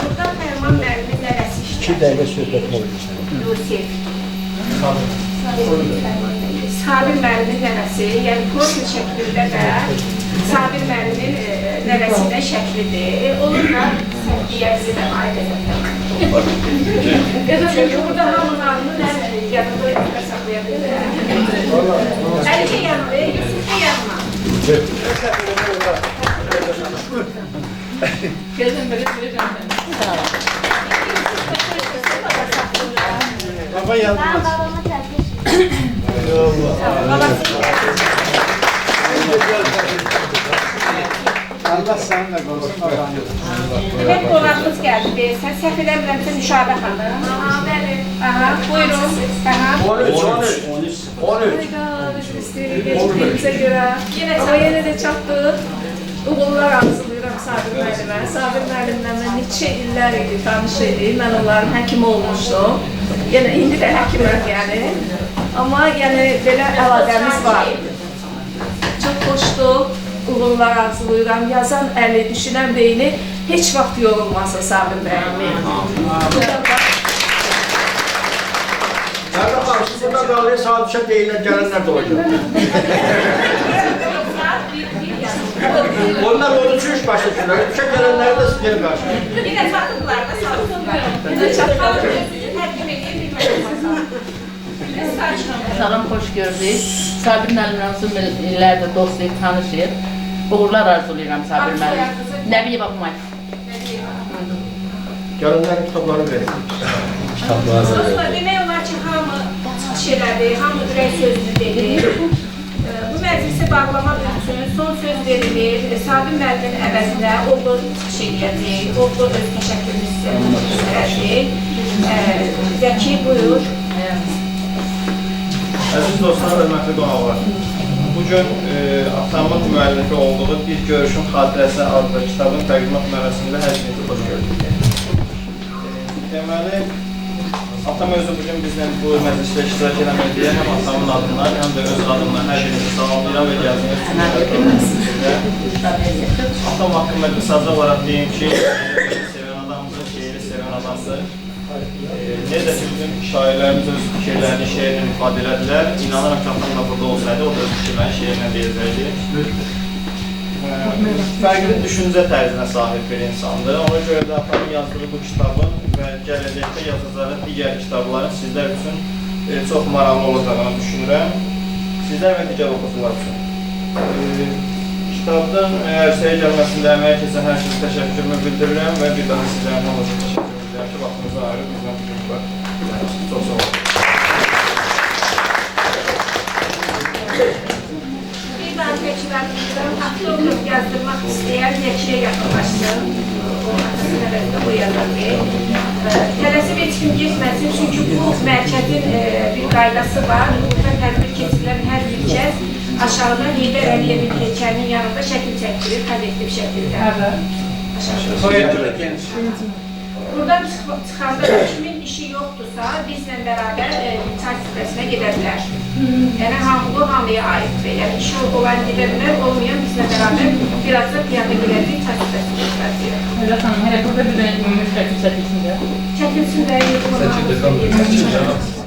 Burada Fərman müəllimin nəvəsi işləyir. 2 dəqiqə söhbət olursan. Yusif. Sabir müəllimin nəvəsi, yəni profil şəklində də Sabir müəllimin nəvəsi ilə şəklidir. Olur da səhdiyəsi də ailədə təməl. Çünki burada hamının adını yanında saxlaya bilir. Əli yanında, Yusuf da yanına. Gözüm belə bilirəm. Baba yanmaz. Ben babamı tercih Allah seninle korusun. Evet, qonağımız gəldi. Sən səhv eləmirəmsə Müşahibə xanım. Aha, bəli. Aha, buyurun. Aha. 13. görə. Amma yenə də çatdıq. Uğurlar arzulayıram Sabir müəllimə. Sabir müəllimlə mən neçə illər idi, tanış idim. Mən onların həkimi olmuşdum. Yəni indi də həkiməm yəni. Amma yəni belə əlaqəmiz var. Çox xoşdur. Uğurlar arzulayıram. Yazan əli, düşünən beyni heç vaxt yorulmasın Sabir müəllim. Sərdə xanım, siz burada qalaya saat 3-ə deyirlər, gələnlər də olacaq. Onlar onu çürüş başa düşürlər, 3-ə gələnləri də sizə qarşı. Yine çatdıqlar da sağlıqlar. Yine çatdıqlar. Həkim edeyim, bilməyəm. Salam, xoş gördük. Sabir müəllimlə uzun illərdir dostluq, tanışıq. Uğurlar arzulayıram Sabir müəllim. Nəbiyə baxmayın. Gələnlərin kitabları verin. Aslında demək olar ki, hamı şeylədi, hamı ürək sözünü dedi. Bu məclisi bağlamaq üçün son söz verilir. Sabir müəllimin əvəzində oğlu çıxış edəcək, oğlu öz təşəkkürünü istəyəcək. Zəki, buyur. Əziz dostlar, hörmətli qonaqlar. Bugün atamın müəllifi olduğu Bir Görüşün Xatirəsi adlı kitabın təqdimat mərasımında hər birinizi xoş gördük. Deməli, atam özü bugün bizlə bu məclisdə iştirak eləmədiyə həm atamın adından, həm də öz adından hər birinizi salamlayıram və gəldiyiniz üçün atam haqqında qısaca olaraq deyim ki, sevən adamdır, şeiri sevən adamdır. Necə ki, bugün şairlərimiz öz fikirlərini şeirlə ifadə elədilər. İnanıram ki, atam da burada olsaydı, o da öz fikirlərini şeirlə deyəcəkdi. Fərqli düşüncə tərzinə sahib bir insandır. Ona görə də atamın yazdığı bu kitabın və gələcəkdə yazacağı digər kitabların sizlər üçün çox maraqlı olacağını düşünürəm. Sizlər və digər oxucular üçün. Kitabdan ərsəyə gəlməsində əməyə keçən hər şeyə təşəkkürümü bildirirəm və bir daha sizlərin olacaq təşəkkür edirəm ki, vaxtınızı ayırıb bizdən bugün var. Çox sağ olun. Bir daha keçirəm, haqlı olub yazdırmaq istəyən Zəkiyə yaxınlaşsın. O atasının əvəzində o yazar ki, tələsib heç kim getməsin, çünki bu mərkəzin bir qaydası var. Burada tədbir keçirilən hər bir kəs aşağıda Heydər Əliyevin heykəlinin yanında şəkil çəkdirir, kollektiv şəkildə. Buradan çıxanda kimin işi yoxdursa, bizlə bərabər çay süfrəsinə gedə bilər. Yəni, bu hamıya aiddir. Yəni, işi olan gedə bilər, olmayan bizlə bərabər biraz da piyada gedəcək çay süfrəsində göstərəcək. Hələ xanım, hələ burada bir dənə şəkil çəkilsin də. Çəkilsin də, yoxdur.